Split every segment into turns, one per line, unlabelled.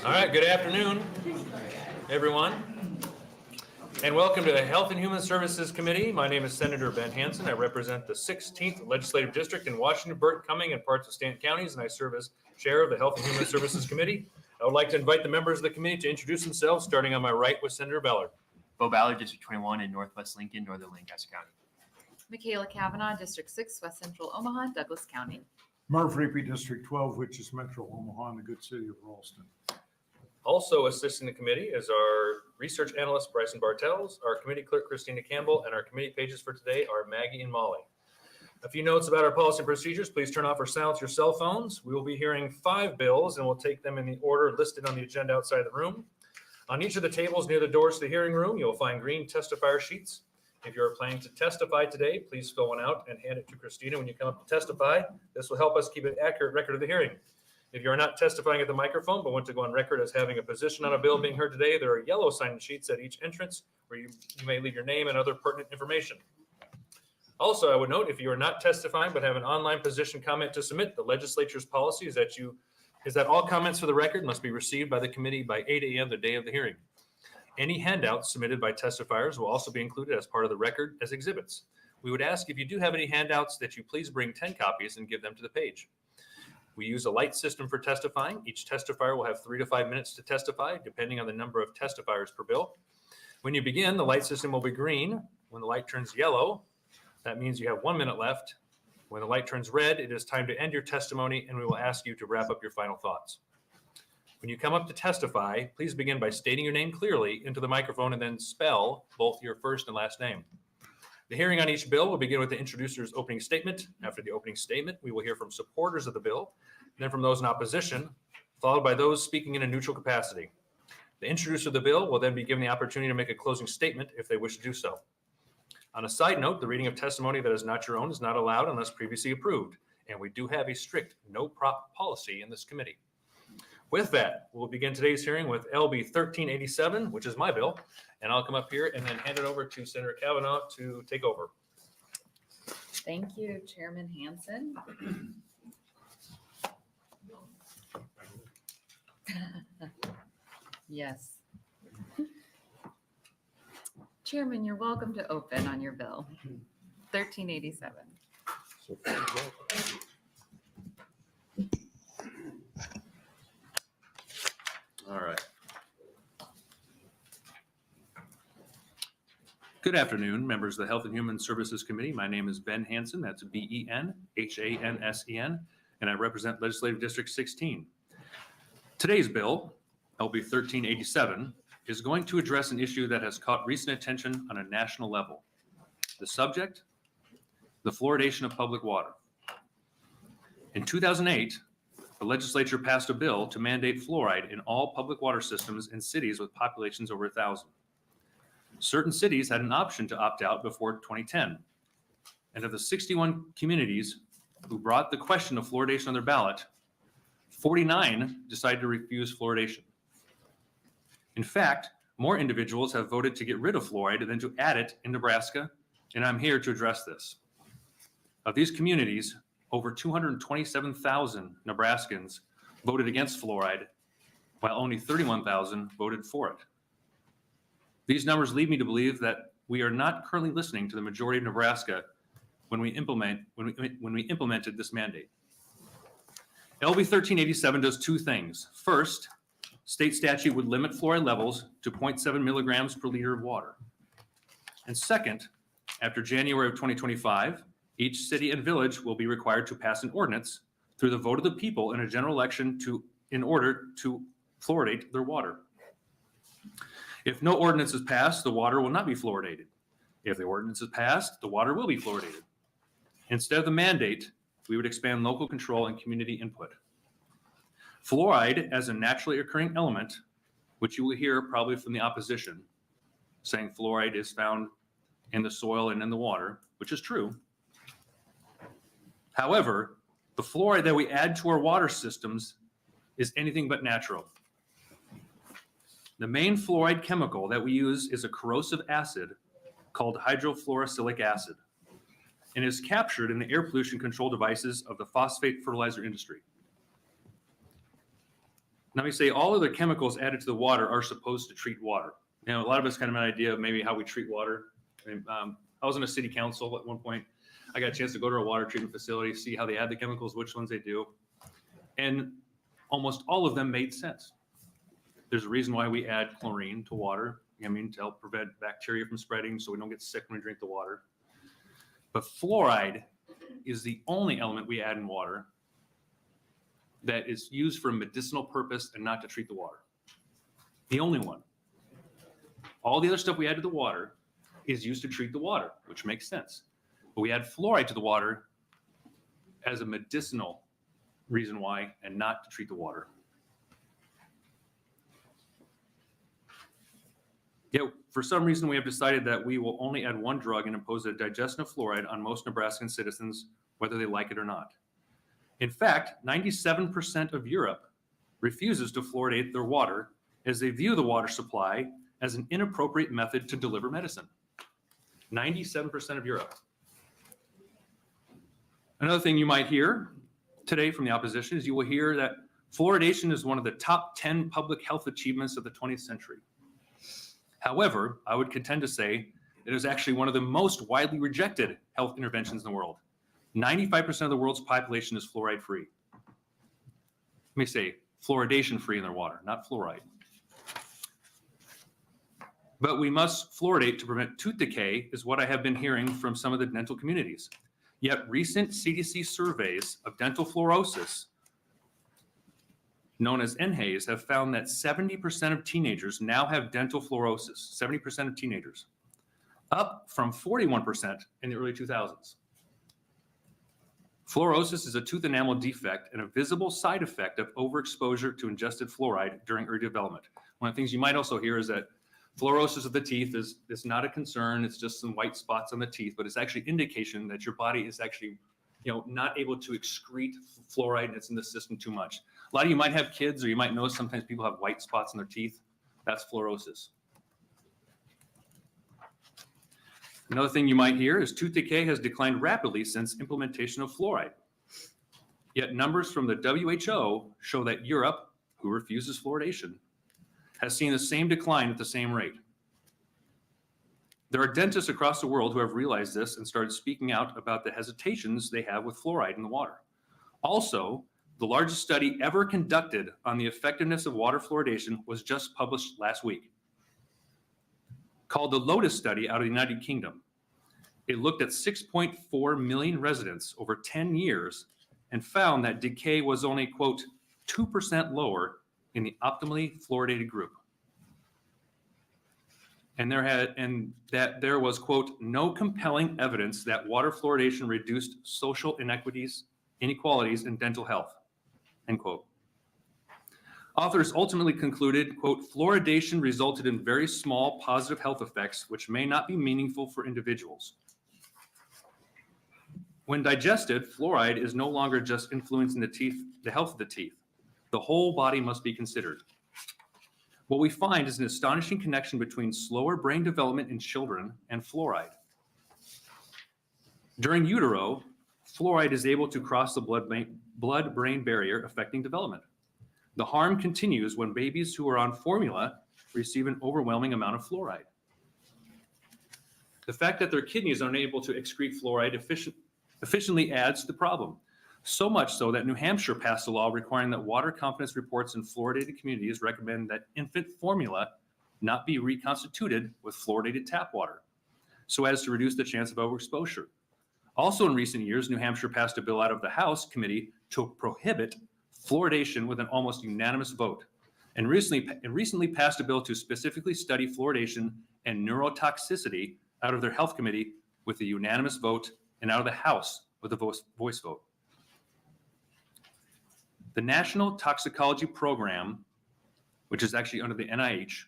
All right, good afternoon, everyone, and welcome to the Health and Human Services Committee. My name is Senator Ben Hansen. I represent the 16th Legislative District in Washington, Burke, Cumming, and parts of Stanton counties, and I serve as chair of the Health and Human Services Committee. I would like to invite the members of the committee to introduce themselves, starting on my right with Senator Ballard.
Bo Ballard, District 21 in Northwest Lincoln, Northern Lancaster County.
Michaela Kavanaugh, District 6, West Central Omaha, Douglas County.
Murph Riepe, District 12, which is Metro Omaha, in the good city of Ralston.
Also assisting the committee is our research analyst, Bryson Bartels, our committee clerk, Christina Campbell, and our committee pages for today are Maggie and Molly. A few notes about our policy and procedures. Please turn off or silence your cell phones. We will be hearing 5 bills, and we'll take them in the order listed on the agenda outside the room. On each of the tables near the doors to the hearing room, you'll find green testifier sheets. If you're planning to testify today, please fill one out and hand it to Christina when you come up to testify. This will help us keep an accurate record of the hearing. If you're not testifying at the microphone but want to go on record as having a position on a bill being heard today, there are yellow sign-in sheets at each entrance where you may leave your name and other pertinent information. Also, I would note, if you are not testifying but have an online position comment to submit, the legislature's policy is that all comments for the record must be received by the committee by 8 a.m. the day of the hearing. Any handouts submitted by testifiers will also be included as part of the record as exhibits. We would ask if you do have any handouts that you please bring 10 copies and give them to the page. We use a light system for testifying. Each testifier will have 3 to 5 minutes to testify, depending on the number of testifiers per bill. When you begin, the light system will be green. When the light turns yellow, that means you have 1 minute left. When the light turns red, it is time to end your testimony, and we will ask you to wrap up your final thoughts. When you come up to testify, please begin by stating your name clearly into the microphone and then spell both your first and last name. The hearing on each bill will begin with the introducer's opening statement. After the opening statement, we will hear from supporters of the bill, then from those in opposition, followed by those speaking in a neutral capacity. The introducer of the bill will then be given the opportunity to make a closing statement if they wish to do so. On a side note, the reading of testimony that is not your own is not allowed unless previously approved, and we do have a strict no prop policy in this committee. With that, we'll begin today's hearing with LB 1387, which is my bill, and I'll come up here and then hand it over to Senator Kavanaugh to take over.
Thank you, Chairman Hansen. Yes. Chairman, you're welcome to open on your bill. 1387.
All right. Good afternoon, members of the Health and Human Services Committee. My name is Ben Hansen, that's B-E-N-H-A-N-S-E-N, and I represent Legislative District 16. Today's bill, LB 1387, is going to address an issue that has caught recent attention on a national level. The subject, the fluoridation of public water. In 2008, the legislature passed a bill to mandate fluoride in all public water systems in cities with populations over 1,000. Certain cities had an option to opt out before 2010. And of the 61 communities who brought the question of fluoridation on their ballot, 49 decided to refuse fluoridation. In fact, more individuals have voted to get rid of fluoride than to add it in Nebraska, and I'm here to address this. Of these communities, over 227,000 Nebraskans voted against fluoride, while only 31,000 voted for it. These numbers lead me to believe that we are not currently listening to the majority of Nebraska when we implemented this mandate. LB 1387 does 2 things. First, state statute would limit fluoride levels to 0.7 milligrams per liter of water. And second, after January of 2025, each city and village will be required to pass an ordinance through the vote of the people in a general election in order to fluoridate their water. If no ordinance is passed, the water will not be fluoridated. If the ordinance is passed, the water will be fluoridated. Instead of the mandate, we would expand local control and community input. Fluoride, as a naturally occurring element, which you will hear probably from the opposition, saying fluoride is found in the soil and in the water, which is true. However, the fluoride that we add to our water systems is anything but natural. The main fluoride chemical that we use is a corrosive acid called hydrofluorosilicic acid, and is captured in the air pollution control devices of the phosphate fertilizer industry. Now we say all other chemicals added to the water are supposed to treat water. You know, a lot of us kind of have an idea of maybe how we treat water. And, I was in a city council at one point. I got a chance to go to a water treatment facility, see how they add the chemicals, which ones they do. And almost all of them made sense. There's a reason why we add chlorine to water. I mean, to help prevent bacteria from spreading so we don't get sick when we drink the water. But fluoride is the only element we add in water that is used for a medicinal purpose and not to treat the water. The only one. All the other stuff we add to the water is used to treat the water, which makes sense. But we add fluoride to the water as a medicinal reason why and not to treat the water. Yet, for some reason, we have decided that we will only add one drug and impose a digestion of fluoride on most Nebraskan citizens, whether they like it or not. In fact, 97% of Europe refuses to fluoridate their water as they view the water supply as an inappropriate method to deliver medicine. 97% of Europe. Another thing you might hear today from the opposition is you will hear that fluoridation is one of the top 10 public health achievements of the 20th century. However, I would contend to say it is actually one of the most widely rejected health interventions in the world. 95% of the world's population is fluoride free. Let me say fluoridation free in their water, not fluoride. But we must fluoridate to prevent tooth decay is what I have been hearing from some of the dental communities. Yet recent CDC surveys of dental fluorosis, known as NHAES, have found that 70% of teenagers now have dental fluorosis, 70% of teenagers, up from 41% in the early 2000s. Fluorosis is a tooth enamel defect and a visible side effect of overexposure to ingested fluoride during early development. One of the things you might also hear is that fluorosis of the teeth is not a concern. It's just some white spots on the teeth, but it's actually indication that your body is actually, not able to excrete fluoride and it's in the system too much. A lot of you might have kids, or you might notice sometimes people have white spots on their teeth. That's fluorosis. Another thing you might hear is tooth decay has declined rapidly since implementation of fluoride. Yet numbers from the WHO show that Europe, who refuses fluoridation, has seen the same decline at the same rate. There are dentists across the world who have realized this and started speaking out about the hesitations they have with fluoride in the water. Also, the largest study ever conducted on the effectiveness of water fluoridation was just published last week, called the Lotus Study out of the United Kingdom. It looked at 6.4 million residents over 10 years and found that decay was only, quote, 2% lower in the optimally fluoridated group. And that there was, quote, no compelling evidence that water fluoridation reduced social inequities, inequalities in dental health, end quote. Authors ultimately concluded, quote, fluoridation resulted in very small positive health effects, which may not be meaningful for individuals. When digested, fluoride is no longer just influencing the health of the teeth. The whole body must be considered. What we find is an astonishing connection between slower brain development in children and fluoride. During utero, fluoride is able to cross the blood-brain barrier, affecting development. The harm continues when babies who are on formula receive an overwhelming amount of fluoride. The fact that their kidneys are unable to excrete fluoride efficiently adds to the problem. So much so that New Hampshire passed a law requiring that water confidence reports in fluoridated communities recommend that infant formula not be reconstituted with fluoridated tap water, so as to reduce the chance of overexposure. Also in recent years, New Hampshire passed a bill out of the House committee to prohibit fluoridation with an almost unanimous vote, and recently passed a bill to specifically study fluoridation and neurotoxicity out of their health committee with a unanimous vote, and out of the House with a voice vote. The National Toxicology Program, which is actually under the NIH,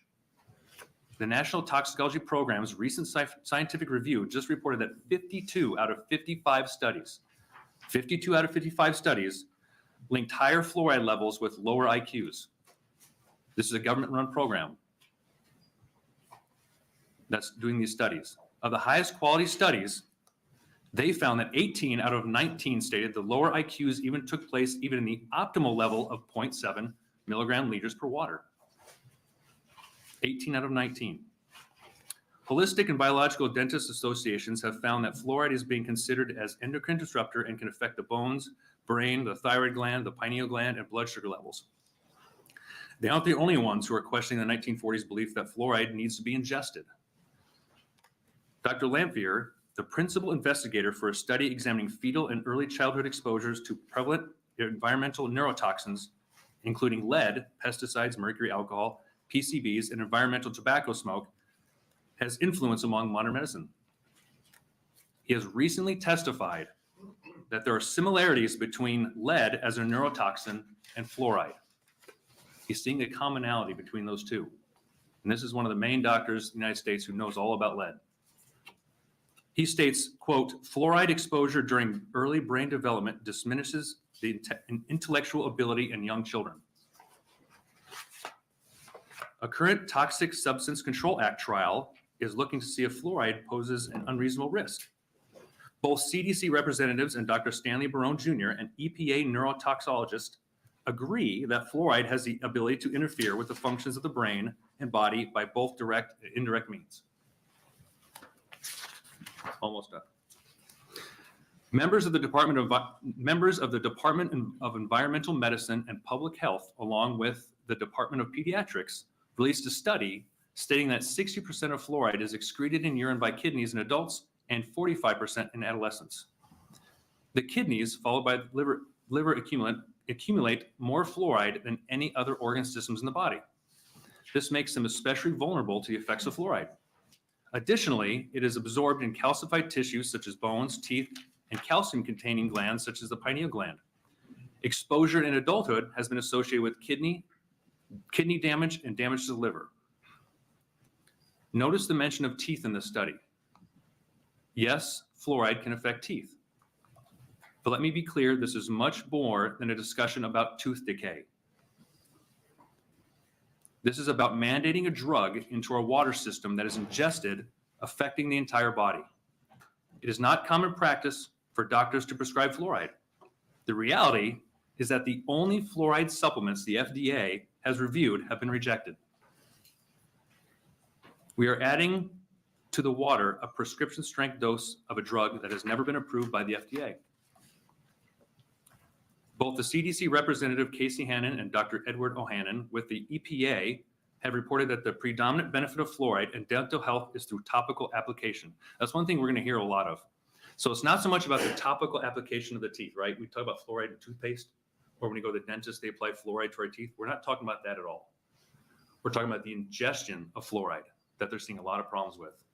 the National Toxicology Program's recent scientific review just reported that 52 out of 55 studies linked higher fluoride levels with lower IQs. This is a government-run program that's doing these studies. Of the highest quality studies, they found that 18 out of 19 stated the lower IQs even took place even in the optimal level of 0.7 milligram liters per water. 18 out of 19. Holistic and biological dentist associations have found that fluoride is being considered as endocrine disruptor and can affect the bones, brain, the thyroid gland, the pineal gland, and blood sugar levels. They aren't the only ones who are questioning the 1940s belief that fluoride needs to be ingested. Dr. Lamphere, the principal investigator for a study examining fetal and early childhood exposures to prevalent environmental neurotoxins, including lead, pesticides, mercury, alcohol, PCBs, and environmental tobacco smoke, has influence among modern medicine. He has recently testified that there are similarities between lead as a neurotoxin and fluoride. He's seeing a commonality between those two. And this is one of the main doctors in the United States who knows all about lead. He states, quote, fluoride exposure during early brain development diminishes the intellectual ability in young children. A current Toxic Substance Control Act trial is looking to see if fluoride poses an unreasonable risk. Both CDC representatives and Dr. Stanley Barone Jr., an EPA neurotoxologist, agree that fluoride has the ability to interfere with the functions of the brain and body by both direct and indirect means. Almost done. Members of the Department of Environmental Medicine and Public Health, along with the Department of Pediatrics, released a study stating that 60% of fluoride is excreted in urine by kidneys in adults and 45% in adolescents. The kidneys, followed by the liver accumulate more fluoride than any other organ systems in the body. This makes them especially vulnerable to the effects of fluoride. Additionally, it is absorbed in calcified tissues such as bones, teeth, and calcium-containing glands such as the pineal gland. Exposure in adulthood has been associated with kidney damage and damage to the liver. Notice the mention of teeth in this study. Yes, fluoride can affect teeth. But let me be clear, this is much more than a discussion about tooth decay. This is about mandating a drug into our water system that is ingested, affecting the entire body. It is not common practice for doctors to prescribe fluoride. The reality is that the only fluoride supplements the FDA has reviewed have been rejected. We are adding to the water a prescription strength dose of a drug that has never been approved by the FDA. Both the CDC representative Casey Hannan and Dr. Edward Ohanan with the EPA have reported that the predominant benefit of fluoride in dental health is through topical application. That's one thing we're going to hear a lot of. So it's not so much about the topical application of the teeth, right? We talk about fluoride in toothpaste, or when you go to the dentist, they apply fluoride to our teeth. We're not talking about that at all. We're talking about the ingestion of fluoride that they're seeing a lot of problems with.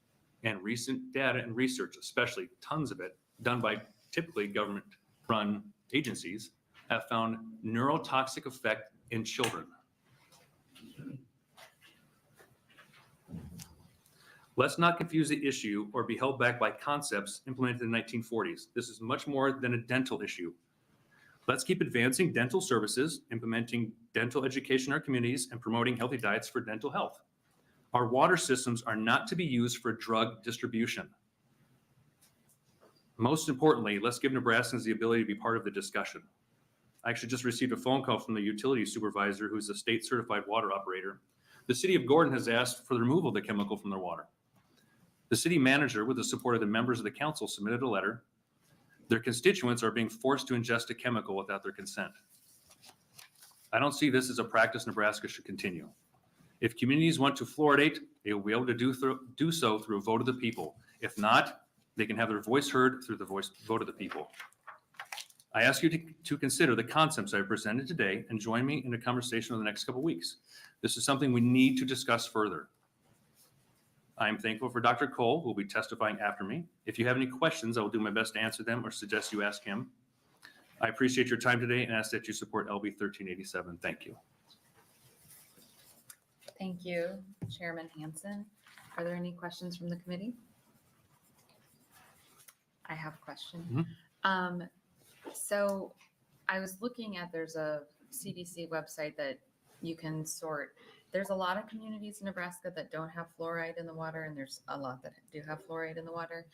And recent data and research, especially tons of it, done by typically government-run agencies, have found neurotoxic effect in children. Let's not confuse the issue or be held back by concepts implemented in the 1940s. This is much more than a dental issue. Let's keep advancing dental services, implementing dental education in our communities, and promoting healthy diets for dental health. Our water systems are not to be used for drug distribution. Most importantly, let's give Nebraskans the ability to be part of the discussion. I actually just received a phone call from the utility supervisor, who's a state certified water operator. The city of Gordon has asked for the removal of the chemical from their water. The city manager, with the support of the members of the council, submitted a letter. Their constituents are being forced to ingest a chemical without their consent. I don't see this as a practice Nebraska should continue. If communities want to fluoridate, they will be able to do so through a vote of the people. If not, they can have their voice heard through the vote of the people. I ask you to consider the concepts I presented today and join me in a conversation over the next couple of weeks. This is something we need to discuss further. I am thankful for Dr. Cole, who will be testifying after me. If you have any questions, I will do my best to answer them or suggest you ask him. I appreciate your time today and ask that you support LB 1387. Thank you.
Thank you, Chairman Hansen. Are there any questions from the committee? I have a question. So I was looking at, there's a CDC website that you can sort. There's a lot of communities in Nebraska that don't have fluoride in the water, and there's a lot that do have fluoride in the water.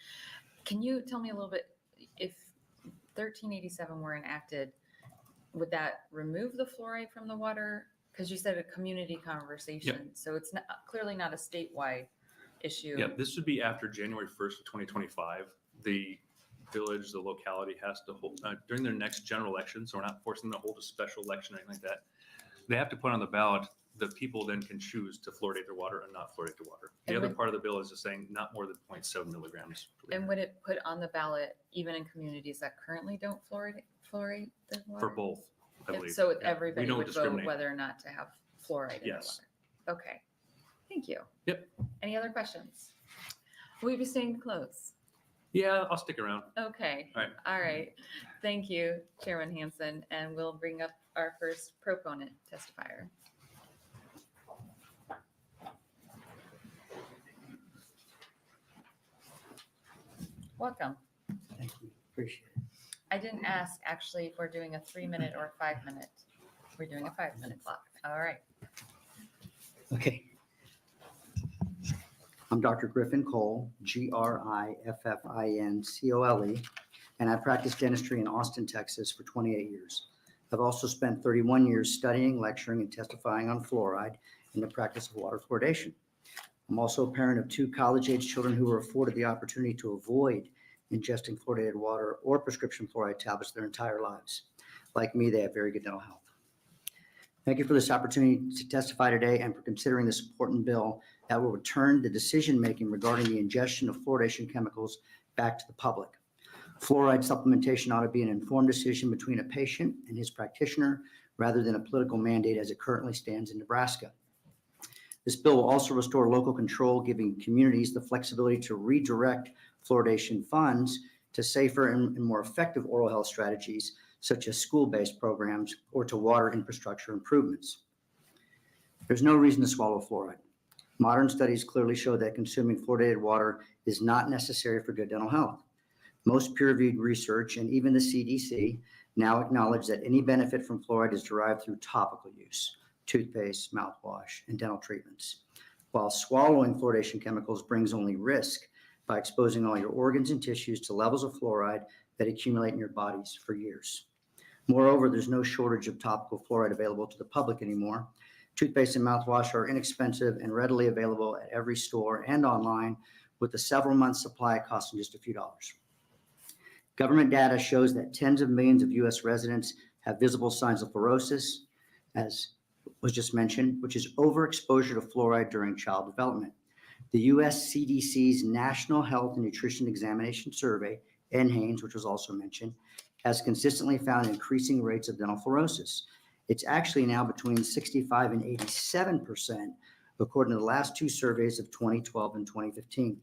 Can you tell me a little bit, if 1387 were enacted, would that remove the fluoride from the water Because you said a community conversation, so it's not, clearly not a statewide issue.
Yeah, this would be after January 1st of 2025. The village, the locality has to hold, during their next general election, so we're not forcing them to hold a special election or anything like that. They have to put on the ballot, the people then can choose to fluoridate their water and not fluoridate their water. The
And
other
when-
part of the bill is just saying not more than 0.7 milligrams. per
And
liter
would it put on the ballot even in communities that currently don't fluoride the water?
For both, I
If-
believe.
So
Yeah.
everybody
We don't
would vote
discriminate.
whether or not to have fluoride in
Yes.
their water? Okay, thank you.
Yep.
Any other questions? Will you be staying close?
Yeah, I'll stick around.
Okay.
All right.
All right. Thank you, Chairman Hansen, and we'll bring up our first proponent testifier. Welcome.
Thank you, appreciate it.
I didn't ask actually if we're doing a 3-minute or a 5-minute. We're doing a 5-minute clock. All right.
Okay. I'm Dr. Griffin Cole, Griffincole, and I practiced dentistry in Austin, Texas for 28 years. I've also spent 31 years studying, lecturing, and testifying on fluoride and the practice of water fluoridation. I'm also a parent of 2 college-age children who were afforded the opportunity to avoid ingesting fluoridated water or prescription fluoride tablets their entire lives. Like me, they have very good dental health. Thank you for this opportunity to testify today and for considering this important bill that will return the decision-making regarding the ingestion of fluoridation chemicals back to the public. Fluoride supplementation ought to be an informed decision between a patient and his practitioner rather than a political mandate as it currently stands in Nebraska. This bill will also restore local control, giving communities the flexibility to redirect fluoridation funds to safer and more effective oral health strategies, such as school-based programs or to water infrastructure improvements. There's no reason to swallow fluoride. Modern studies clearly show that consuming fluoridated water is not necessary for good dental health. Most peer-reviewed research and even the CDC now acknowledge that any benefit from fluoride is derived through topical use, toothpaste, mouthwash, and dental treatments, while swallowing fluoridation chemicals brings only risk by exposing all your organs and tissues to levels of fluoride that accumulate in your bodies for years. Moreover, there's no shortage of topical fluoride available to the public anymore. Toothpaste and mouthwash are inexpensive and readily available at every store and online, with a several-month supply costing just a few dollars. Government data shows that tens of millions of U.S. residents have visible signs of fluorosis, as was just mentioned, which is overexposure to fluoride during child development. The U.S. CDC's National Health and Nutrition Examination Survey, NHANES, which was also mentioned, has consistently found increasing rates of dental fluorosis. It's actually now between 65 and 87%, according to the last 2 surveys of 2012 and 2015.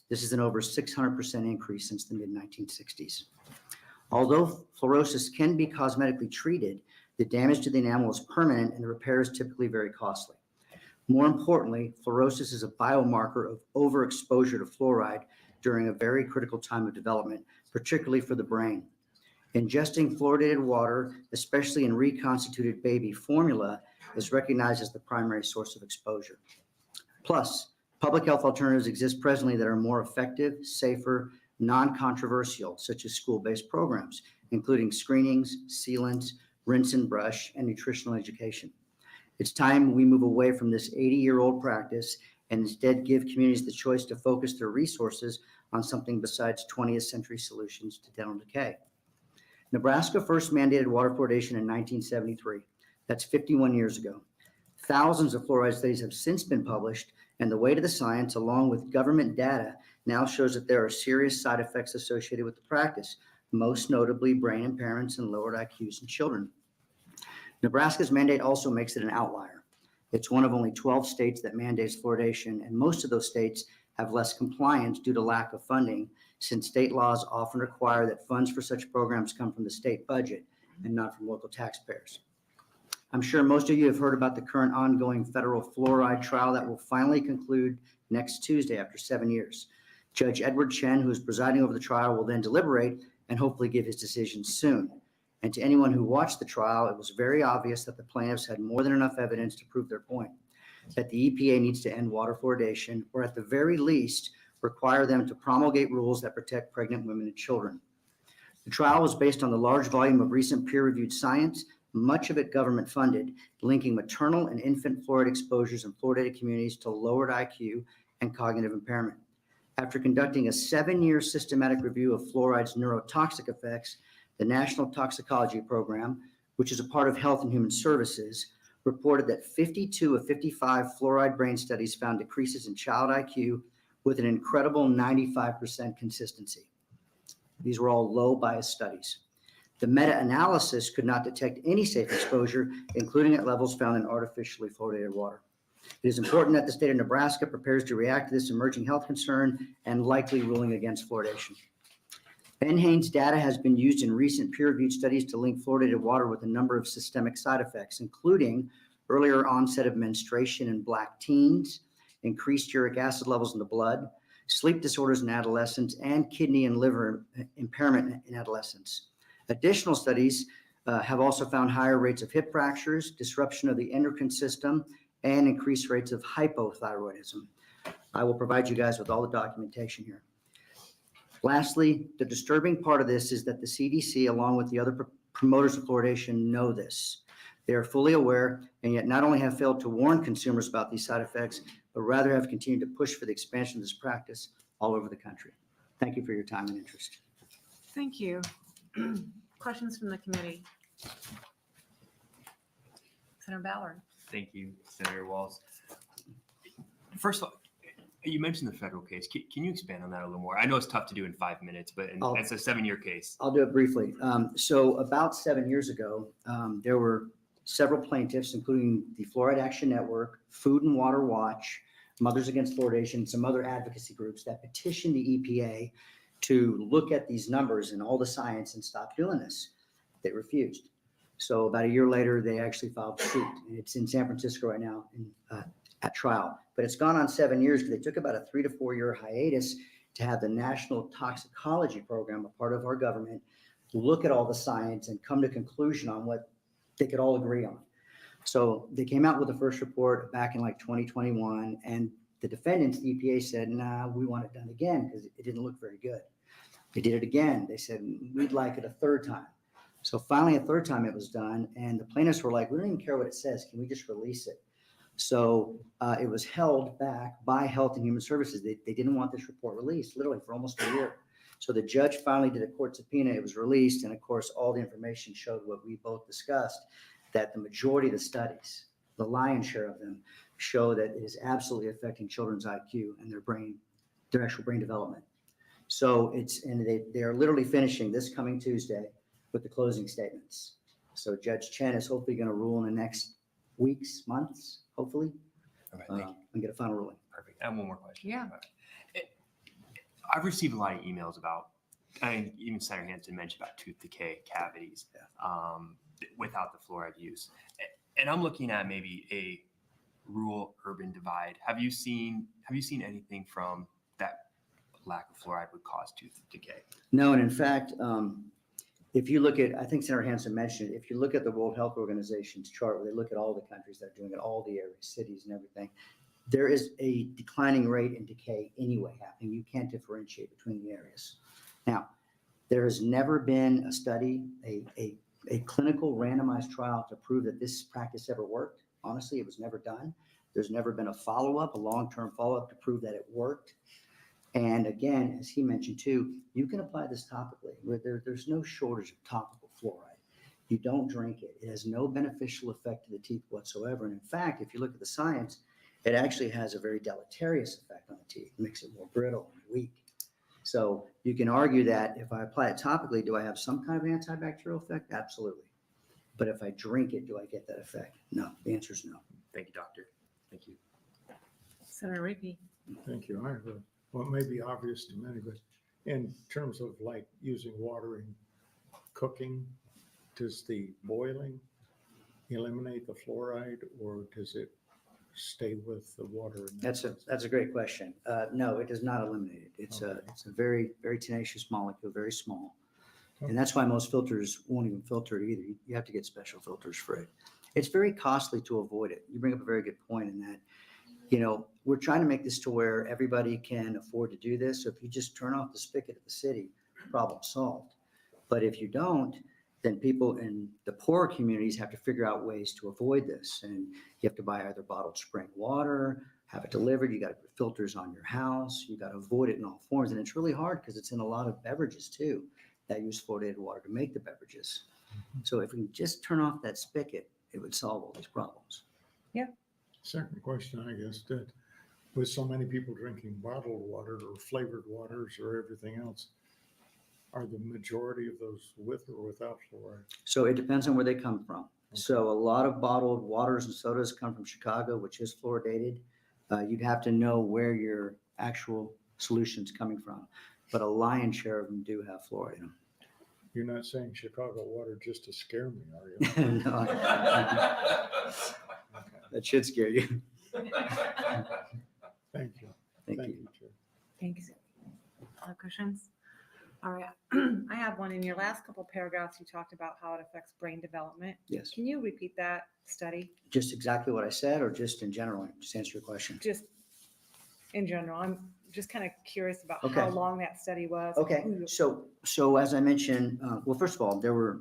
This is an over 600% increase since the mid-1960s. Although fluorosis can be cosmetically treated, the damage to the enamel is permanent and the repair is typically very costly. More importantly, fluorosis is a biomarker of overexposure to fluoride during a very critical time of development, particularly for the brain. Ingesting fluoridated water, especially in reconstituted baby formula, is recognized as the primary source of exposure. Plus, public health alternatives exist presently that are more effective, safer, non-controversial, such as school-based programs, including screenings, sealants, rinse and brush, and nutritional education. It's time we move away from this 80-year-old practice and instead give communities the choice to focus their resources on something besides 20th century solutions to dental decay. Nebraska first mandated water fluoridation in 1973. That's 51 years ago. Thousands of fluoride studies have since been published, and the weight of the science, along with government data, now shows that there are serious side effects associated with the practice, most notably brain impairments and lowered IQs in children. Nebraska's mandate also makes it an outlier. It's one of only 12 states that mandates fluoridation, and most of those states have less compliance due to lack of funding, since state laws often require that funds for such programs come from the state budget and not from local taxpayers. I'm sure most of you have heard about the current ongoing federal fluoride trial that will finally conclude next Tuesday after 7 years. Judge Edward Chen, who is presiding over the trial, will then deliberate and hopefully give his decision soon. And to anyone who watched the trial, it was very obvious that the plaintiffs had more than enough evidence to prove their point, that the EPA needs to end water fluoridation, or at the very least, require them to promulgate rules that protect pregnant women and children. The trial was based on the large volume of recent peer-reviewed science, much of it government funded, linking maternal and infant fluoride exposures in fluoridated communities to lowered IQ and cognitive impairment. After conducting a 7-year systematic review of fluoride's neurotoxic effects, the National Toxicology Program, which is a part of Health and Human Services, reported that 52 of 55 fluoride brain studies found decreases in child IQ with an incredible 95% consistency. These were all low bias studies. The meta-analysis could not detect any safe exposure, including at levels found in artificially fluoridated water. It is important that the state of Nebraska prepares to react to this emerging health concern and likely ruling against fluoridation. Ben Haynes data has been used in recent peer-reviewed studies to link fluoridated water with a number of systemic side effects, including earlier onset of menstruation in Black teens, increased uric acid levels in the blood, sleep disorders in adolescents, and kidney and liver impairment in adolescents. Additional studies have also found higher rates of hip fractures, disruption of the endocrine system, and increased rates of hypothyroidism. I will provide you guys with all the documentation here. Lastly, the disturbing part of this is that the CDC, along with the other promoters of fluoridation, know this. They are fully aware and yet not only have failed to warn consumers about these side effects, but rather have continued to push for the expansion of this practice all over the country. Thank you for your time and interest.
Thank you. Questions from the committee? Senator Ballard.
Thank you, Senator Walz. First of all, you mentioned the federal case. Can you expand on that a little more? I know it's tough to do in 5 minutes, but it's a 7-year case.
I'll do it briefly. So about 7 years ago, there were several plaintiffs, including the Fluoride Action Network, Food and Water Watch, Mothers Against Fluoridation, and some other advocacy groups that petitioned the EPA to look at these numbers and all the science and stop doing this. They refused. So about a year later, they actually filed suit. And it's in San Francisco right now at trial. But it's gone on 7 years because they took about a 3 to 4 year hiatus to have the National Toxicology Program, a part of our government, look at all the science and come to conclusion on what they could all agree on. So they came out with the first report back in like 2021, and the defendants, the EPA, said, nah, we want it done again because it didn't look very good. They did it again. They said, we'd like it a third time. So finally, a third time it was done, and the plaintiffs were like, we don't even care what it says. Can we just release it? So it was held back by Health and Human Services. They didn't want this report released, literally for almost a year. So the judge finally did a court subpoena. It was released, and of course, all the information showed what we both discussed, that the majority of the studies, the lion's share of them, show that it is absolutely affecting children's IQ and their actual brain development. So they are literally finishing this coming Tuesday with the closing statements. So Judge Chen is hopefully going to rule in the next weeks, months, hopefully,
Okay, thank you.
and get a final ruling.
Perfect. I have one more question.
Yeah.
I've received a lot of emails about, even Senator Hansen mentioned about tooth decay, cavities, without the fluoride use. And I'm looking at maybe a rural-urban divide. Have you seen anything from that lack of fluoride would cause tooth decay?
No, and in fact, if you look at, I think Senator Hansen mentioned it, if you look at the World Health Organization's chart, where they look at all the countries that are doing it, all the areas, cities and everything, there is a declining rate in decay anyway happening. You can't differentiate between the areas. Now, there has never been a study, a clinical randomized trial to prove that this practice ever worked. Honestly, it was never done. There's never been a follow-up, a long-term follow-up to prove that it worked. And again, as he mentioned too, you can apply this topically. There's no shortage of topical fluoride. You don't drink it. It has no beneficial effect to the teeth whatsoever. And in fact, if you look at the science, it actually has a very deleterious effect on the teeth. It makes it more brittle and weak. So you can argue that if I apply it topically, do I have some kind of antibacterial effect? Absolutely. But if I drink it, do I get that effect? No. The answer is no.
Thank you, doctor. Thank you.
Senator Riepe.
Thank you. I have what may be obvious to many, but in terms of like using water in cooking, does the boiling eliminate the fluoride, or does it stay with the water?
That's a great question. No, it does not eliminate it. It's a very, very tenacious molecule, very small. And that's why most filters won't even filter it either. You have to get special filters for it. It's very costly to avoid it. You bring up a very good point in that, we're trying to make this to where everybody can afford to do this. So if you just turn off the spigot at the city, problem solved. But if you don't, then people in the poorer communities have to figure out ways to avoid this. And you have to buy either bottled spring water, have it delivered. You got to put filters on your house. You got to avoid it in all forms. And it's really hard because it's in a lot of beverages too that use fluoridated water to make the beverages. So if we can just turn off that spigot, it would solve all these problems.
Second question, I guess, that with so many people drinking bottled water or flavored waters or everything else, are the majority of those with or without fluoride?
So it depends on where they come from. So a lot of bottled waters and sodas come from Chicago, which is fluoridated. You'd have to know where your actual solution's coming from. But a lion's share of them do have fluoride in them.
You're not saying Chicago water just to scare me, are you?
No, that should scare you.
Thank you.
Thank
Thank
you.
you, Chair.
Thanks. Other questions? All right, I have one. In your last couple paragraphs, you talked about how it affects brain development.
Yes.
Can you repeat that study?
Just exactly what I said, or just in general? Just answer your question.
Just in general, I'm just kind of curious about
Okay.
how long that study was.
Okay,
Who-
so as I mentioned, well, first of all, there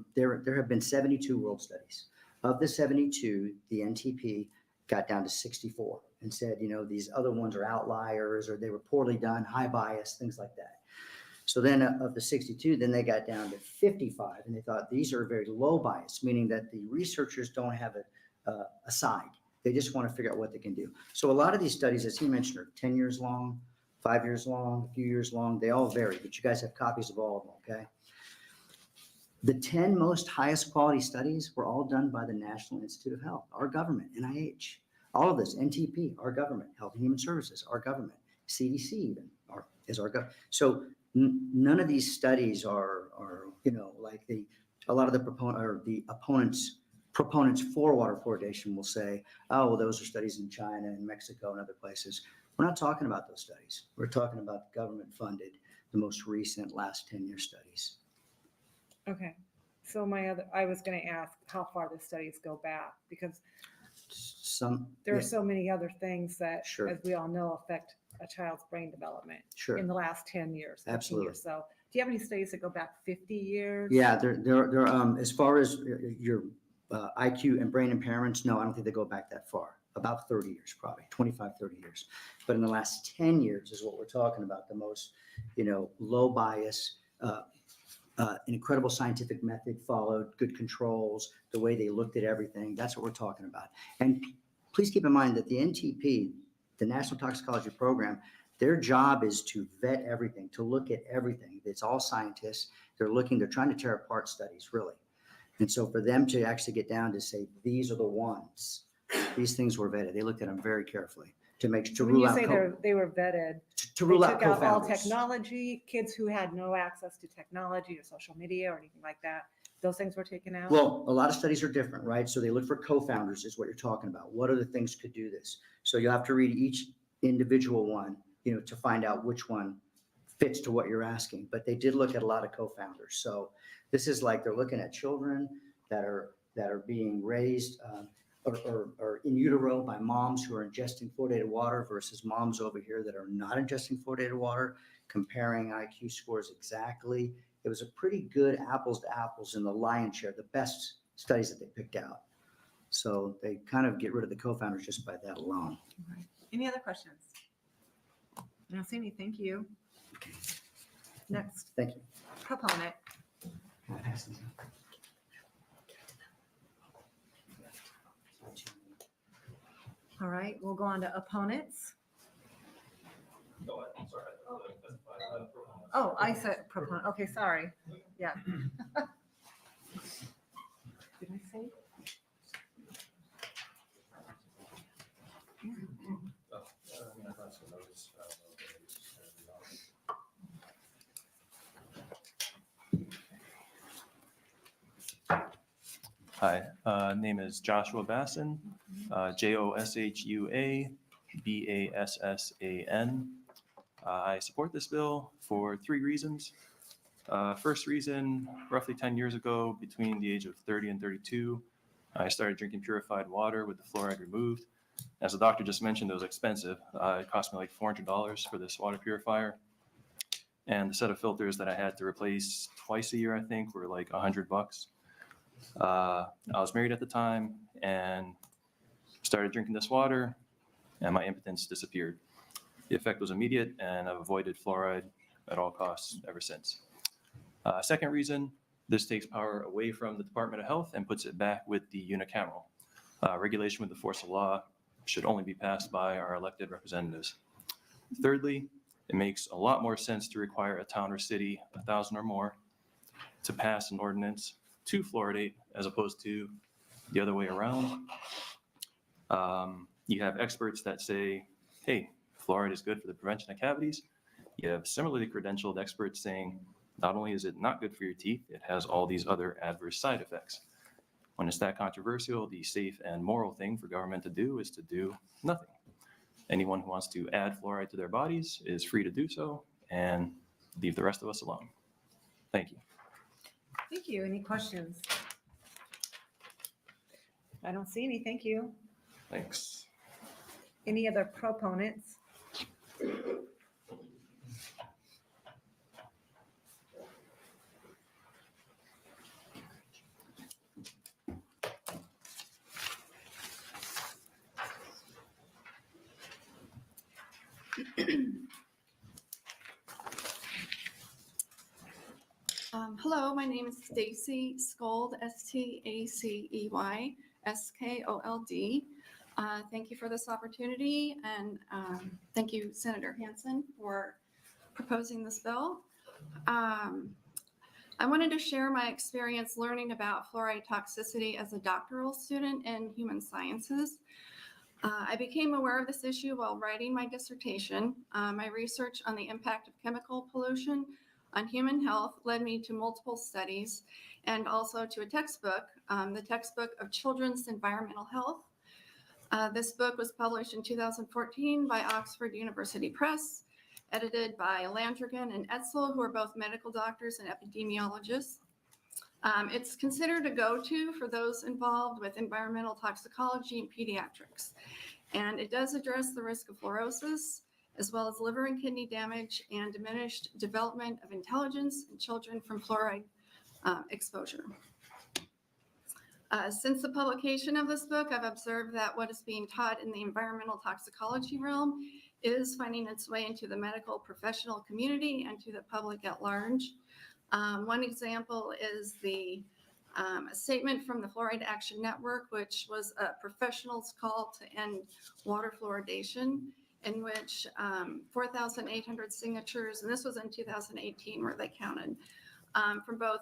have been 72 world studies. Of the 72, the NTP got down to 64 and said, these other ones are outliers or they were poorly done, high bias, things like that. So then of the 62, then they got down to 55 and they thought these are very low bias, meaning that the researchers don't have a side. They just want to figure out what they can do. So a lot of these studies, as he mentioned, are 10 years long, 5 years long, a few years long. They all vary, but you guys have copies of all of them, okay? The 10 most highest quality studies were all done by the National Institute of Health, our government, NIH. All of this, NTP, our government, Health and Human Services, our government, CDC even is our government. So none of these studies are like a lot of the proponents for water fluoridation will say, oh, well, those are studies in China and Mexico and other places. We're not talking about those studies. We're talking about government funded, the most recent last 10-year studies.
Okay, so I was going to ask how far the studies go back because there are so many other things that,
Sure.
as we all know, affect a child's brain development
Sure.
in the last 10 years. 15
Absolutely.
years. So do you have any studies that go back 50 years?
Yeah, they're as far as your IQ and brain impairments, no, I don't think they go back that far. About 30 years, probably 25, 30 years. But in the last 10 years is what we're talking about, the most, low bias, an incredible scientific method followed, good controls, the way they looked at everything. That's what we're talking about. And please keep in mind that the NTP, the National Toxicology Program, their job is to vet everything, to look at everything. It's all scientists. They're trying to tear apart studies, really. And so for them to actually get down to say, these are the ones, these things were vetted. They looked at them very carefully to
When
rule
you
out
say they were vetted,
to rule
they
out
took out all
co-founders.
technology, kids who had no access to technology or social media or anything like that. Those things were taken out?
Well, a lot of studies are different, right? So they look for co-founders is what you're talking about. What other things could do this? So you'll have to read each individual one, to find out which one fits to what you're asking. But they did look at a lot of co-founders. So this is like they're looking at children that are being raised or in utero by moms who are ingesting fluoridated water versus moms over here that are not ingesting fluoridated water, comparing IQ scores exactly. It was a pretty good apples to apples in the lion's share, the best studies that they picked out. So they kind of get rid of the co-founders just by that alone.
Right. Any other questions? I don't see any. Thank you. Next,
Thank you.
proponent. All right, we'll go on to opponents.
Go ahead. I'm sorry.
Oh, I said proponent. Okay, sorry. Yeah. Did I say?
Hi, name is Joshua Bassan, JOSHUA-BASSAN. I support this bill for 3 reasons. First reason, roughly 10 years ago, between the age of 30 and 32, I started drinking purified water with the fluoride removed. As the doctor just mentioned, it was expensive. It cost me like $400 for this water purifier. And the set of filters that I had to replace twice a year, I think, were like $100. I was married at the time and started drinking this water, and my impotence disappeared. The effect was immediate, and I've avoided fluoride at all costs ever since. Second reason, this takes power away from the Department of Health and puts it back with the unicameral. Regulation with the force of law should only be passed by our elected representatives. Thirdly, it makes a lot more sense to require a town or city, 1,000 or more, to pass an ordinance to fluoridate as opposed to the other way around. You have experts that say, hey, fluoride is good for the prevention of cavities. You have similarly credentialed experts saying, not only is it not good for your teeth, it has all these other adverse side effects. When it's that controversial, the safe and moral thing for government to do is to do nothing. Anyone who wants to add fluoride to their bodies is free to do so and leave the rest of us alone. Thank you.
Thank you. Any questions? I don't see any. Thank you.
Thanks.
Any other proponents?
Hello, my name is Stacy Skold, Stacey Skold. Thank you for this opportunity, and thank you, Senator Hansen, for proposing this bill. I wanted to share my experience learning about fluoride toxicity as a doctoral student in human sciences. I became aware of this issue while writing my dissertation. My research on the impact of chemical pollution on human health led me to multiple studies and also to a textbook, the textbook of Children's Environmental Health. This book was published in 2014 by Oxford University Press, edited by Landrigan and Etzel, who are both medical doctors and epidemiologists. It's considered a go-to for those involved with environmental toxicology and pediatrics. And it does address the risk of fluorosis, as well as liver and kidney damage and diminished development of intelligence in children from fluoride exposure. Since the publication of this book, I've observed that what is being taught in the environmental toxicology realm is finding its way into the medical professional community and to the public at large. One example is the statement from the Fluoride Action Network, which was a professional's call to end water fluoridation, in which 4,800 signatures, and this was in 2018 where they counted, from both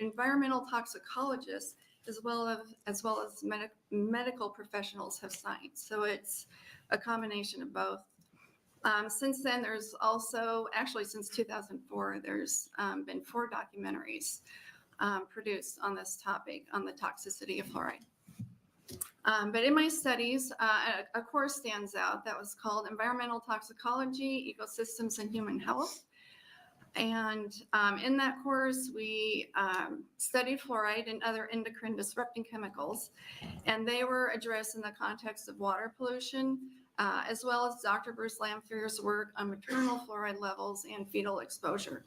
environmental toxicologists as well as medical professionals have signed. So it's a combination of both. Since then, there's also, actually since 2004, there's been 4 documentaries produced on this topic, on the toxicity of fluoride. But in my studies, a course stands out that was called Environmental Toxicology, Ecosystems and Human Health. And in that course, we studied fluoride and other endocrine disrupting chemicals, and they were addressed in the context of water pollution, as well as Dr. Bruce Lamphier's work on maternal fluoride levels and fetal exposure.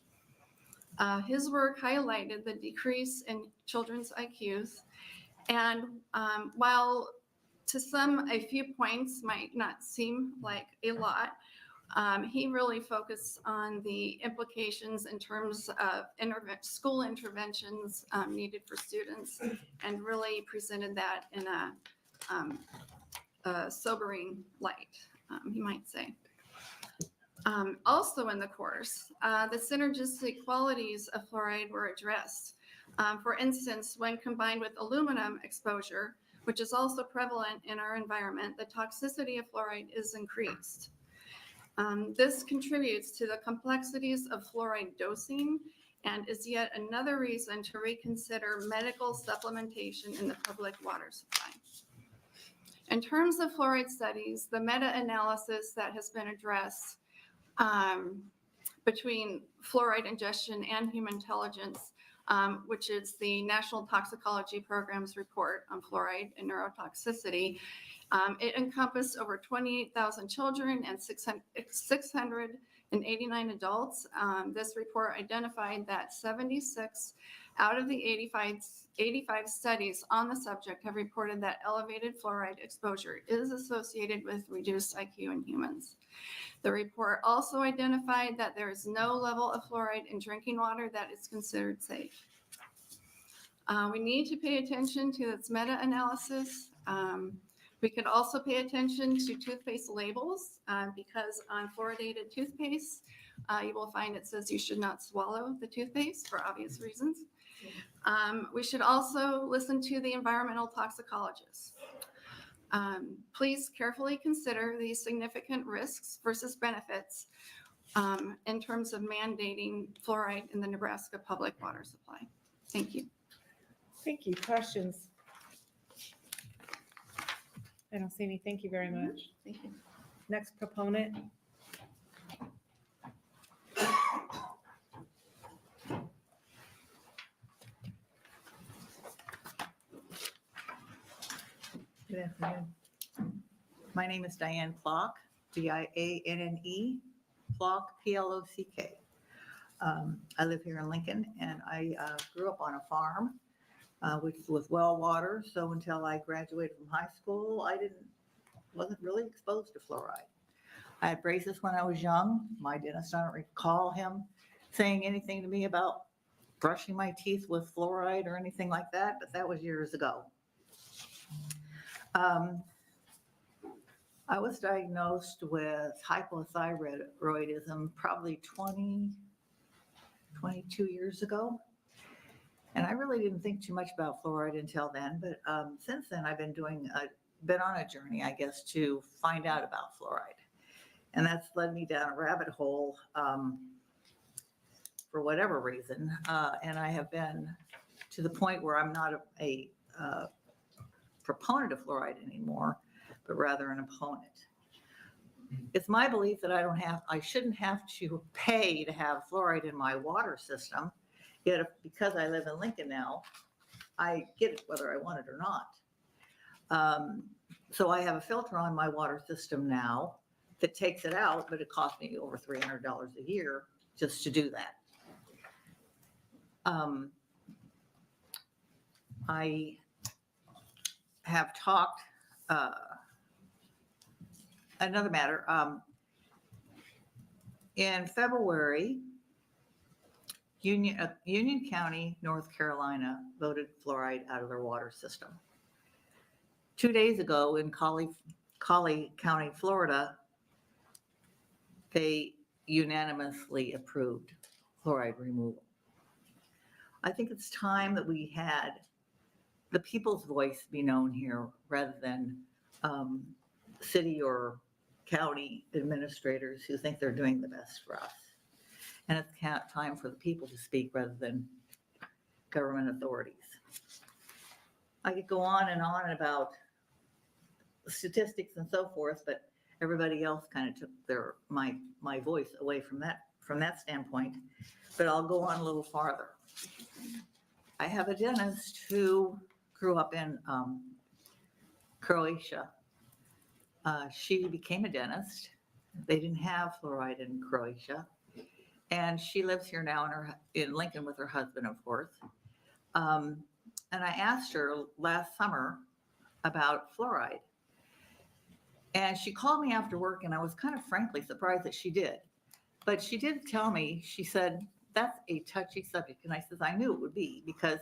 His work highlighted the decrease in children's IQs, and while to some a few points might not seem like a lot, he really focused on the implications in terms of school interventions needed for students, and really presented that in a sobering light, you might say. Also in the course, the synergistic qualities of fluoride were addressed. For instance, when combined with aluminum exposure, which is also prevalent in our environment, the toxicity of fluoride is increased. This contributes to the complexities of fluoride dosing and is yet another reason to reconsider medical supplementation in the public water supply. In terms of fluoride studies, the meta-analysis that has been addressed between fluoride ingestion and human intelligence, which is the National Toxicology Program's report on fluoride and neurotoxicity. It encompassed over 28,000 children and 689 adults. This report identified that 76 Out of the 85 studies on the subject have reported that elevated fluoride exposure is associated with reduced IQ in humans. The report also identified that there is no level of fluoride in drinking water that is considered safe. We need to pay attention to its meta-analysis. We could also pay attention to toothpaste labels because on fluoridated toothpaste, you will find it says you should not swallow the toothpaste for obvious reasons. We should also listen to the environmental toxicologists. Please carefully consider the significant risks versus benefits in terms of mandating fluoride in the Nebraska public water supply. Thank you.
Thank you. Questions? I don't see any. Thank you very much.
Thank you.
Next proponent.
Good afternoon. My name is Diane Plock, Dianne, Plock, Plock. I live here in Lincoln, and I grew up on a farm with well water. So until I graduated from high school, I wasn't really exposed to fluoride. I had braces when I was young. My dentist, I don't recall him saying anything to me about brushing my teeth with fluoride or anything like that, but that was years ago. I was diagnosed with hypothyroidism probably 22 years ago. And I really didn't think too much about fluoride until then. But since then, I've been been on a journey, I guess, to find out about fluoride. And that's led me down a rabbit hole for whatever reason. And I have been to the point where I'm not a proponent of fluoride anymore, but rather an opponent. It's my belief that I shouldn't have to pay to have fluoride in my water system. Yet because I live in Lincoln now, I get it whether I want it or not. So I have a filter on my water system now that takes it out, but it costs me over $300 a year just to do that. I have talked, another matter, in February, Union County, North Carolina voted fluoride out of their water system. 2 days ago in Collie County, Florida, they unanimously approved fluoride removal. I think it's time that we had the people's voice be known here rather than city or county administrators who think they're doing the best for us. And it's time for the people to speak rather than government authorities. I could go on and about statistics and so forth, but everybody else kind of took my voice away from that standpoint. But I'll go on a little farther. I have a dentist who grew up in Croatia. She became a dentist. They didn't have fluoride in Croatia. And she lives here now in Lincoln with her husband, of course. And I asked her last summer about fluoride. And she called me after work, and I was kind of frankly surprised that she did. But she did tell me, she said, that's a touchy subject. And I said, I knew it would be because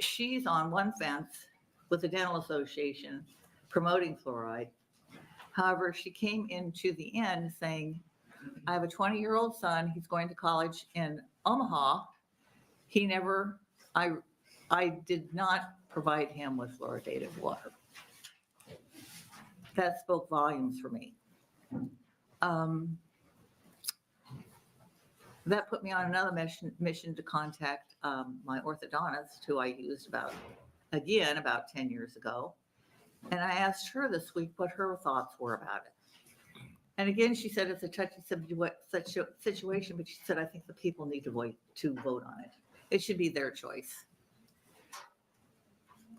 she's on one fence with the Dental Association promoting fluoride. However, she came into the end saying, I have a 20-year-old son. He's going to college in Omaha. I did not provide him with fluoridated water. That spoke volumes for me. That put me on another mission to contact my orthodontist, who I used about 10 years ago. And I asked her this week what her thoughts were about it. And again, she said it's a touchy situation, but she said, I think the people need to vote on it. It should be their choice.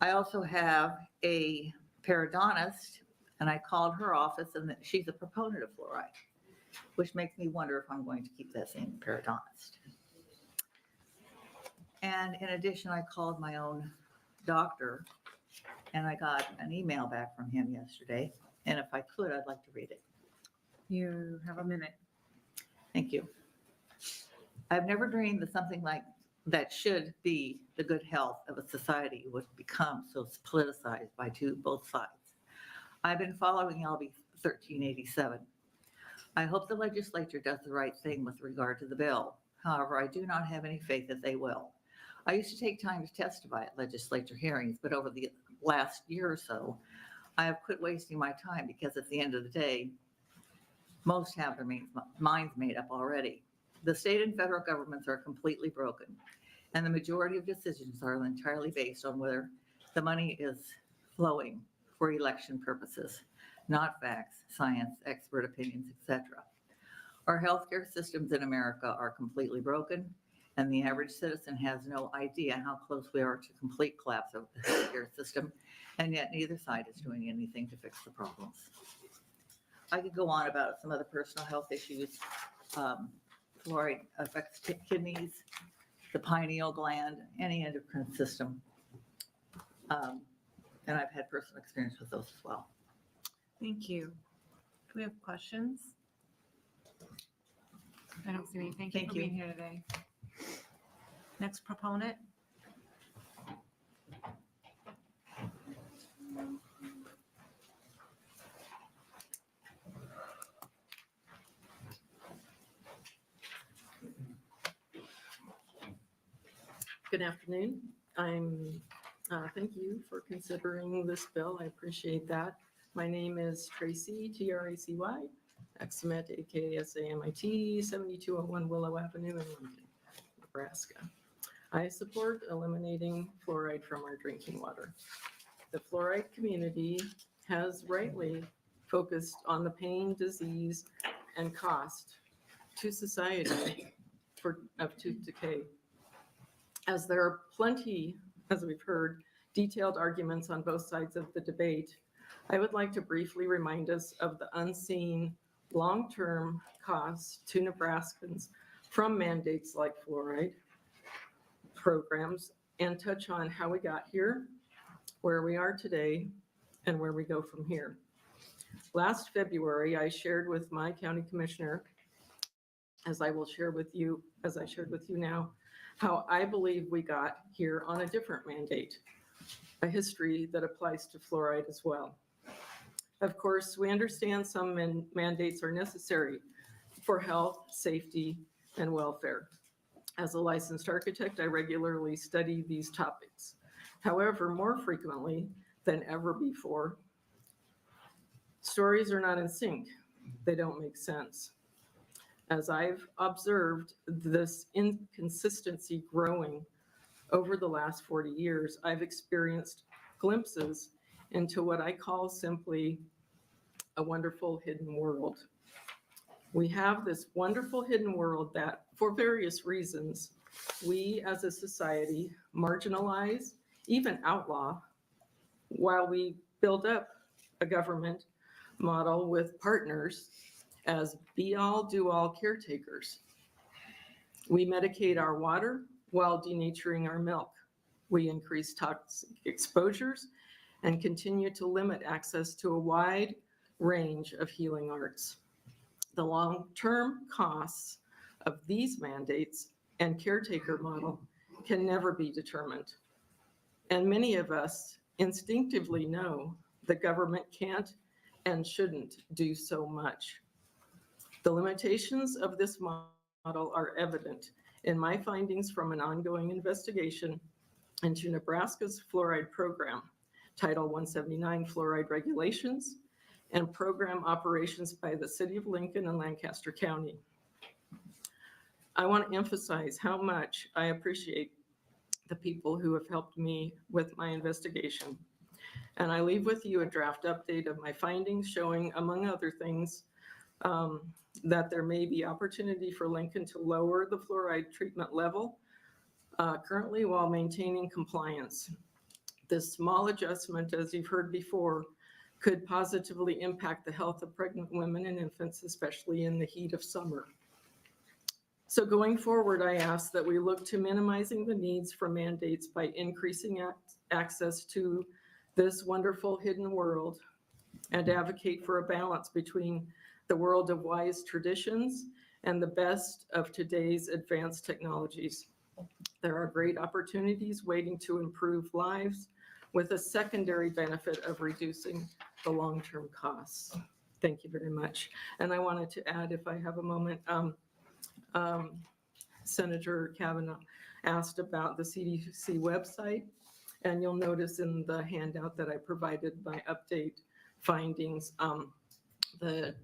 I also have a periodontist, and I called her office, and she's a proponent of fluoride, which makes me wonder if I'm going to keep that same periodontist. And in addition, I called my own doctor and I got an email back from him yesterday. And if I could, I'd like to read it.
You have a minute.
Thank you. I've never dreamed that something like that should be the good health of a society would become so politicized by both sides. I've been following LB 1387. I hope the legislature does the right thing with regard to the bill. However, I do not have any faith that they will. I used to take time to testify at legislature hearings, but over the last year or so, I have quit wasting my time because at the end of the day, most have their minds made up already. The state and federal governments are completely broken, and the majority of decisions are entirely based on whether the money is flowing for election purposes, not facts, science, expert opinions, etc. Our healthcare systems in America are completely broken, and the average citizen has no idea how close we are to complete collapse of the healthcare system, and yet neither side is doing anything to fix the problems. I could go on about some other personal health issues. Fluoride affects kidneys, the pineal gland, any endocrine system. And I've had personal experience with those as well.
Thank you. Do we have questions? I don't see any. Thank you
Thank
for
you.
being here today. Next proponent.
Good afternoon. Thank you for considering this bill. I appreciate that. My name is Tracy, Tracy, Exmet, aka SAMIT, 7201 Willow Avenue in Lincoln, Nebraska. I support eliminating fluoride from our drinking water. The fluoride community has rightly focused on the pain, disease, and cost to society of tooth decay. As there are plenty, as we've heard, detailed arguments on both sides of the debate, I would like to briefly remind us of the unseen long-term costs to Nebraskans from mandates like fluoride programs and touch on how we got here, where we are today, and where we go from here. Last February, I shared with my county commissioner, as I shared with you now, how I believe we got here on a different mandate, a history that applies to fluoride as well. Of course, we understand some mandates are necessary for health, safety, and welfare. As a licensed architect, I regularly study these topics. However, more frequently than ever before, stories are not in sync. They don't make sense. As I've observed this inconsistency growing over the last 40 years, I've experienced glimpses into what I call simply a wonderful hidden world. We have this wonderful hidden world that, for various reasons, we as a society marginalize, even outlaw, while we build up a government model with partners as be-all, do-all caretakers. We medicate our water while denaturing our milk. We increase toxic exposures and continue to limit access to a wide range of healing arts. The long-term costs of these mandates and caretaker model can never be determined. And many of us instinctively know the government can't and shouldn't do so much. The limitations of this model are evident in my findings from an ongoing investigation into Nebraska's fluoride program, Title 179 Fluoride Regulations, and program operations by the City of Lincoln and Lancaster County. I want to emphasize how much I appreciate the people who have helped me with my investigation. And I leave with you a draft update of my findings showing, among other things, that there may be opportunity for Lincoln to lower the fluoride treatment level currently while maintaining compliance. This small adjustment, as you've heard before, could positively impact the health of pregnant women and infants, especially in the heat of summer. So going forward, I ask that we look to minimizing the needs for mandates by increasing access to this wonderful hidden world and advocate for a balance between the world of wise traditions and the best of today's advanced technologies. There are great opportunities waiting to improve lives with a secondary benefit of reducing the long-term costs. Thank you very much. And I wanted to add, if I have a moment, Senator Kavanaugh asked about the CDC website, and you'll notice in the handout that I provided my update findings, the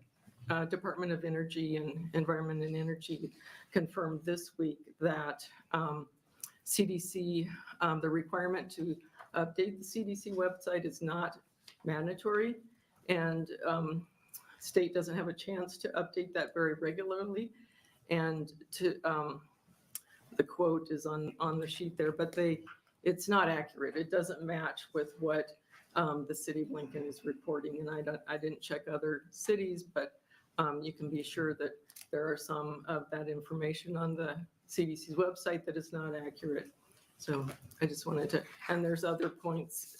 Department of Energy and Environment and Energy confirmed this week that CDC, the requirement to update the CDC website is not mandatory, and state doesn't have a chance to update that very regularly. And the quote is on the sheet there, but it's not accurate. It doesn't match with what the city of Lincoln is reporting. And I didn't check other cities, but you can be sure that there are some of that information on the CDC's website that is not accurate. So I just wanted to, and there's other points,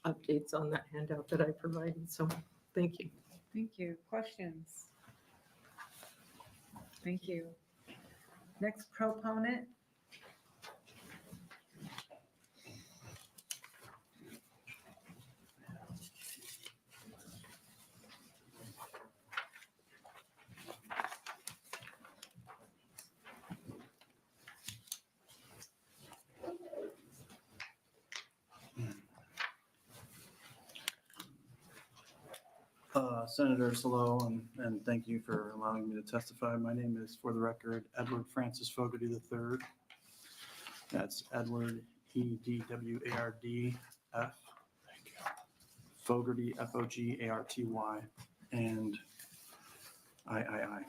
updates on that handout that I provided. So thank you.
Thank you. Questions? Thank you. Next proponent.
Senator Salo, and thank you for allowing me to testify. My name is, for the record, Edward Francis Fogarty III. That's Edward EDWARD-F. Fogarty, FOGARTY, and III.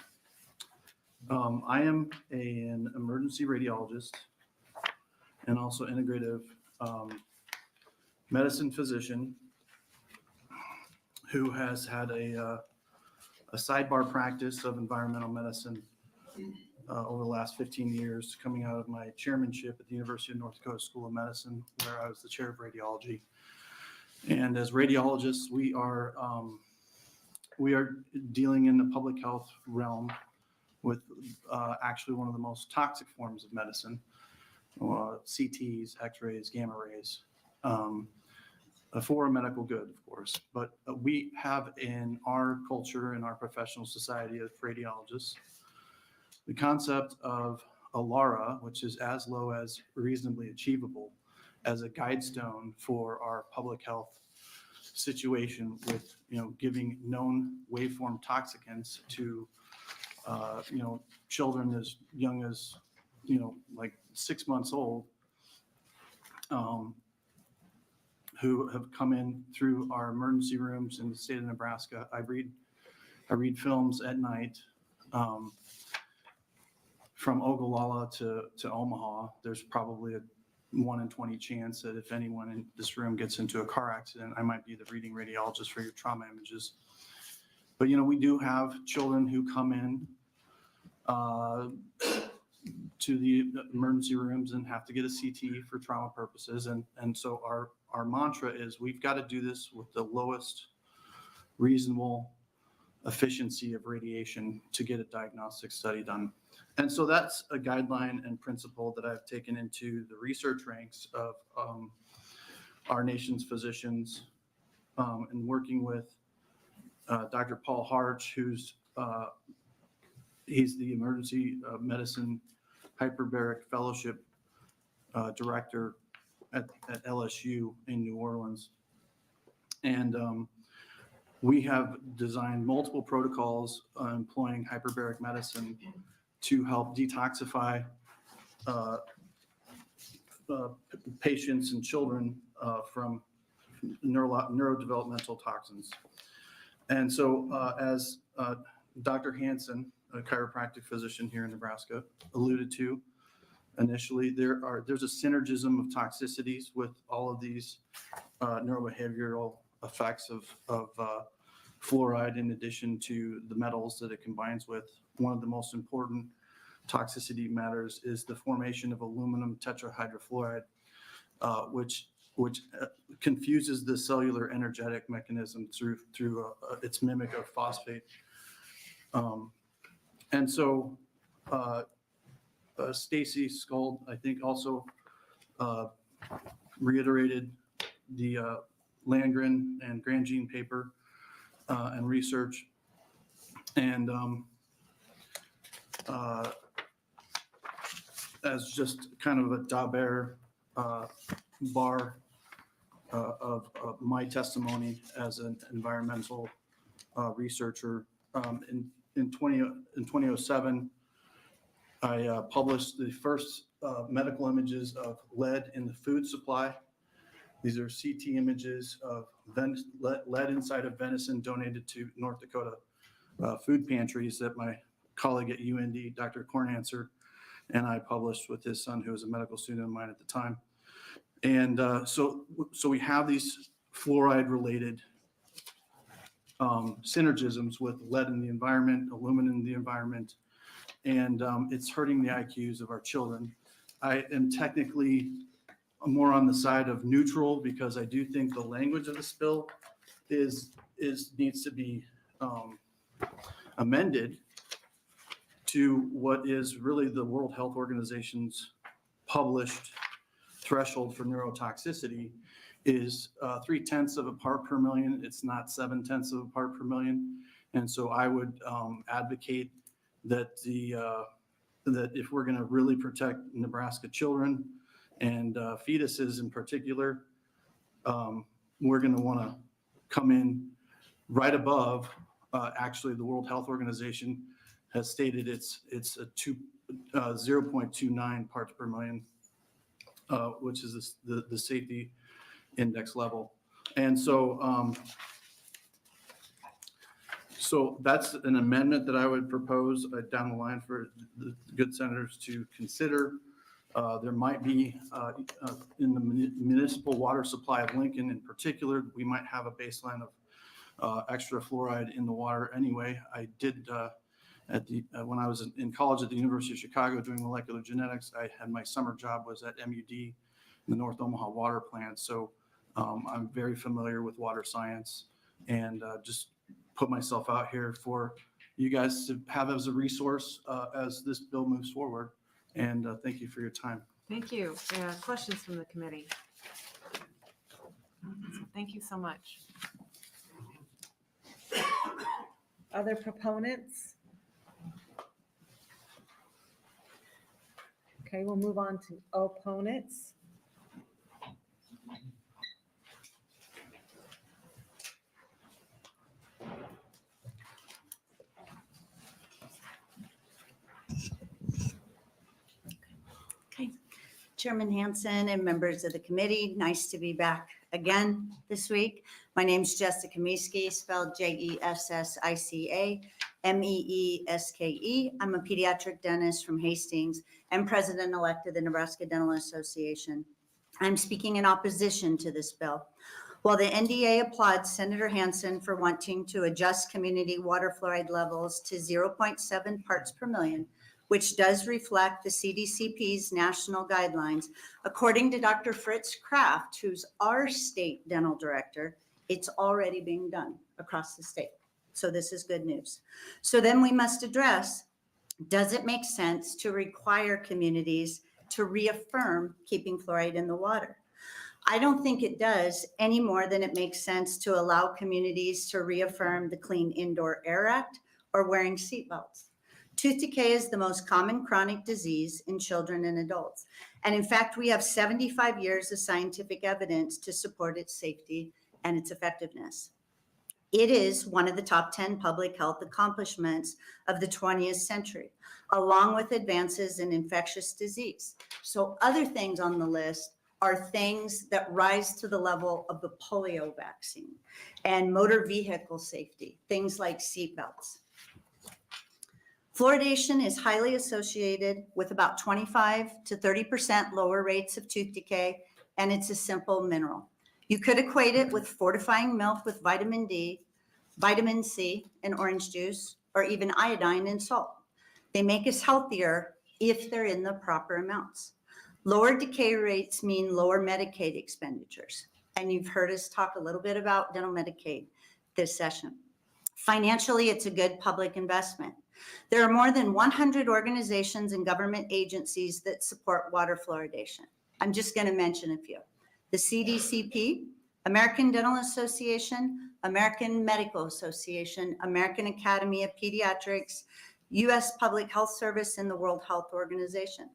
I am an emergency radiologist and also integrative medicine physician who has had a sidebar practice of environmental medicine over the last 15 years, coming out of my chairmanship at the University of North Dakota School of Medicine, where I was the chair of radiology. And as radiologists, we are dealing in the public health realm with actually one of the most toxic forms of medicine, CTs, X-rays, gamma rays. For a medical good, of course. But we have in our culture, in our professional society of radiologists, the concept of a LARA, which is as low as reasonably achievable, as a guide stone for our public health situation with, giving known waveform toxicants to, children as young as, like 6 months old, who have come in through our emergency rooms in the state of Nebraska. I read films at night from Ogallala to Omaha. There's probably a 1 in 20 chance that if anyone in this room gets into a car accident, I might be the reading radiologist for your trauma images. But we do have children who come in to the emergency rooms and have to get a CT for trauma purposes. And so our mantra is we've got to do this with the lowest reasonable efficiency of radiation to get a diagnostic study done. And so that's a guideline and principle that I've taken into the research ranks of our nation's physicians, and working with Dr. Paul Harch, he's the emergency medicine hyperbaric fellowship director at LSU in New Orleans. And we have designed multiple protocols employing hyperbaric medicine to help detoxify patients and children from neurodevelopmental toxins. And so as Dr. Hansen, a chiropractic physician here in Nebraska, alluded to initially, there's a synergism of toxicities with all of these neurobehavioral effects of fluoride, in addition to the metals that it combines with. One of the most important toxicity matters is the formation of aluminum tetrahydrofluoride, which confuses the cellular energetic mechanism through its mimic of phosphate. And so Stacy Skuld, I think, also reiterated the Landgren and Grandjean paper and research. And as just kind of a Daber bar of my testimony as an environmental researcher. In 2007, I published the first medical images of lead in the food supply. These are CT images of lead inside of venison donated to North Dakota food pantries that my colleague at UND, Dr. Kornancer, and I published with his son, who was a medical student of mine at the time. And so we have these fluoride-related synergisms with lead in the environment, aluminum in the environment, and it's hurting the IQs of our children. I am technically more on the side of neutral because I do think the language of the spill needs to be amended to what is really the World Health Organization's published threshold for neurotoxicity is 0.3 of a part per million. It's not 0.7 of a part per million. And so I would advocate that that if we're going to really protect Nebraska children and fetuses in particular, we're going to want to come in right above. Actually, the World Health Organization has stated it's a 0.29 parts per million, which is the safety index level. And so, so that's an amendment that I would propose down the line for the good senators to consider. There might be in the municipal water supply of Lincoln in particular, we might have a baseline of extra fluoride in the water anyway. I did when I was in college at the University of Chicago doing molecular genetics, I had my summer job was at MUD in the North Omaha water plant. So I'm very familiar with water science and just put myself out here for you guys to have as a resource as this bill moves forward. And thank you for your time.
Thank you. Questions from the committee? Thank you so much. Other proponents? Okay, we'll move on to opponents.
Okay, Chairman Hansen and members of the committee, nice to be back again this week. My name's Jessica Meeske, spelled Jessica Meeske. I'm a pediatric dentist from Hastings and president-elect of the Nebraska Dental Association. I'm speaking in opposition to this bill. While the NDA applauds Senator Hansen for wanting to adjust community water fluoride levels to 0.7 parts per million, which does reflect the CDCP's national guidelines, according to Dr. Fritz Kraft, who's our state dental director, it's already being done across the state. So this is good news. So then we must address, does it make sense to require communities to reaffirm keeping fluoride in the water? I don't think it does any more than it makes sense to allow communities to reaffirm the Clean Indoor Air Act or wearing seatbelts. Tooth decay is the most common chronic disease in children and adults. And in fact, we have 75 years of scientific evidence to support its safety and its effectiveness. It is one of the top 10 public health accomplishments of the 20th century, along with advances in infectious disease. So other things on the list are things that rise to the level of the polio vaccine and motor vehicle safety, things like seatbelts. Fluoridation is highly associated with about 25 to 30% lower rates of tooth decay, and it's a simple mineral. You could equate it with fortifying milk with vitamin D, vitamin C in orange juice, or even iodine in salt. They make us healthier if they're in the proper amounts. Lower decay rates mean lower Medicaid expenditures. And you've heard us talk a little bit about dental Medicaid this session. Financially, it's a good public investment. There are more than 100 organizations and government agencies that support water fluoridation. I'm just going to mention a few. The CDCP, American Dental Association, American Medical Association, American Academy of Pediatrics, U.S. Public Health Service, and the World Health Organization.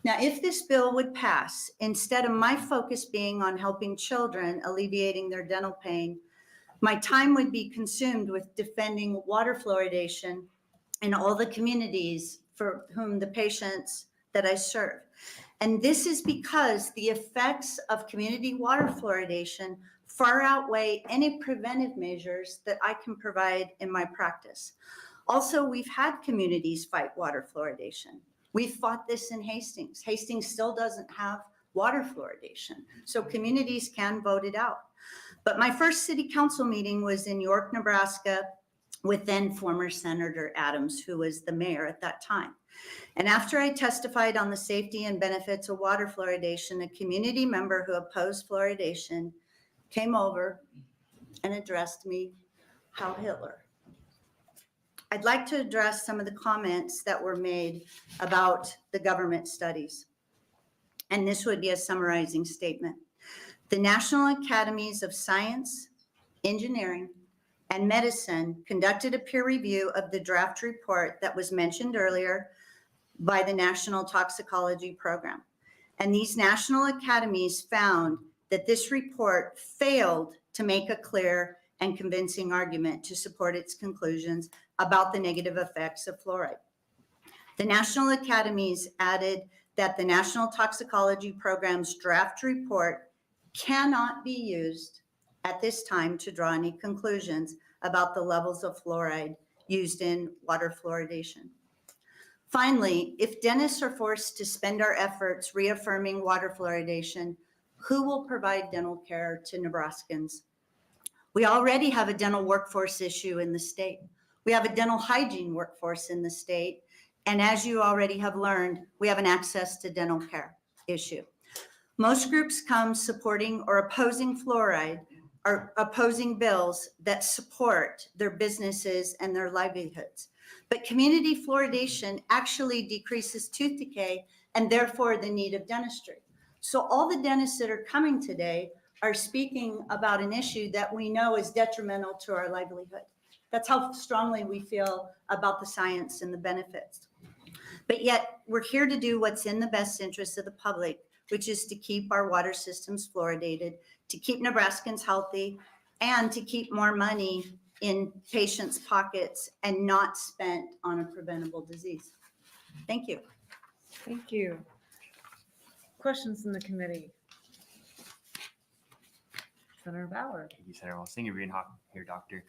Now, if this bill would pass, instead of my focus being on helping children alleviating their dental pain, my time would be consumed with defending water fluoridation in all the communities for whom the patients that I serve. And this is because the effects of community water fluoridation far outweigh any preventive measures that I can provide in my practice. Also, we've had communities fight water fluoridation. We've fought this in Hastings. Hastings still doesn't have water fluoridation, so communities can vote it out. But my first city council meeting was in York, Nebraska, with then former Senator Adams, who was the mayor at that time. And after I testified on the safety and benefits of water fluoridation, a community member who opposed fluoridation came over and addressed me, Heil Hitler. I'd like to address some of the comments that were made about the government studies. And this would be a summarizing statement. The National Academies of Science, Engineering, and Medicine conducted a peer review of the draft report that was mentioned earlier by the National Toxicology Program. And these national academies found that this report failed to make a clear and convincing argument to support its conclusions about the negative effects of fluoride. The national academies added that the National Toxicology Program's draft report cannot be used at this time to draw any conclusions about the levels of fluoride used in water fluoridation. Finally, if dentists are forced to spend our efforts reaffirming water fluoridation, who will provide dental care to Nebraskans? We already have a dental workforce issue in the state. We have a dental hygiene workforce in the state. And as you already have learned, we have an access to dental care issue. Most groups come supporting or opposing fluoride or opposing bills that support their businesses and their livelihoods. But community fluoridation actually decreases tooth decay and therefore the need of dentistry. So all the dentists that are coming today are speaking about an issue that we know is detrimental to our livelihood. That's how strongly we feel about the science and the benefits. But yet we're here to do what's in the best interest of the public, which is to keep our water systems fluoridated, to keep Nebraskans healthy, and to keep more money in patients' pockets and not spent on a preventable disease. Thank you.
Thank you. Questions in the committee? Senator Ballard.
Thank you, Senator Walz. Thank you for being here, Doctor.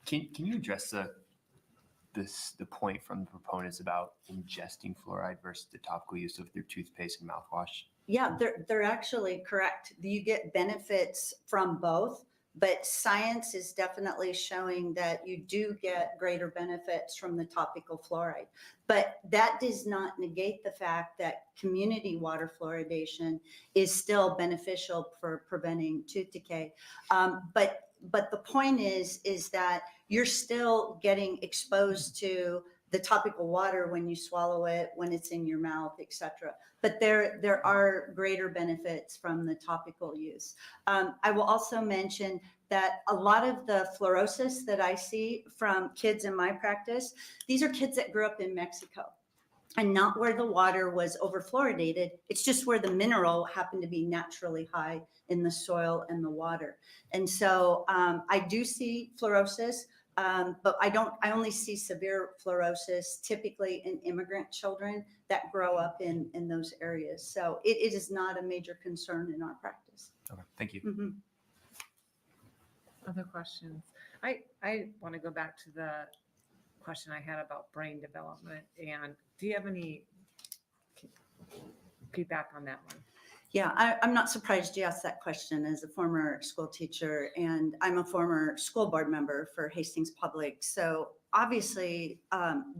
Can you address the point from the proponents about ingesting fluoride versus the topical use of their toothpaste and mouthwash?
Yeah, they're actually correct. You get benefits from both, but science is definitely showing that you do get greater benefits from the topical fluoride. But that does not negate the fact that community water fluoridation is still beneficial for preventing tooth decay. But the point is that you're still getting exposed to the topical water when you swallow it, when it's in your mouth, etc. But there are greater benefits from the topical use. I will also mention that a lot of the fluorosis that I see from kids in my practice, these are kids that grew up in Mexico and not where the water was overfluoridated. It's just where the mineral happened to be naturally high in the soil and the water. And so I do see fluorosis, but I only see severe fluorosis typically in immigrant children that grow up in those areas. So it is not a major concern in our practice.
Okay, thank you.
Mm-hmm.
Other questions? I want to go back to the question I had about brain development. And do you have any feedback on that one?
Yeah, I'm not surprised you asked that question as a former school teacher, and I'm a former school board member for Hastings Public. So obviously,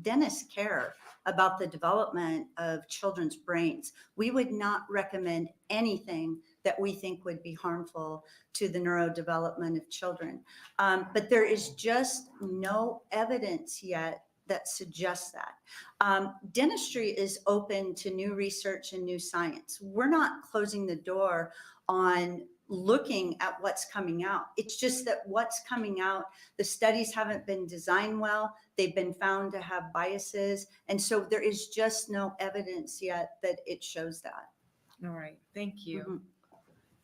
dentists care about the development of children's brains. We would not recommend anything that we think would be harmful to the neurodevelopment of children. But there is just no evidence yet that suggests that. Dentistry is open to new research and new science. We're not closing the door on looking at what's coming out. It's just that what's coming out, the studies haven't been designed well. They've been found to have biases. And so there is just no evidence yet that it shows that.
All right, thank you.
Mhm.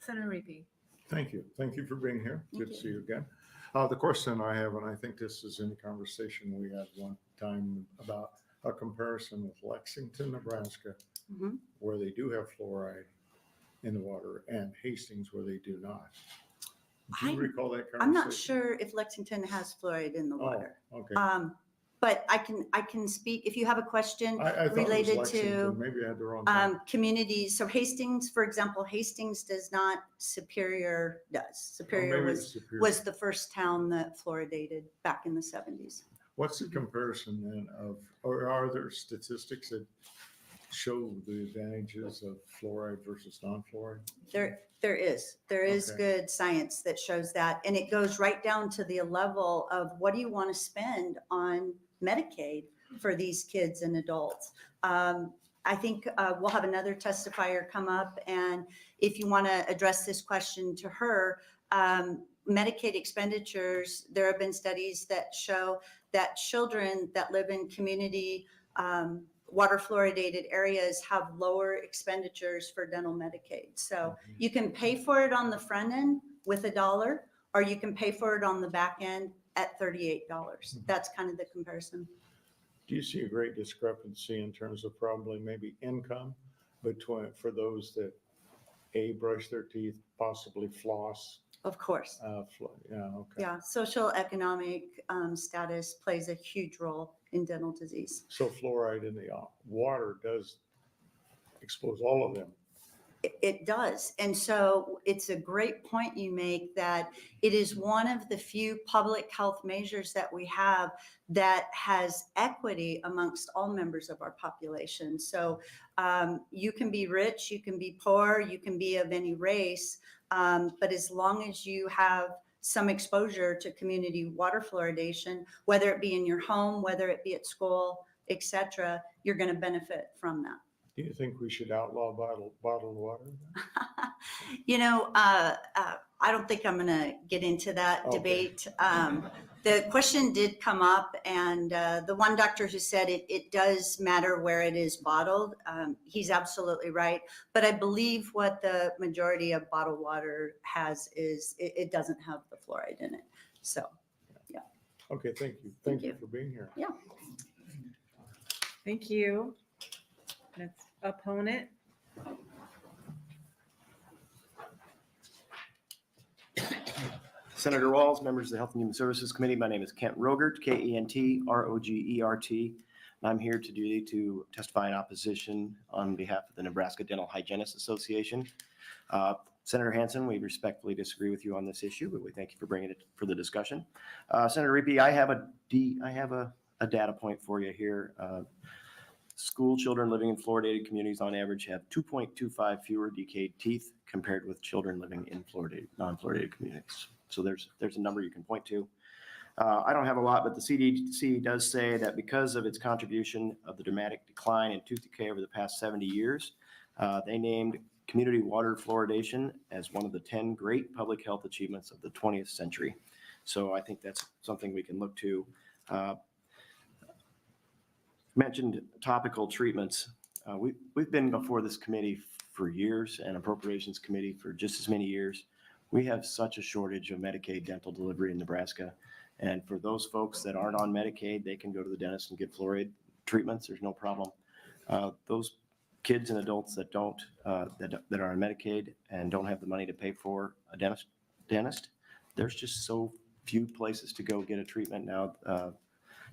Senator Riepe.
Thank you. Thank you for being here. Good to
Thank
see you again. The question I have, and I think this is in a conversation we had one time about a comparison with Lexington, Nebraska,
Mhm.
where they do have fluoride in the water, and Hastings, where they do not. Do you recall that conversation?
I'm not sure if Lexington has fluoride in the
Oh,
water.
okay.
But I can speak, if you have a question
I thought it was
related
Lexington.
to
Maybe I had the wrong time.
communities. So Hastings, for example, Hastings does not, Superior does. Superior
maybe
was,
it's Superior.
was the first town that fluoridated back in the 70s.
What's the comparison then of, or are there statistics that show the advantages of fluoride versus non-fluoride?
There is
Okay.
good science that shows that. And it goes right down to the level of what do you want to spend on Medicaid for these kids and adults. I think we'll have another testifier come up, and if you want to address this question to her, Medicaid expenditures, there have been studies that show that children that live in community water fluoridated areas have lower expenditures for dental Medicaid. So you can pay for it on the front end with $1, or you can pay for it on the back end at $38. That's kind of the comparison.
Do you see a great discrepancy in terms of probably maybe income between, for those that brush their teeth, possibly floss?
Of course.
Yeah, okay.
Yeah, social economic status plays a huge role in dental disease.
So fluoride in the water does expose all of them.
It does. And so it's a great point you make that it is one of the few public health measures that we have that has equity amongst all members of our population. So you can be rich, you can be poor, you can be of any race, but as long as you have some exposure to community water fluoridation, whether it be in your home, whether it be at school, et cetera, you're going to benefit from that.
Do you think we should outlaw bottled water?
You know, I don't think I'm going to get into that
Okay.
debate. The question did come up, and the one doctor who said it does matter where it is bottled, he's absolutely right. But I believe what the majority of bottled water has is it doesn't have the fluoride in it. So, yeah.
Okay, thank you.
Thank
Thank you
you.
for being here.
Yeah.
Thank you. Next opponent.
Senator Walz, members of the Health and Human Services Committee, my name is Kent Rogert, Kentrogert, and I'm here today to testify in opposition on behalf of the Nebraska Dental Hygienists Association. Senator Hansen, we respectfully disagree with you on this issue, but we thank you for bringing it for the discussion. Senator Riepe, I have a data point for you here. School children living in fluoridated communities on average have 2.25 fewer decayed teeth compared with children living in non-fluoridated communities. So there's a number you can point to. I don't have a lot, but the CDC does say that because of its contribution of the dramatic decline in tooth decay over the past 70 years, they named community water fluoridation as one of the 10 great public health achievements of the 20th century. So I think that's something we can look to. Mentioned topical treatments. We've been before this committee for years and Appropriations Committee for just as many years. We have such a shortage of Medicaid dental delivery in Nebraska. And for those folks that aren't on Medicaid, they can go to the dentist and get fluoride treatments. There's no problem. Those kids and adults that don't, that are on Medicaid and don't have the money to pay for a dentist, there's just so few places to go get a treatment now.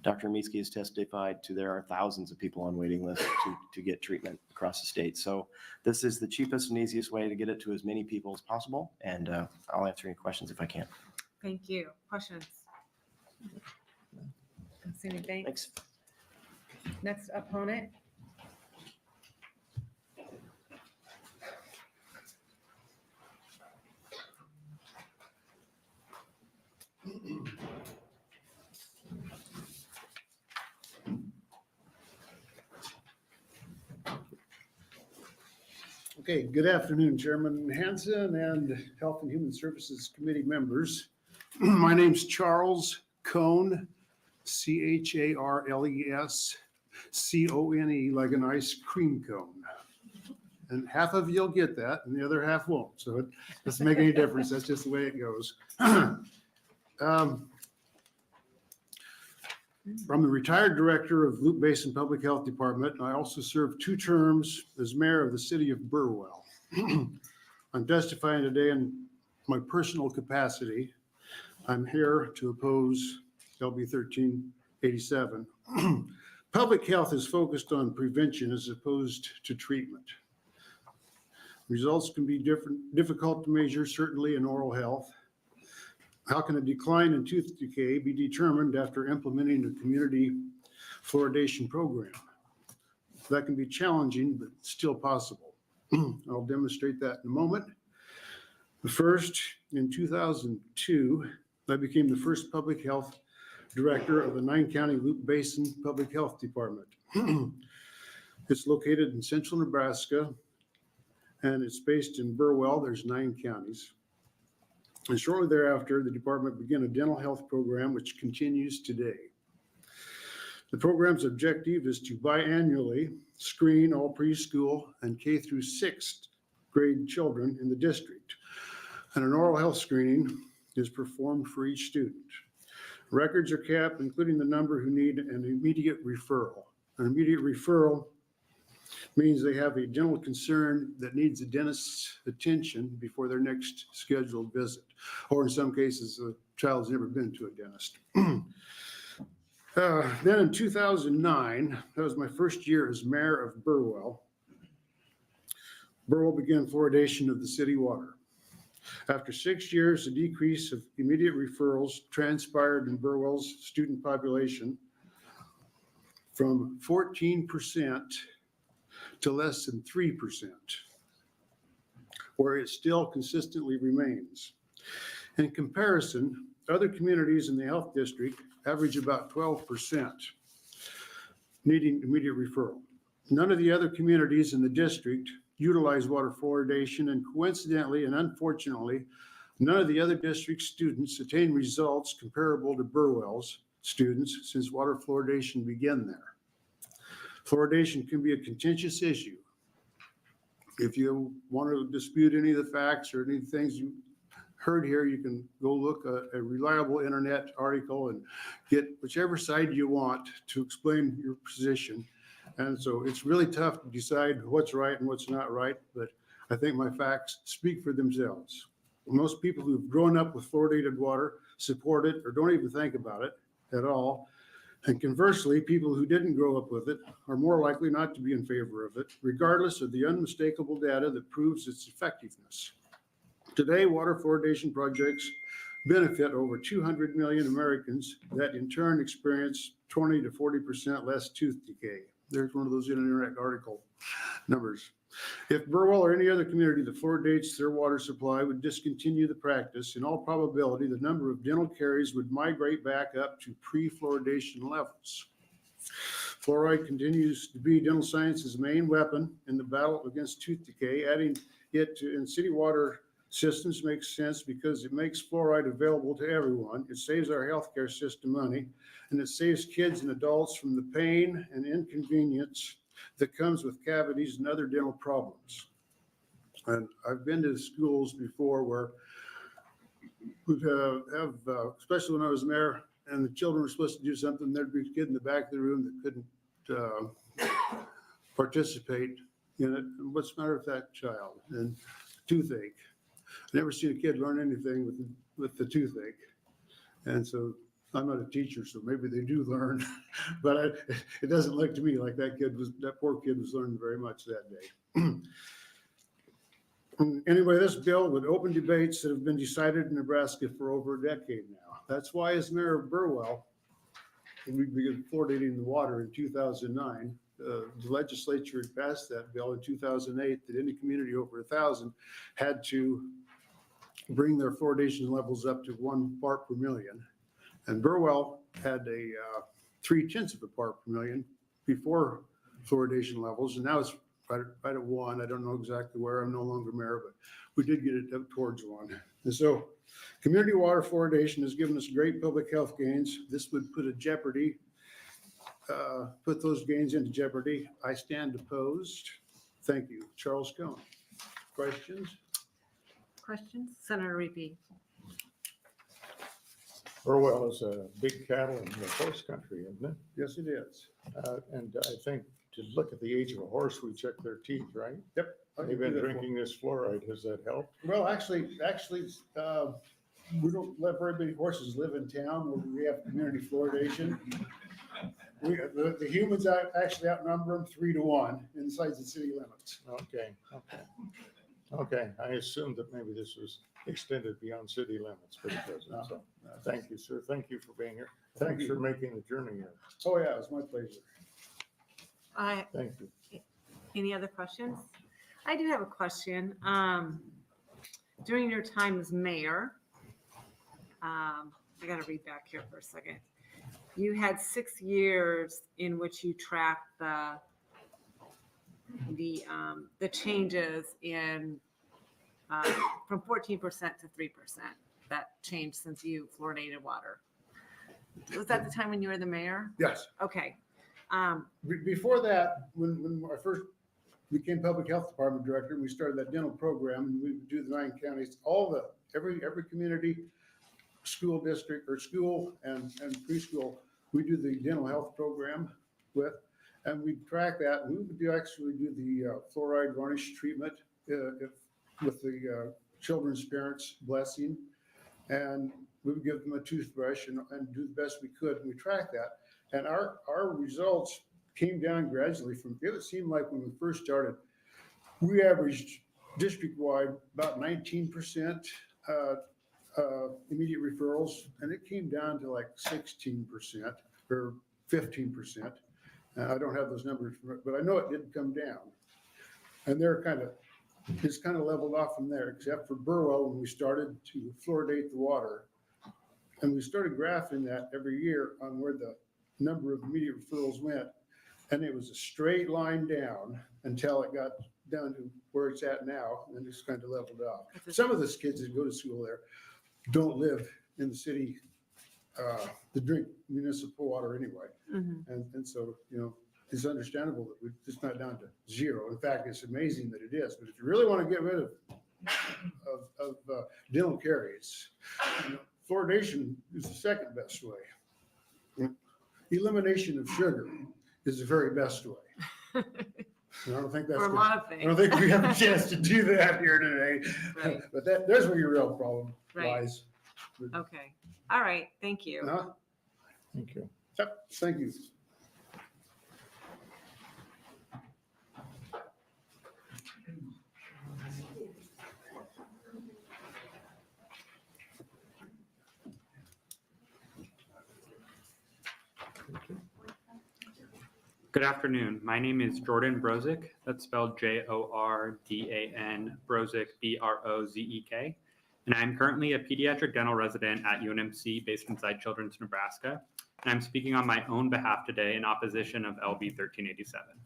Dr. Mietzke has testified to there are thousands of people on waiting lists to get treatment across the state. So this is the cheapest and easiest way to get it to as many people as possible. And I'll answer any questions if I can.
Thank you. Questions? Don't see anything.
Thanks.
Next opponent.
Okay, good afternoon, Chairman Hansen and Health and Human Services Committee members. My name's Charles Cone, Charles Cone, like an ice cream cone. And half of you'll get that and the other half won't. So it doesn't make any difference. That's just the way it goes. I'm the retired director of Loop Basin Public Health Department, and I also served 2 terms as mayor of the city of Burwell. I'm testifying today in my personal capacity. I'm here to oppose LB 1387. Public health is focused on prevention as opposed to treatment. Results can be difficult to measure, certainly in oral health. How can a decline in tooth decay be determined after implementing a community fluoridation program? That can be challenging, but still possible. I'll demonstrate that in a moment. First, in 2002, I became the first public health director of the 9-county Loop Basin Public Health Department. It's located in central Nebraska, and it's based in Burwell. There's 9 counties. And shortly thereafter, the department began a dental health program, which continues today. The program's objective is to biannually screen all preschool and K through 6th grade children in the district. And an oral health screening is performed for each student. Records are kept, including the number who need an immediate referral. An immediate referral means they have a dental concern that needs a dentist's attention before their next scheduled visit. Or in some cases, the child's never been to a dentist. Then in 2009, that was my first year as mayor of Burwell. Burwell began fluoridation of the city water. After 6 years, a decrease of immediate referrals transpired in Burwell's student population from 14% to less than 3%, where it still consistently remains. In comparison, other communities in the health district average about 12% needing immediate referral. None of the other communities in the district utilize water fluoridation, and coincidentally and unfortunately, none of the other district students attain results comparable to Burwell's students since water fluoridation began there. Fluoridation can be a contentious issue. If you want to dispute any of the facts or any things you heard here, you can go look at a reliable internet article and get whichever side you want to explain your position. And so it's really tough to decide what's right and what's not right, but I think my facts speak for themselves. Most people who've grown up with fluoridated water support it or don't even think about it at all. And conversely, people who didn't grow up with it are more likely not to be in favor of it, regardless of the unmistakable data that proves its effectiveness. Today, water fluoridation projects benefit over 200 million Americans that in turn experience 20 to 40% less tooth decay. There's one of those internet article numbers. If Burwell or any other community that fluoridates their water supply would discontinue the practice, in all probability, the number of dental caries would migrate back up to pre-fluoridation levels. Fluoride continues to be dental science's main weapon in the battle against tooth decay. Adding it to in city water systems makes sense because it makes fluoride available to everyone. It saves our healthcare system money, and it saves kids and adults from the pain and inconvenience that comes with cavities and other dental problems. And I've been to schools before where we'd have, especially when I was mayor, and the children were supposed to do something, there'd be a kid in the back of the room that couldn't participate in it. And what's the matter with that child? And toothache. I never seen a kid learn anything with the toothache. And so I'm not a teacher, so maybe they do learn, but it doesn't look to me like that poor kid was learning very much that day. Anyway, this bill would open debates that have been decided in Nebraska for over a decade now. That's why as mayor of Burwell, we began fluoridating the water in 2009. The legislature had passed that bill in 2008 that any community over 1,000 had to bring their fluoridation levels up to 1 part per million. And Burwell had a 0.3 of a part per million before fluoridation levels, and now it's right at 1. I don't know exactly where. I'm no longer mayor, but we did get it up towards 1. And so community water fluoridation has given us great public health gains. This would put those gains into jeopardy. I stand opposed. Thank you. Charles Cohn. Questions?
Questions? Senator Riepe.
Burwell is a big cattle and horse country, isn't it?
Yes, it is.
And I think to look at the age of a horse, we check their teeth, right?
Yep.
They've been drinking this fluoride. Has that helped?
Well, actually, we don't let very many horses live in town where we have community fluoridation. The humans actually outnumber them 3-1 inside the city limits.
Okay. I assumed that maybe this was extended beyond city limits, but it doesn't. So, thank you, sir. Thank you for being here. Thanks for making the journey here.
Oh, yeah, it's my pleasure.
Thank you.
Any other questions? I do have a question. During your time as mayor, I got to read back here for a second. You had 6 years in which you tracked the changes in from 14% to 3%. That changed since you fluoridated water. Was that the time when you were the mayor?
Yes.
Okay.
Before that, when I first became public health department director, we started that dental program, and we would do the 9 counties, every community, school district or school and preschool, we do the dental health program with, and we track that. We would actually do the fluoride varnish treatment with the children's parents' blessing, and we would give them a toothbrush and do the best we could, and we track that. And our results came down gradually it seemed like when we first started, we averaged district-wide about 19% immediate referrals, and it came down to like 16% or 15%. I don't have those numbers, but I know it did come down. And it's kind of leveled off from there, except for Burwell when we started to fluoridate the water. And we started graphing that every year on where the number of immediate referrals went. And it was a straight line down until it got down to where it's at now, and it's kind of leveled off. Some of those kids that go to school there don't live in the city to drink municipal water anyway.
Mm-hmm.
And so, it's understandable that it's not down to 0. In fact, it's amazing that it is. But if you really want to get rid of dental caries, fluoridation is the second best way. Elimination of sugar is the very best way. I don't think that's
For a lot of things.
I don't think we have a chance to do that here today.
Right.
But there's where your real problem
Right.
lies.
Okay. All right. Thank you.
Thank you.
Yep, thank you.
Good afternoon. My name is Jordan Brozik. That's spelled Jordan, Brozik, Brozek. And I'm currently a pediatric dental resident at UNMC based inside Children's Nebraska. And I'm speaking on my own behalf today in opposition of LB 1387.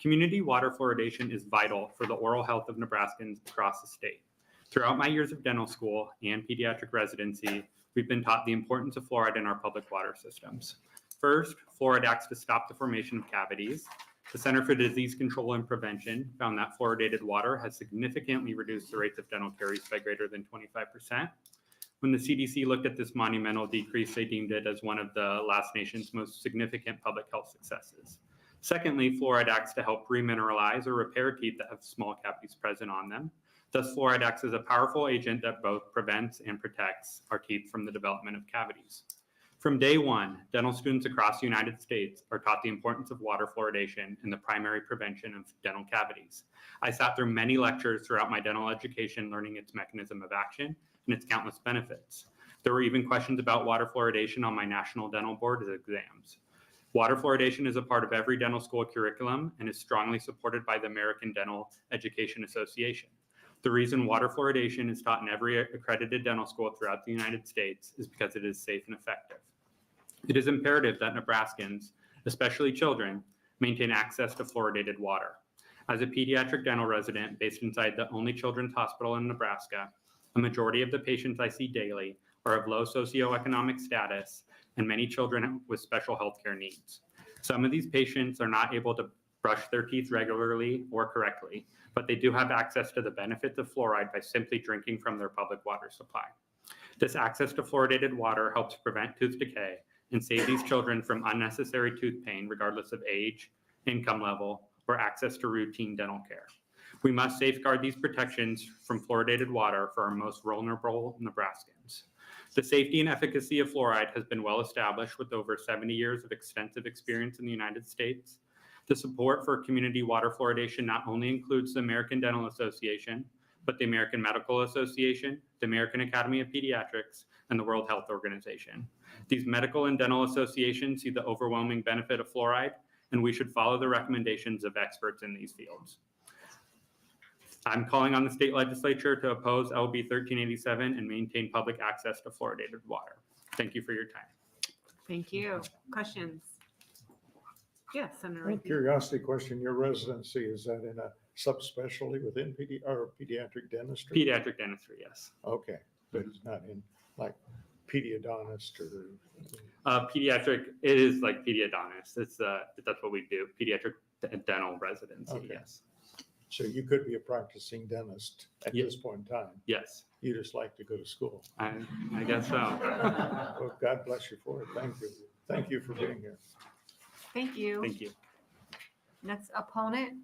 Community water fluoridation is vital for the oral health of Nebraskans across the state. Throughout my years of dental school and pediatric residency, we've been taught the importance of fluoride in our public water systems. First, fluoride acts to stop the formation of cavities. The Center for Disease Control and Prevention found that fluoridated water has significantly reduced the rates of dental caries by greater than 25%. When the CDC looked at this monumental decrease, they deemed it as one of the last nation's most significant public health successes. Secondly, fluoride acts to help remineralize or repair teeth that have small cavities present on them. Thus, fluoride acts as a powerful agent that both prevents and protects our teeth from the development of cavities. From day one, dental students across the United States are taught the importance of water fluoridation in the primary prevention of dental cavities. I sat through many lectures throughout my dental education learning its mechanism of action and its countless benefits. There were even questions about water fluoridation on my national dental board exams. Water fluoridation is a part of every dental school curriculum and is strongly supported by the American Dental Education Association. The reason water fluoridation is taught in every accredited dental school throughout the United States is because it is safe and effective. It is imperative that Nebraskans, especially children, maintain access to fluoridated water. As a pediatric dental resident based inside the only children's hospital in Nebraska, a majority of the patients I see daily are of low socioeconomic status and many children with special health care needs. Some of these patients are not able to brush their teeth regularly or correctly, but they do have access to the benefits of fluoride by simply drinking from their public water supply. This access to fluoridated water helps prevent tooth decay and save these children from unnecessary tooth pain regardless of age, income level, or access to routine dental care. We must safeguard these protections from fluoridated water for our most vulnerable Nebraskans. The safety and efficacy of fluoride has been well established with over 70 years of extensive experience in the United States. The support for community water fluoridation not only includes the American Dental Association, but the American Medical Association, the American Academy of Pediatrics, and the World Health Organization. These medical and dental associations see the overwhelming benefit of fluoride, and we should follow the recommendations of experts in these fields. I'm calling on the state legislature to oppose LB 1387 and maintain public access to fluoridated water. Thank you for your time.
Thank you. Questions? Yes, Senator
One
Riepe.
curiosity question, your residency, is that in a subspecialty within pediatric dentistry?
Pediatric dentistry, yes.
Okay, but it's not in like pediodontist or?
Pediatric, it is like pediodontist. It's that's what we do. Pediatric dental residency,
Okay.
yes.
So you could be a practicing dentist at
Ye-
this point in time.
Yes,
You just like to go to school.
I guess so.
Well, God bless you for it. Thank you. Thank you for being here.
Thank you.
Thank you.
Next opponent.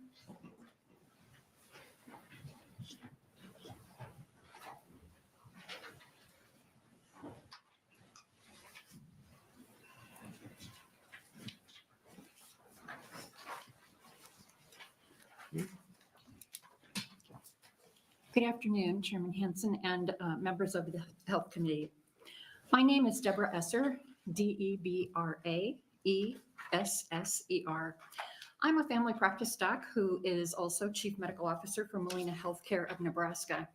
Good afternoon, Chairman Hansen and members of the Health Committee. My name is Deborah Esser, Debraesser. I'm a family practice doc who is also Chief Medical Officer for Molina Healthcare of Nebraska.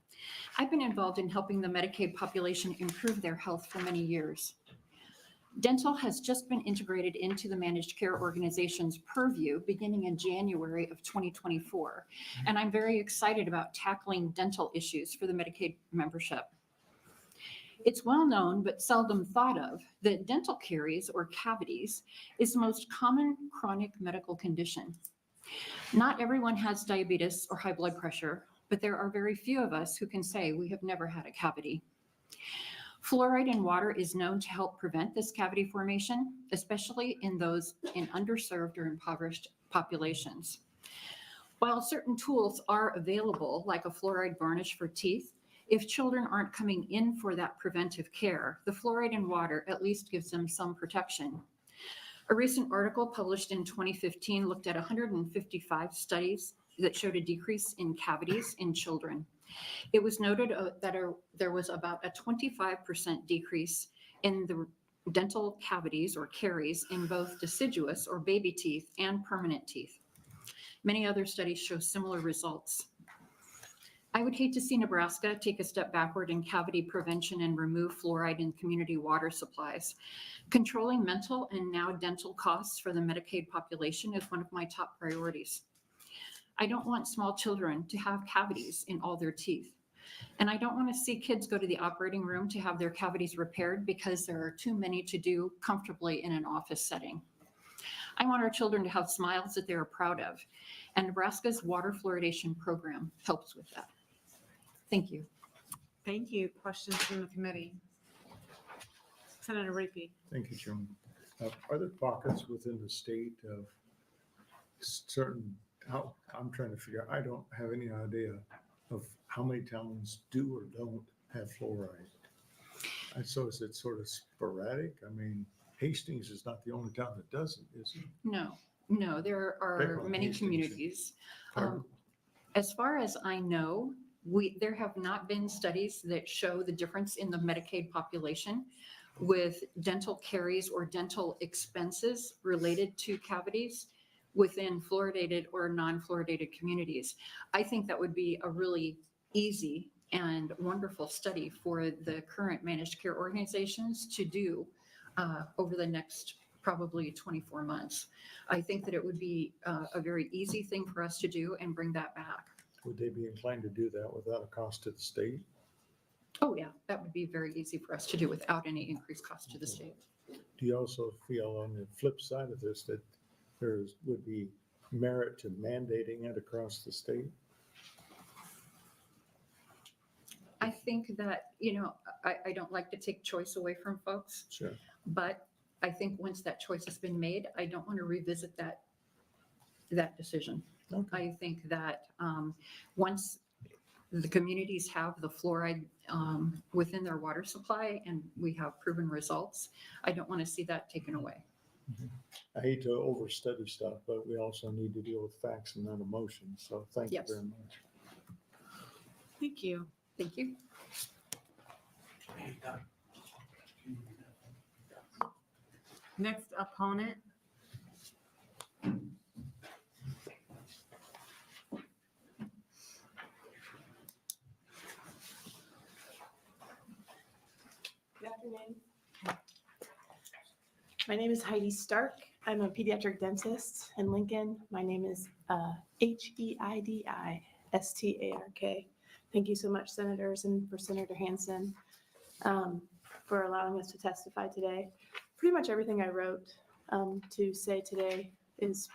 I've been involved in helping the Medicaid population improve their health for many years. Dental has just been integrated into the managed care organization's purview beginning in January of 2024. And I'm very excited about tackling dental issues for the Medicaid membership. It's well known, but seldom thought of, that dental caries or cavities is the most common chronic medical condition. Not everyone has diabetes or high blood pressure, but there are very few of us who can say we have never had a cavity. Fluoride in water is known to help prevent this cavity formation, especially in those in underserved or impoverished populations. While certain tools are available, like a fluoride varnish for teeth, if children aren't coming in for that preventive care, the fluoride in water at least gives them some protection. A recent article published in 2015 looked at 155 studies that showed a decrease in cavities in children. It was noted that there was about a 25% decrease in the dental cavities or caries in both deciduous or baby teeth and permanent teeth. Many other studies show similar results. I would hate to see Nebraska take a step backward in cavity prevention and remove fluoride in community water supplies. Controlling mental and now dental costs for the Medicaid population is one of my top priorities. I don't want small children to have cavities in all their teeth. And I don't want to see kids go to the operating room to have their cavities repaired because there are too many to do comfortably in an office setting. I want our children to have smiles that they are proud of. And Nebraska's water fluoridation program helps with that. Thank you.
Thank you. Questions from the committee? Senator Riepe.
Thank you, Chairman. Are there pockets within the state of certain, I'm trying to figure out, I don't have any idea of how many towns do or don't have fluoride. And so is it sort of sporadic? I mean, Hastings is not the only town that doesn't, is it?
No, there are
Pick one,
many
Hastings.
communities.
Pardon?
As far as I know, there have not been studies that show the difference in the Medicaid population with dental caries or dental expenses related to cavities within fluoridated or non-fluoridated communities. I think that would be a really easy and wonderful study for the current managed care organizations to do over the next probably 24 months. I think that it would be a very easy thing for us to do and bring that back.
Would they be inclined to do that without a cost to the state?
Oh, yeah, that would be very easy for us to do without any increased cost to the state.
Do you also feel on the flip side of this that would be merit to mandating it across the state?
I think that, I don't like to take choice away from folks,
Sure.
but I think once that choice has been made, I don't want to revisit that decision.
Okay.
I think that once the communities have the fluoride within their water supply and we have proven results, I don't want to see that taken away.
I hate to overstudy stuff, but we also need to deal with facts and not emotions. So thank you
Yes.
very much.
Thank you.
Thank you.
Next opponent.
Good afternoon. My name is Heidi Stark. I'm a pediatric dentist in Lincoln. My name is Heidistark. Thank you so much, Senators, and for Senator Hansen for allowing us to testify today. Pretty much everything I wrote to say today has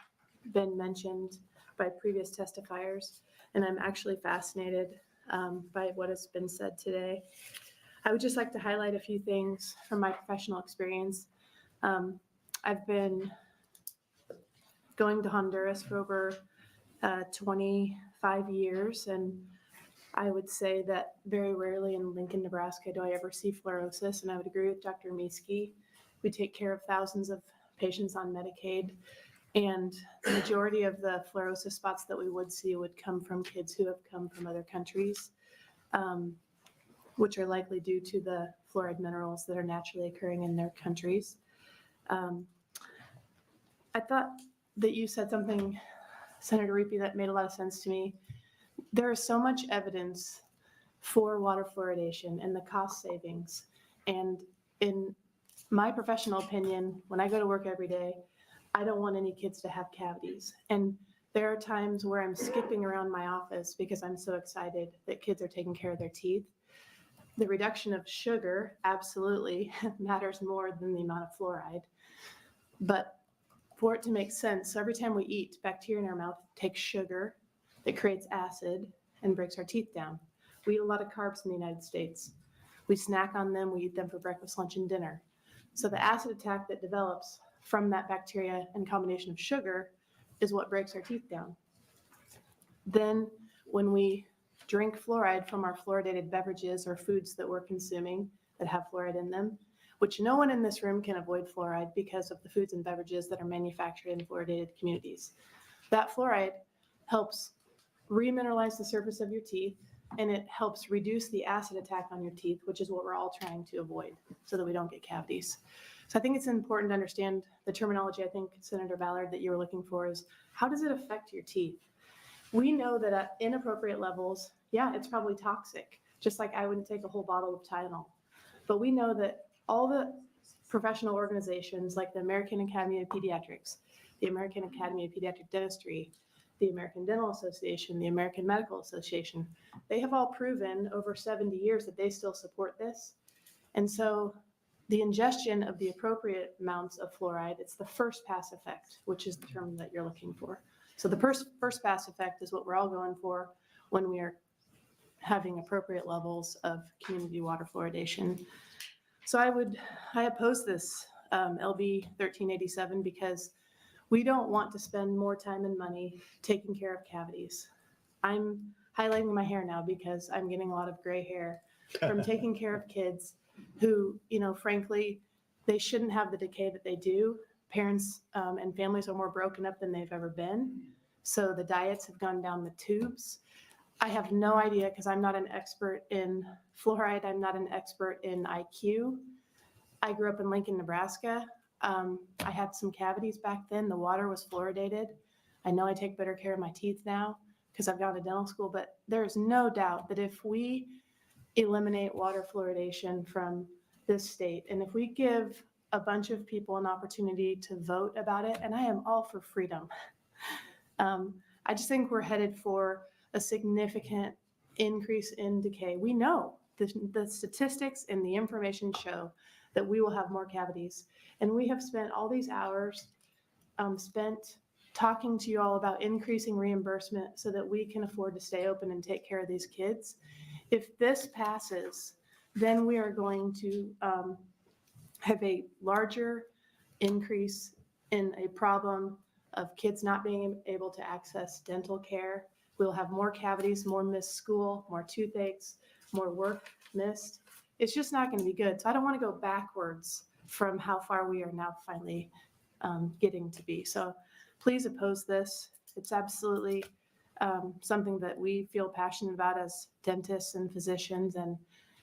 been mentioned by previous testifiers, and I'm actually fascinated by what has been said today. I would just like to highlight a few things from my professional experience. I've been going to Honduras for over 25 years, and I would say that very rarely in Lincoln, Nebraska, do I ever see fluorosis, and I would agree with Dr. Mieske. We take care of thousands of patients on Medicaid, and the majority of the fluorosis spots that we would see would come from kids who have come from other countries, which are likely due to the fluoride minerals that are naturally occurring in their countries. I thought that you said something, Senator Riepe, that made a lot of sense to me. There is so much evidence for water fluoridation and the cost savings. And in my professional opinion, when I go to work every day, I don't want any kids to have cavities. And there are times where I'm skipping around my office because I'm so excited that kids are taking care of their teeth. The reduction of sugar absolutely matters more than the amount of fluoride. But for it to make sense, so every time we eat, bacteria in our mouth takes sugar that creates acid and breaks our teeth down. We eat a lot of carbs in the United States. We snack on them, we eat them for breakfast, lunch, and dinner. So the acid attack that develops from that bacteria and combination of sugar is what breaks our teeth down. Then when we drink fluoride from our fluoridated beverages or foods that we're consuming that have fluoride in them, which no one in this room can avoid fluoride because of the foods and beverages that are manufactured in fluoridated communities. That fluoride helps remineralize the surface of your teeth, and it helps reduce the acid attack on your teeth, which is what we're all trying to avoid so that we don't get cavities. So I think it's important to understand the terminology. I think, Senator Ballard, that you were looking for is how does it affect your teeth? We know that at inappropriate levels, yeah, it's probably toxic, just like I wouldn't take a whole bottle of Tylenol. But we know that all the professional organizations like the American Academy of Pediatrics, the American Academy of Pediatric Dentistry, the American Dental Association, the American Medical Association, they have all proven over 70 years that they still support this. And so the ingestion of the appropriate amounts of fluoride, it's the first pass effect, which is the term that you're looking for. So the first pass effect is what we're all going for when we are having appropriate levels of community water fluoridation. So I oppose this LB 1387 because we don't want to spend more time and money taking care of cavities. I'm highlighting my hair now because I'm getting a lot of gray hair from taking care of kids who, frankly, they shouldn't have the decay that they do. Parents and families are more broken up than they've ever been. So the diets have gone down the tubes. I have no idea because I'm not an expert in fluoride. I'm not an expert in IQ. I grew up in Lincoln, Nebraska. I had some cavities back then. The water was fluoridated. I know I take better care of my teeth now because I've gone to dental school, but there is no doubt that if we eliminate water fluoridation from this state, and if we give a bunch of people an opportunity to vote about it, and I am all for freedom, I just think we're headed for a significant increase in decay. We know the statistics and the information show that we will have more cavities. And we have spent all these hours spent talking to you all about increasing reimbursement so that we can afford to stay open and take care of these kids. If this passes, then we are going to have a larger increase in a problem of kids not being able to access dental care. We'll have more cavities, more missed school, more toothaches, more work missed. It's just not going to be good. So I don't want to go backwards from how far we are now finally getting to be. So please oppose this. It's absolutely something that we feel passionate about as dentists and physicians. And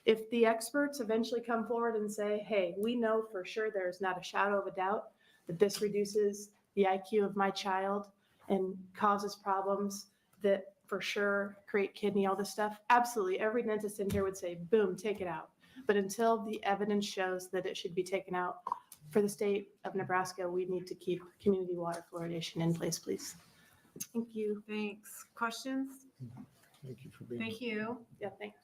if the experts eventually come forward and say, hey, we know for sure there's not a shadow of a doubt that this reduces the IQ of my child and causes problems that for sure create kidney, all this stuff, absolutely every dentist in here would say, boom, take it out. But until the evidence shows that it should be taken out, for the state of Nebraska, we need to keep community water fluoridation in place, please. Thank you.
Thanks. Questions?
Thank you for being.
Thank you.
Yeah, thanks.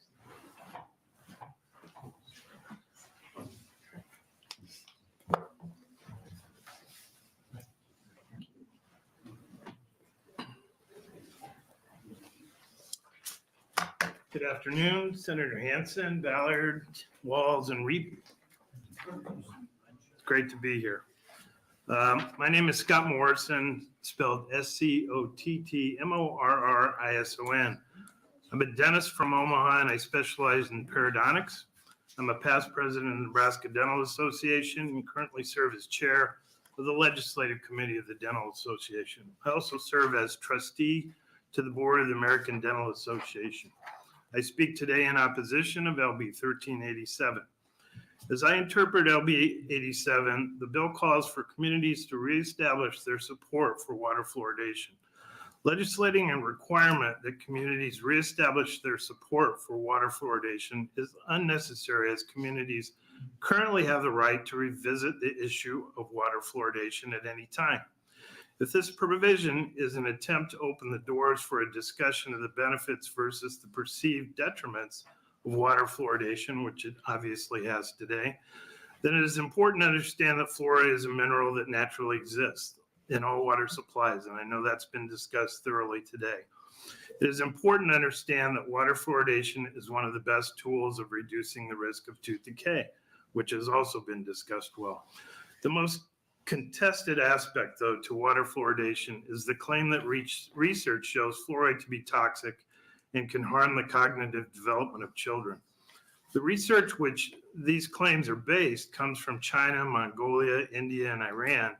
Good afternoon, Senator Hansen, Ballard, Walz, and Riepe. It's great to be here. My name is Scott Morrison, spelled Scottmorrison. I'm a dentist from Omaha, and I specialize in periodontics. I'm a past president of the Nebraska Dental Association and currently serve as chair of the Legislative Committee of the Dental Association. I also serve as trustee to the board of the American Dental Association. I speak today in opposition of LB 1387. As I interpret LB 87, the bill calls for communities to reestablish their support for water fluoridation. Legislating a requirement that communities reestablish their support for water fluoridation is unnecessary, as communities currently have the right to revisit the issue of water fluoridation at any time. If this provision is an attempt to open the doors for a discussion of the benefits versus the perceived detriments of water fluoridation, which it obviously has today, then it is important to understand that fluoride is a mineral that naturally exists in all water supplies, and I know that's been discussed thoroughly today. It is important to understand that water fluoridation is one of the best tools of reducing the risk of tooth decay, which has also been discussed well. The most contested aspect, though, to water fluoridation is the claim that research shows fluoride to be toxic and can harm the cognitive development of children. The research which these claims are based comes from China, Mongolia, India, and Iran,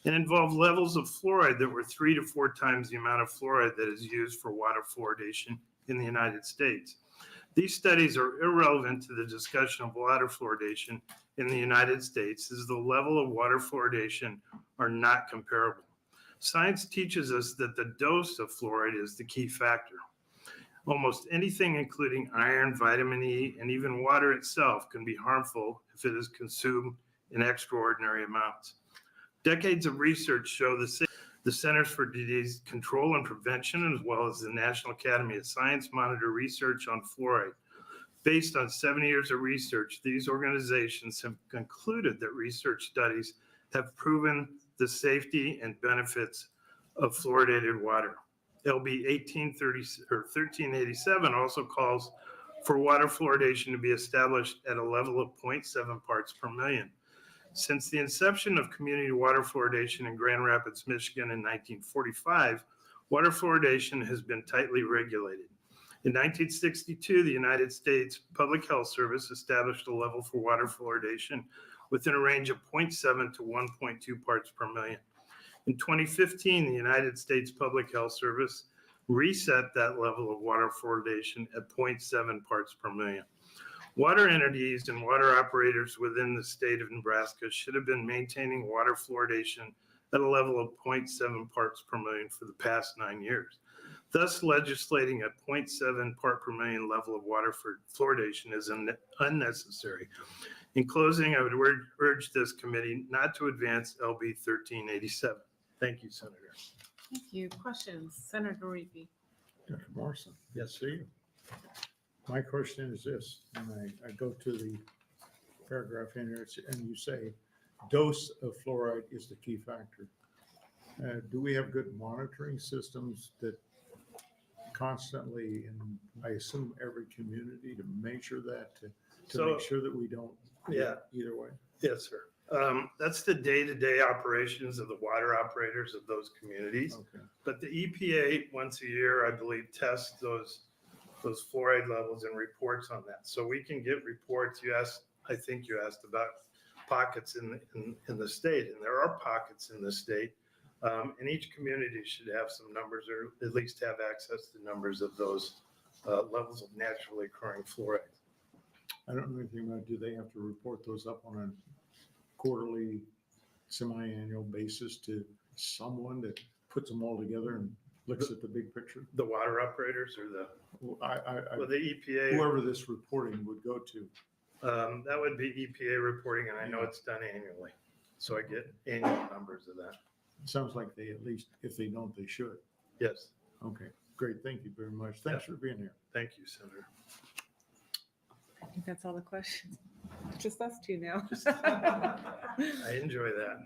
and involve levels of fluoride that were 3 to 4 times the amount of fluoride that is used for water fluoridation in the United States. These studies are irrelevant to the discussion of water fluoridation in the United States, as the level of water fluoridation are not comparable. Science teaches us that the dose of fluoride is the key factor. Almost anything, including iron, vitamin E, and even water itself, can be harmful if it is consumed in extraordinary amounts. Decades of research show the Centers for Disease Control and Prevention, as well as the National Academy of Science, monitor research on fluoride. Based on 7 years of research, these organizations have concluded that research studies have proven the safety and benefits of fluoridated water. LB 1387 also calls for water fluoridation to be established at a level of 0.7 parts per million. Since the inception of community water fluoridation in Grand Rapids, Michigan in 1945, water fluoridation has been tightly regulated. In 1962, the United States Public Health Service established a level for water fluoridation within a range of 0.7 to 1.2 parts per million. In 2015, the United States Public Health Service reset that level of water fluoridation at 0.7 parts per million. Water entities and water operators within the state of Nebraska should have been maintaining water fluoridation at a level of 0.7 parts per million for the past 9 years. Thus, legislating a 0.7 part per million level of water fluoridation is unnecessary. In closing, I would urge this committee not to advance LB 1387. Thank you, Senator.
Thank you. Questions? Senator Riepe.
Dr. Morrison. Yes, sir. My question is this, and I go to the paragraph in here, and you say dose of fluoride is the key factor. Do we have good monitoring systems that constantly, and I assume every community, to measure that, to make sure that we don't either way?
Yes, sir. That's the day-to-day operations of the water operators of those communities.
Okay.
But the EPA, once a year, I believe, tests those fluoride levels and reports on that. So we can get reports. I think you asked about pockets in the state, and there are pockets in the state. And each community should have some numbers, or at least have access to numbers of those levels of naturally occurring fluoride.
I don't know anything about, do they have to report those up on a quarterly, semi-annual basis to someone that puts them all together and looks at the big picture?
The water operators or the the EPA?
Whoever this reporting would go to.
That would be EPA reporting, and I know it's done annually. So I get annual numbers of that.
Sounds like they, at least, if they don't, they should.
Yes.
Okay, great. Thank you very much. Thanks for being here.
Thank you, Senator.
I think that's all the questions. Just us two now.
I enjoy that.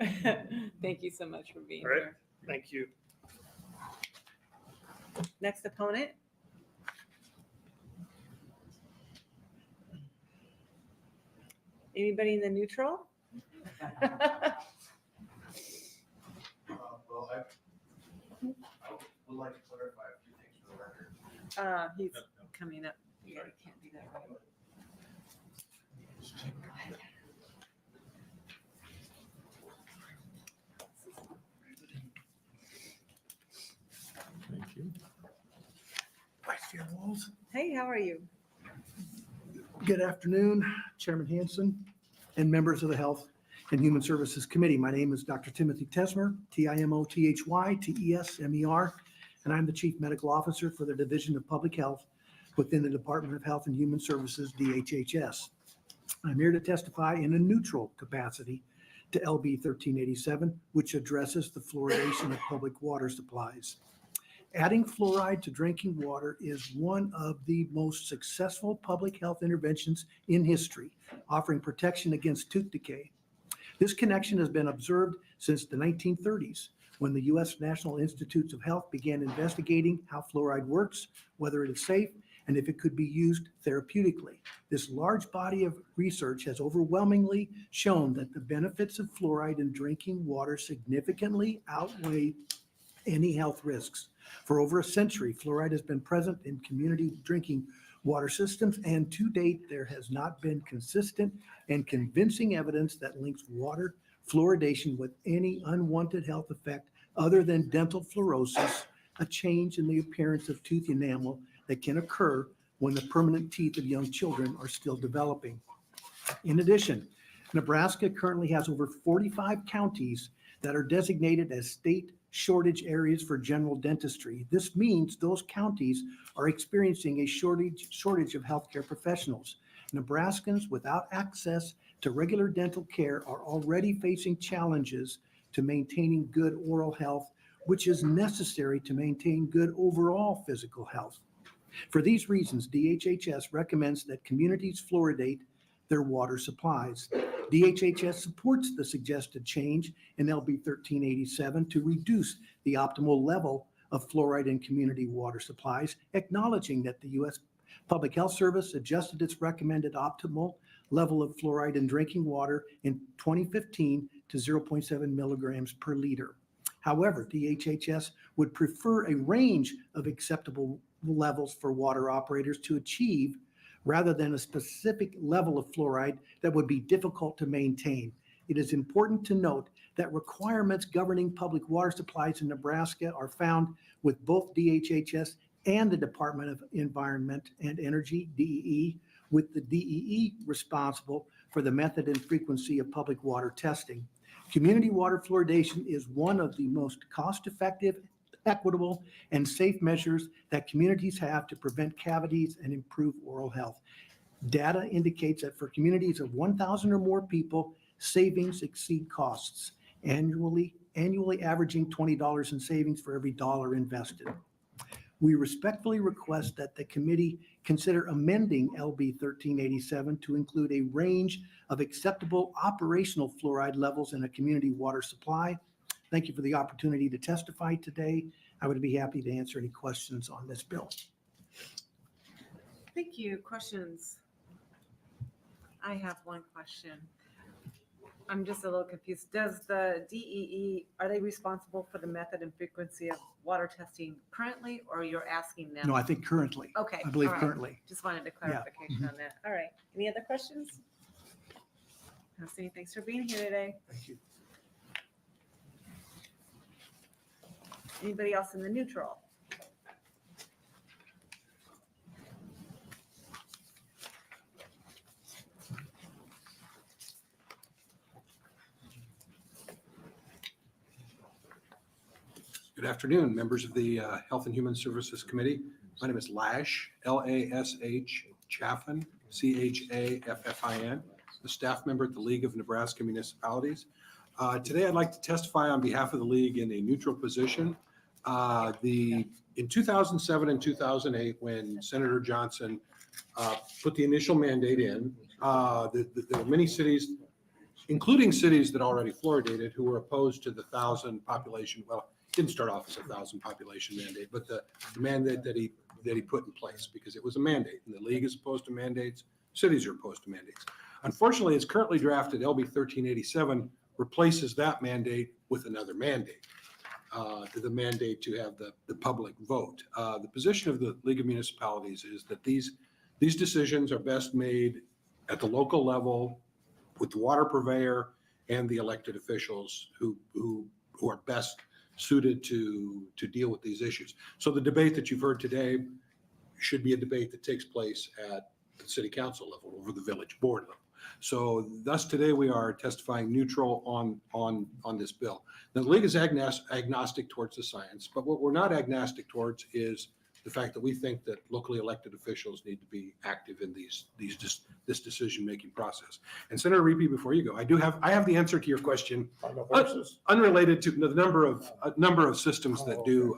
Thank you so much for being
All right.
here.
Thank you.
Next opponent. Anybody in the neutral?
Well, I would like to clarify a few things for the record.
He's coming up. Yeah, he can't do that right.
Thank you.
Vice Chair Walz.
Hey, how are you?
Good afternoon, Chairman Hansen and members of the Health and Human Services Committee. My name is Dr. Timothy Tesmer, Timothy-Tesmer, and I'm the Chief Medical Officer for the Division of Public Health within the Department of Health and Human Services, DHHS. I'm here to testify in a neutral capacity to LB 1387, which addresses the fluoridation of public water supplies. Adding fluoride to drinking water is one of the most successful public health interventions in history, offering protection against tooth decay. This connection has been observed since the 1930s, when the U.S. National Institutes of Health began investigating how fluoride works, whether it is safe, and if it could be used therapeutically. This large body of research has overwhelmingly shown that the benefits of fluoride in drinking water significantly outweigh any health risks. For over a century, fluoride has been present in community drinking water systems, and to date, there has not been consistent and convincing evidence that links water fluoridation with any unwanted health effect other than dental fluorosis, a change in the appearance of tooth enamel that can occur when the permanent teeth of young children are still developing. In addition, Nebraska currently has over 45 counties that are designated as state shortage areas for general dentistry. This means those counties are experiencing a shortage of healthcare professionals. Nebraskans without access to regular dental care are already facing challenges to maintaining good oral health, which is necessary to maintain good overall physical health. For these reasons, DHHS recommends that communities fluoridate their water supplies. DHHS supports the suggested change in LB 1387 to reduce the optimal level of fluoride in community water supplies, acknowledging that the U.S. Public Health Service adjusted its recommended optimal level of fluoride in drinking water in 2015 to 0.7 milligrams per liter. However, DHHS would prefer a range of acceptable levels for water operators to achieve rather than a specific level of fluoride that would be difficult to maintain. it is important to note that requirements governing public water supplies in Nebraska are found with both DHHS and the Department of Environment and Energy, DEE, with the DEE responsible for the method and frequency of public water testing. Community water fluoridation is one of the most cost-effective, equitable, and safe measures that communities have to prevent cavities and improve oral health. Data indicates that for communities of 1,000 or more people, savings exceed costs, annually averaging $20 in savings for every dollar invested. We respectfully request that the committee consider amending LB 1387 to include a range of acceptable operational fluoride levels in a community water supply. Thank you for the opportunity to testify today. I would be happy to answer any questions on this bill.
Thank you. Questions? I have one question. I'm just a little confused. Does the DEE, are they responsible for the method and frequency of water testing currently, or you're asking them?
No, I think currently.
Okay.
I believe
all right.
currently.
Just wanted a clarification on that. All right. Any other questions? I don't see any. Thanks for being here today.
Thank you.
Anybody else in the neutral?
Good afternoon, members of the Health and Human Services Committee. My name is Lash, L-A-S-H, Chaffin, C-H-A-F-F-I-N, a staff member at the League of Nebraska Municipalities. Today, I'd like to testify on behalf of the League in a neutral position. In 2007 and 2008, when Senator Johnson put the initial mandate in, there were many cities, including cities that already fluoridated, who were opposed to the 1,000 population. Well, didn't start off as a 1,000 population mandate, but the mandate that he put in place, because it was a mandate, and the League is opposed to mandates, cities are opposed to mandates. Unfortunately, it's currently drafted LB 1387 replaces that mandate with another mandate, the mandate to have the public vote. The position of the League of Municipalities is that these decisions are best made at the local level with the water purveyor and the elected officials who are best suited to deal with these issues. So the debate that you've heard today should be a debate that takes place at the city council level, over the village board level. So thus today we are testifying neutral on this bill. Now, the League is agnostic towards the science, but what we're not agnostic towards is the fact that we think that locally elected officials need to be active in this decision-making process. And Senator Riepe, before you go, I have the answer to your question, unrelated to the number of systems that do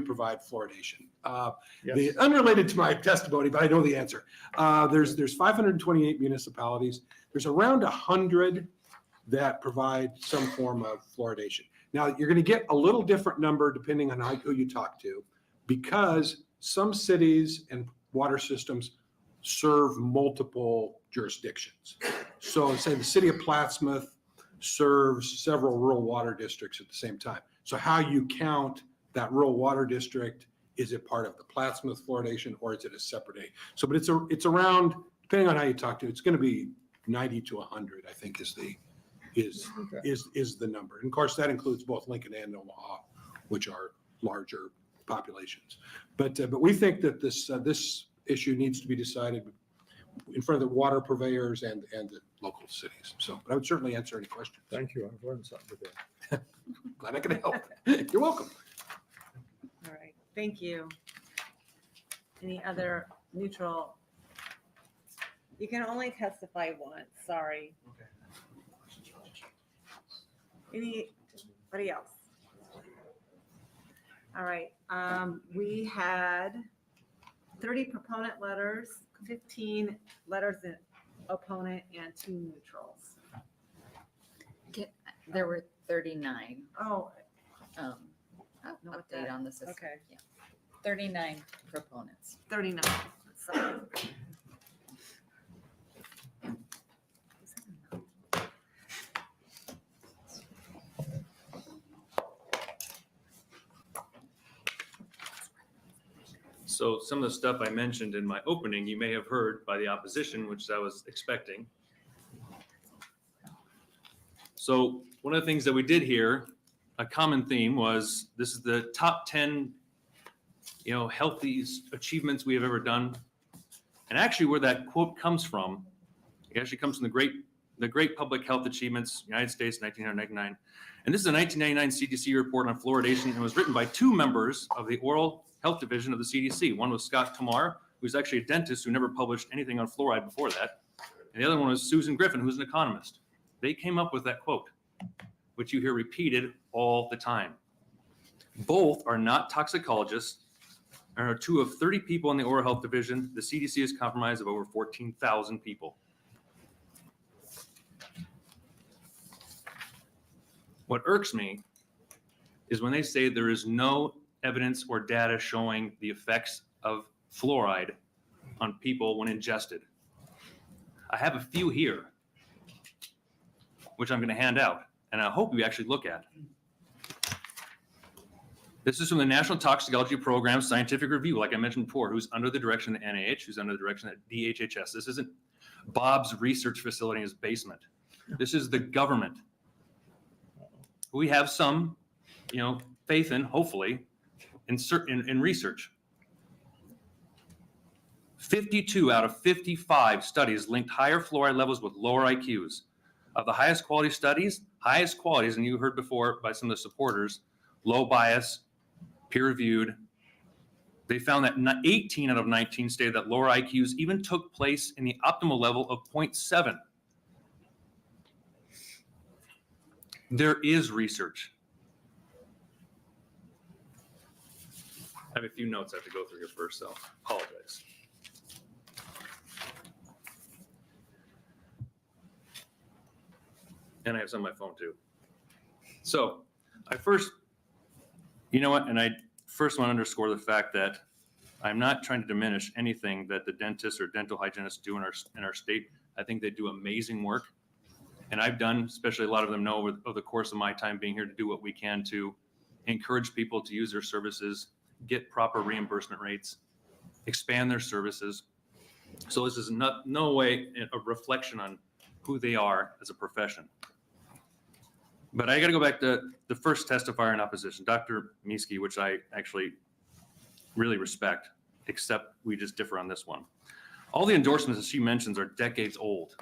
provide fluoridation. Unrelated to my testimony, but I know the answer. There's 528 municipalities. There's around 100 that provide some form of fluoridation. Now, you're going to get a little different number depending on who you talk to, because some cities and water systems serve multiple jurisdictions. So say the city of Plattsmouth serves several rural water districts at the same time. So how you count that rural water district, is it part of the Plattsmouth fluoridation or is it a separate aid? So, but it's around, depending on how you talk to, it's going to be 90 to 100, I think is the number. And of course, that includes both Lincoln and Omaha, which are larger populations. But we think that this issue needs to be decided in front of the water purveyors and the local cities. So, but I would certainly answer any questions.
Thank you. I've learned something today.
Glad I could help. You're welcome.
All right. Thank you. Any other neutral? You can only testify once. Sorry.
Okay.
Anybody else? All right. We had 30 proponent letters, 15 letters in opponent, and 2 neutrals.
There were 39.
Oh.
I don't know what date on this is.
Okay.
Yeah. 39 proponents.
39. Sorry.
So some of the stuff I mentioned in my opening, you may have heard by the opposition, which I was expecting. So one of the things that we did here, a common theme was, this is the top 10, healthy achievements we have ever done. And actually where that quote comes from, it actually comes from the great public health achievements, United States, 1999. And this is a 1999 CDC report on fluoridation, and was written by 2 members of the oral health division of the CDC. One was Scott Tomar, who's actually a dentist who never published anything on fluoride before that. And the other one was Susan Griffin, who's an economist. They came up with that quote, which you hear repeated all the time. Both are not toxicologists, and are 2 of 30 people in the oral health division. The CDC is comprised of over 14,000 people. What irks me is when they say there is no evidence or data showing the effects of fluoride on people when ingested. I have a few here, which I'm going to hand out, and I hope you actually look at. This is from the National Toxicology Program Scientific Review, like I mentioned before, who's under the direction of the NIH, who's under the direction of DHHS. This isn't Bob's research facility in his basement. This is the government. We have some, faith in, hopefully, in research. 52 out of 55 studies linked higher fluoride levels with lower IQs. Of the highest qualities, and you heard before by some of the supporters, low bias, peer-reviewed. They found that 18 out of 19 stated that lower IQs even took place in the optimal level of 0.7. There is research. I have a few notes I have to go through here first, so apologize. And I have some on my phone too. So I first want to underscore the fact that I'm not trying to diminish anything that the dentists or dental hygienists do in our state. I think they do amazing work. And I've done, especially a lot of them know over the course of my time being here, to do what we can to encourage people to use their services, get proper reimbursement rates, expand their services. So this is no way a reflection on who they are as a profession. But I got to go back to the first testifier in opposition, Dr. Mieske, which I actually really respect, except we just differ on this one. All the endorsements that she mentions are decades old,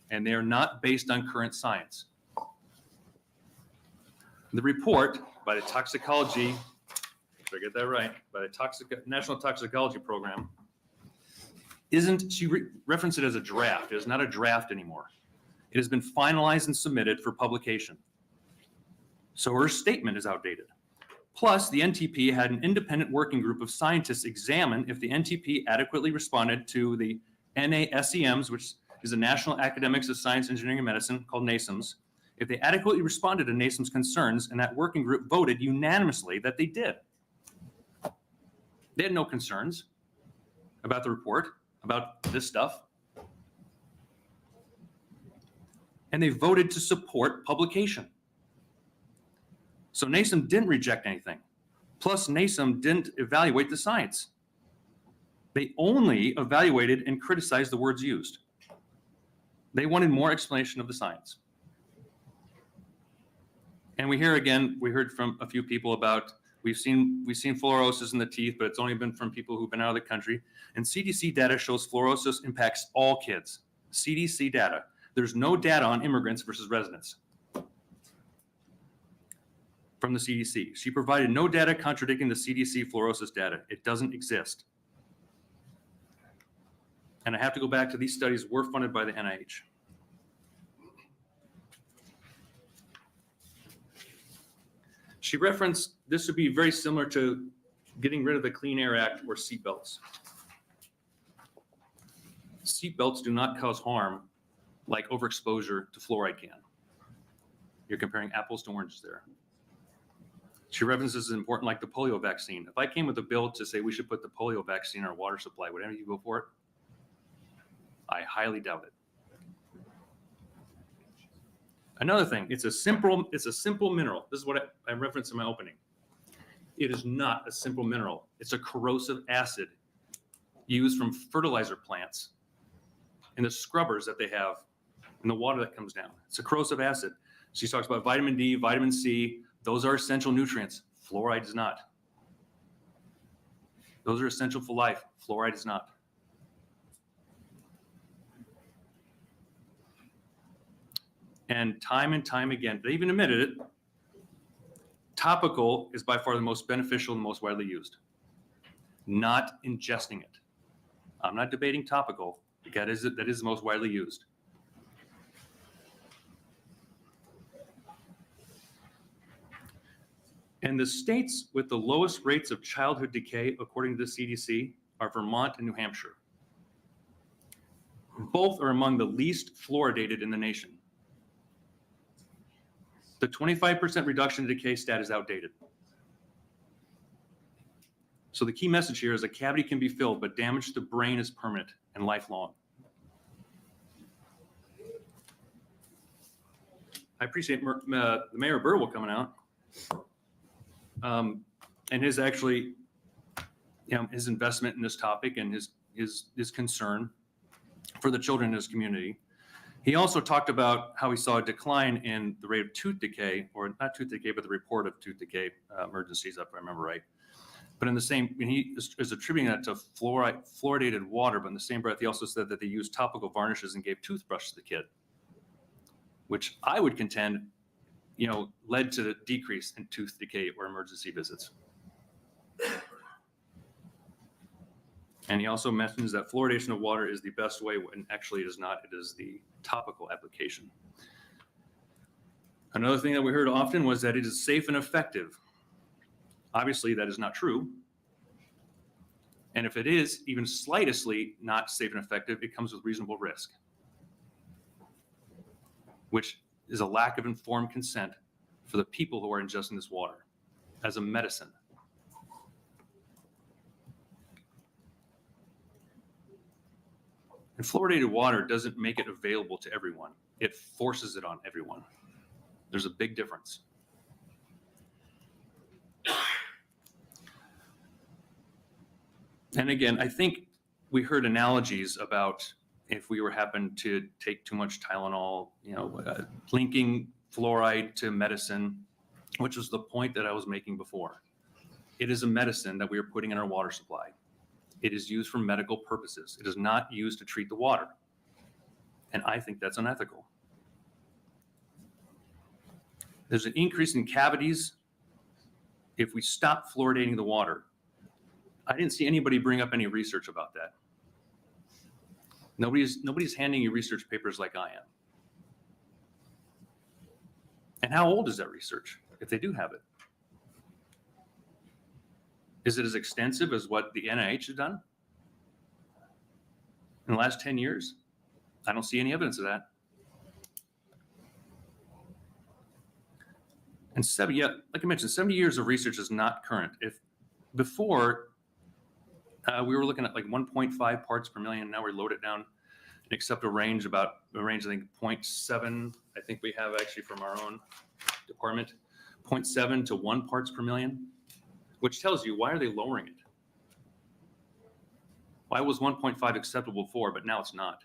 and they are not based on current science. The report by the toxicology, if I get that right, by the National Toxicology Program, she referenced it as a draft. It is not a draft anymore. It has been finalized and submitted for publication. So her statement is outdated. Plus, the NTP had an independent working group of scientists examine if the NTP adequately responded to the NASEMs, which is the National Academics of Science, Engineering, and Medicine, called NASEMs, if they adequately responded to NASEM's concerns, and that working group voted unanimously that they did. They had no concerns about the report, about this stuff. And they voted to support publication. So NASEM didn't reject anything. Plus, NASEM didn't evaluate the science. They only evaluated and criticized the words used. They wanted more explanation of the science. And we heard from a few people about, we've seen fluorosis in the teeth, but it's only been from people who've been out of the country. And CDC data shows fluorosis impacts all kids. CDC data. There's no data on immigrants versus residents from the CDC. She provided no data contradicting the CDC fluorosis data. It doesn't exist. And I have to go back to these studies were funded by the NIH. She referenced this would be very similar to getting rid of the Clean Air Act or seatbelts. Seatbelts do not cause harm like overexposure to fluoride can. You're comparing apples to oranges there. She references is important like the polio vaccine. If I came with a bill to say we should put the polio vaccine in our water supply, would any of you go for it? I highly doubt it. Another thing, it's a simple mineral. This is what I referenced in my opening. It is not a simple mineral. It's a corrosive acid used from fertilizer plants and the scrubbers that they have in the water that comes down. It's a corrosive acid. She talks about vitamin D, vitamin C. Those are essential nutrients. Fluoride is not. Those are essential for life. Fluoride is not. And time again, they even admitted it, topical is by far the most beneficial and most widely used. Not ingesting it. I'm not debating topical. That is the most widely used. And the states with the lowest rates of childhood decay, according to the CDC, are Vermont and New Hampshire. Both are among the least fluoridated in the nation. The 25% reduction in decay stat is outdated. So the key message here is a cavity can be filled, but damage to the brain is permanent and lifelong. I appreciate the Mayor Burwell coming out. And his actually, his investment in this topic and his concern for the children in his community. He also talked about how he saw a decline in the rate of tooth decay, or not tooth decay, but the report of tooth decay emergencies, if I remember right. But in the same, he is attributing that to fluoridated water, but in the same breath, he also said that they used topical varnishes and gave toothbrush to the kid, which I would contend, led to the decrease in tooth decay or emergency visits. And he also mentions that fluoridation of water is the best way, when actually it is not. It is the topical application. Another thing that we heard often was that it is safe and effective. Obviously, that is not true. And if it is even slightly not safe and effective, it comes with reasonable risk, which is a lack of informed consent for the people who are ingesting this water as a medicine. And fluoridated water doesn't make it available to everyone. It forces it on everyone. There's a big difference. And again, I think we heard analogies about if we happened to take too much Tylenol, linking fluoride to medicine, which was the point that I was making before. It is a medicine that we are putting in our water supply. It is used for medical purposes. It is not used to treat the water. And I think that's unethical. There's an increase in cavities if we stop fluoridating the water. I didn't see anybody bring up any research about that. Nobody's handing you research papers like I am. And how old is that research, if they do have it? Is it as extensive as what the NIH has done in the last 10 years? I don't see any evidence of that. And like I mentioned, 70 years of research is not current. If before we were looking at like 1.5 parts per million, now we load it down and accept a range, I think 0.7, I think we have actually from our own department, 0.7 to 1 parts per million, which tells you, why are they lowering it? Why was 1.5 acceptable before, but now it's not?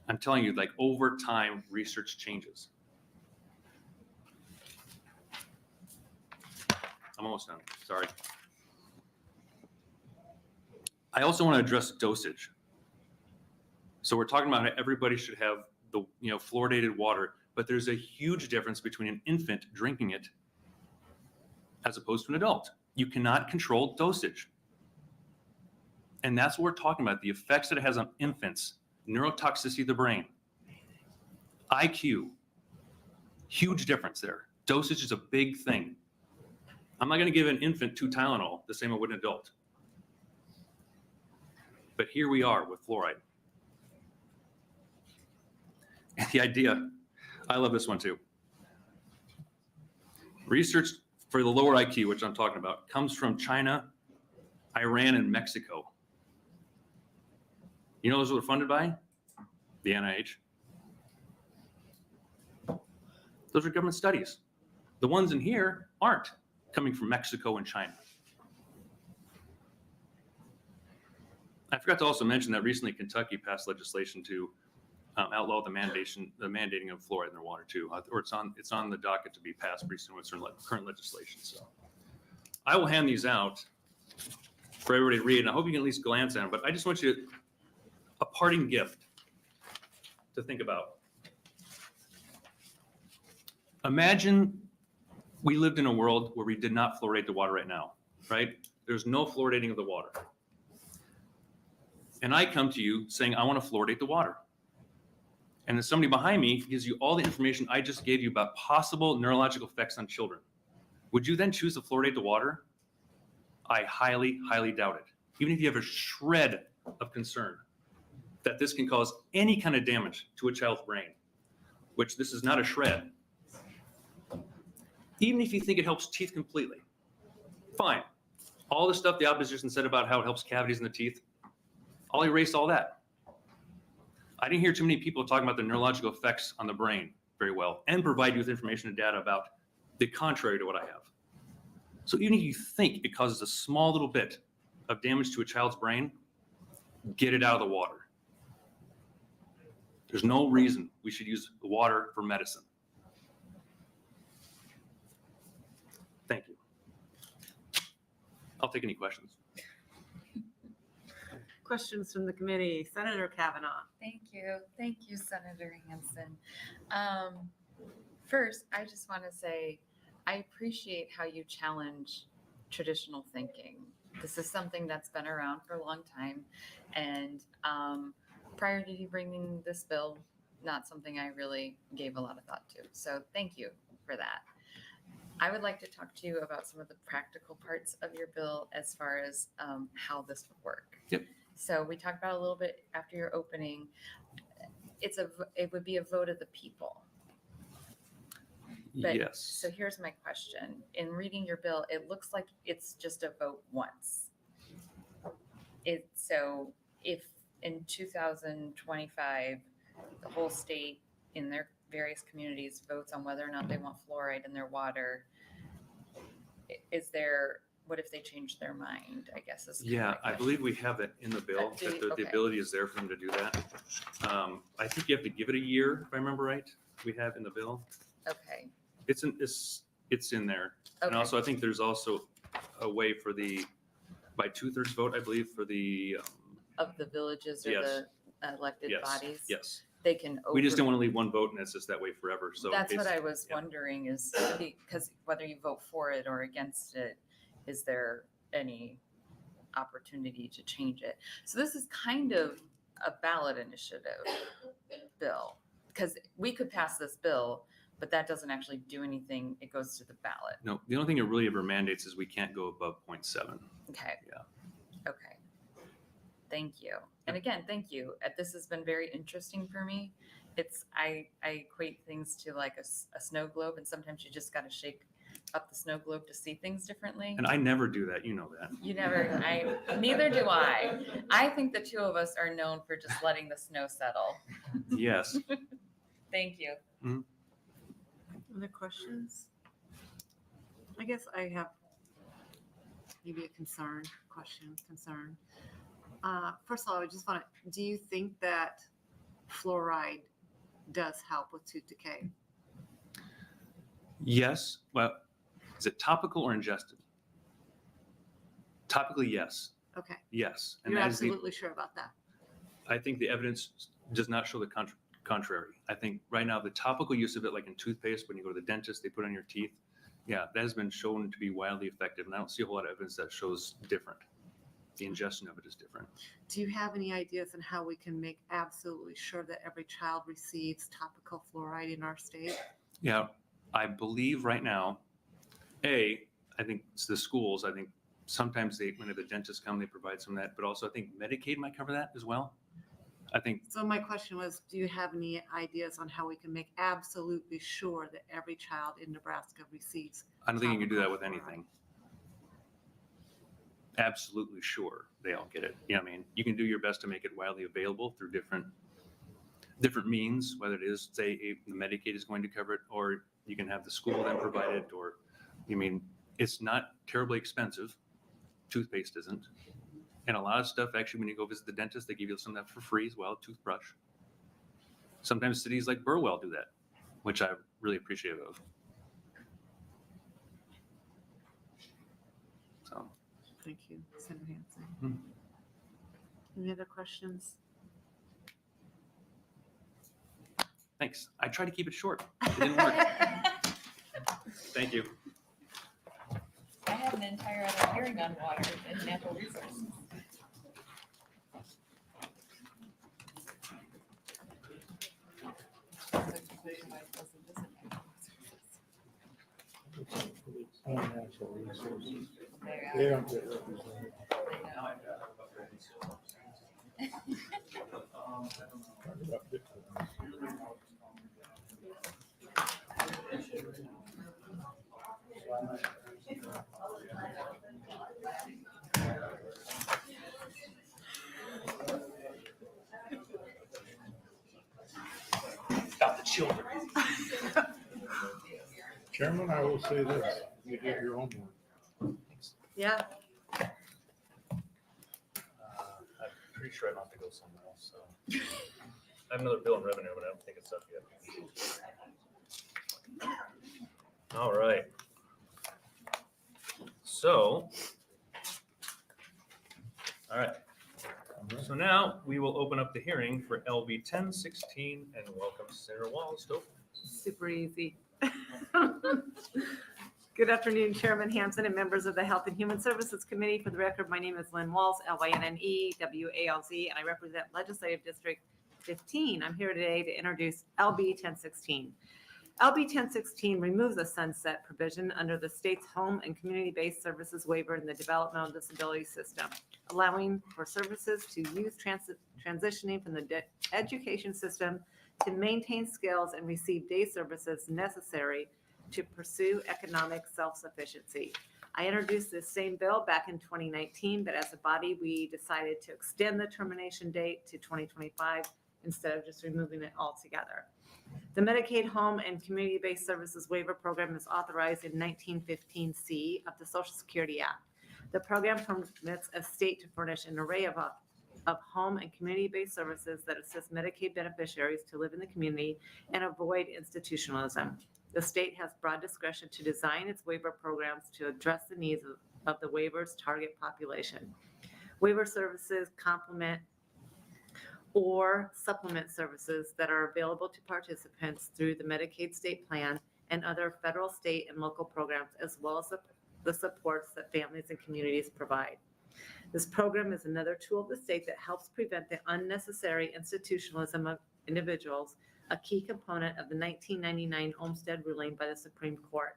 I'm telling you, like over time, research changes. I'm almost done, sorry. I also want to address dosage. So we're talking about how everybody should have the fluoridated water, but there's a huge difference between an infant drinking it as opposed to an adult. You cannot control dosage. And that's what we're talking about, the effects that it has on infants, neurotoxicity of the brain, IQ, huge difference there. Dosage is a big thing. I'm not going to give an infant 2 Tylenol the same I would an adult. But here we are with fluoride. And the idea, I love this one too. Research for the lower IQ, which I'm talking about, comes from China, Iran, and Mexico. You know those were funded by? The NIH. Those are government studies. The ones in here aren't coming from Mexico and China. I forgot to also mention that recently Kentucky passed legislation to outlaw the mandating of fluoride in their water too, or it's on the docket to be passed pretty soon with certain current legislation. So I will hand these out for everybody to read, and I hope you can at least glance at them. But I just want you a parting gift to think about. Imagine we lived in a world where we did not fluoridate the water right now, right? There's no fluoridating of the water. And I come to you saying, I want to fluoridate the water. And then somebody behind me gives you all the information I just gave you about possible neurological effects on children. Would you then choose to fluoridate the water? I highly, highly doubt it. Even if you have a shred of concern that this can cause any kind of damage to a child's brain, which this is not a shred. Even if you think it helps teeth completely, fine. All the stuff the opposition said about how it helps cavities in the teeth, I'll erase all that. I didn't hear too many people talking about the neurological effects on the brain very well and provide you with information and data about the contrary to what I have. So even if you think it causes a small little bit of damage to a child's brain, get it out of the water. There's no reason we should use the water for medicine. Thank you. I'll take any questions.
Questions from the committee. Senator Kavanaugh.
Thank you. Thank you, Senator Hansen. First, I just want to say I appreciate how you challenge traditional thinking. This is something that's been around for a long time. And prior to you bringing this bill, not something I really gave a lot of thought to. So thank you for that. I would like to talk to you about some of the practical parts of your bill as far as how this would work.
Yep.
So we talked about a little bit after your opening. It would be a vote of the people. But,
yes.
So here's my question. In reading your bill, it looks like it's just a vote once. So if in 2025, the whole state in their various communities votes on whether or not they want fluoride in their water, what if they change their mind, I guess is.
Yeah, I believe we have it in the bill, that the ability is there for them to do that. I think you have to give it a year, if I remember right, we have in the bill.
Okay.
It's in there. And
Okay.
also, I think there's also a way for by 2/3 vote, I believe, for the.
Of the villages or
Yes.
the elected
Yes.
bodies?
Yes.
They can.
We just didn't want to leave one vote and it's just that way forever. So
That's what
it's-
I was wondering is because whether you vote for it or against it, is there any opportunity to change it? So this is kind of a ballot initiative bill because we could pass this bill, but that doesn't actually do anything. It goes to the ballot.
No, the only thing it really ever mandates is we can't go above 0.7.
Okay.
Yeah.
Okay. Thank you. And again, thank you. This has been very interesting for me. I equate things to like a snow globe, and sometimes you just got to shake up the snow globe to see things differently.
And I never do that. You know that.
Neither do I. I think the two of us are known for just letting the snow settle.
Yes.
Thank you.
Mm-hmm.
Other questions? I guess I have maybe a concern. First of all, I just want to, do you think that fluoride does help with tooth decay?
Yes. Well, is it topical or ingested? Topically, yes.
Okay.
Yes.
You're
that is
absolutely sure about that?
I think the evidence does not show the contrary. I think right now the topical use of it, like in toothpaste, when you go to the dentist, they put it on your teeth. Yeah, that has been shown to be wildly effective. And I don't see a whole lot of evidence that shows different. The ingestion of it is different.
Do you have any ideas on how we can make absolutely sure that every child receives topical fluoride in our state?
Yeah, I believe right now, I think it's the schools, I think sometimes when the dentists come, they provide some of that, but also I think Medicaid might cover that as well. I think.
So my question was, do you have any ideas on how we can make absolutely sure that every child in Nebraska receives?
I don't think you can do that with anything. Absolutely sure they all get it. Yeah, I mean, you can do your best to make it widely available through different means, whether it is, say, the Medicaid is going to cover it, or you can have the school then provide it, or, I mean, it's not terribly expensive. Toothpaste isn't. And a lot of stuff, actually, when you go visit the dentist, they give you some of that for free as well, toothbrush. Sometimes cities like Burwell do that, which I'm really appreciative of. So,
Thank you, Senator Hansen. Any other questions?
thanks. I tried to keep it short. It didn't work. Thank you.
I had an entire other hearing on water and natural resources.
They don't get represented.
Stop the children.
Chairman, I will say this, you did your homework.
Yeah.
I'm pretty sure I don't have to go somewhere else, so. I have another bill in revenue, but I don't think it's up yet. All right. So, all right. So now we will open up the hearing for LB 1016 and welcome Senator Walz to open.
Super easy. Good afternoon, Chairman Hansen and members of the Health and Human Services Committee. For the record, my name is Lynn Walz, LYNNE-WALZ, and I represent Legislative District 15. I'm here today to introduce LB 1016. LB 1016 removes a sunset provision under the state's home and community-based services waiver in the developmental disability system, allowing for services to youth transitioning from the education system to maintain skills and receive day services necessary to pursue economic self-sufficiency. I introduced this same bill back in 2019, but as a body, we decided to extend the termination date to 2025 instead of just removing it altogether. The Medicaid Home and Community-Based Services Waiver Program is authorized in 1915C of the Social Security Act. The program permits a state to furnish an array of home and community-based services that assist Medicaid beneficiaries to live in the community and avoid institutionalism. The state has broad discretion to design its waiver programs to address the needs of the waiver's target population. Waiver services complement or supplement services that are available to participants through the Medicaid state plan and other federal, state, and local programs, as well as the supports that families and communities provide. This program is another tool of the state that helps prevent the unnecessary institutionalism of individuals, a key component of the 1999 Olmstead ruling by the Supreme Court.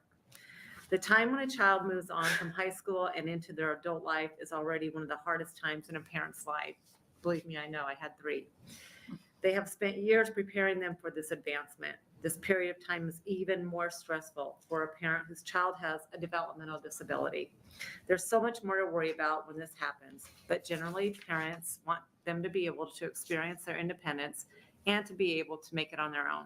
The time when a child moves on from high school and into their adult life is already one of the hardest times in a parent's life. Believe me, I know, I had 3. They have spent years preparing them for this advancement. This period of time is even more stressful for a parent whose child has a developmental disability. There's so much more to worry about when this happens, but generally parents want them to be able to experience their independence and to be able to make it on their own.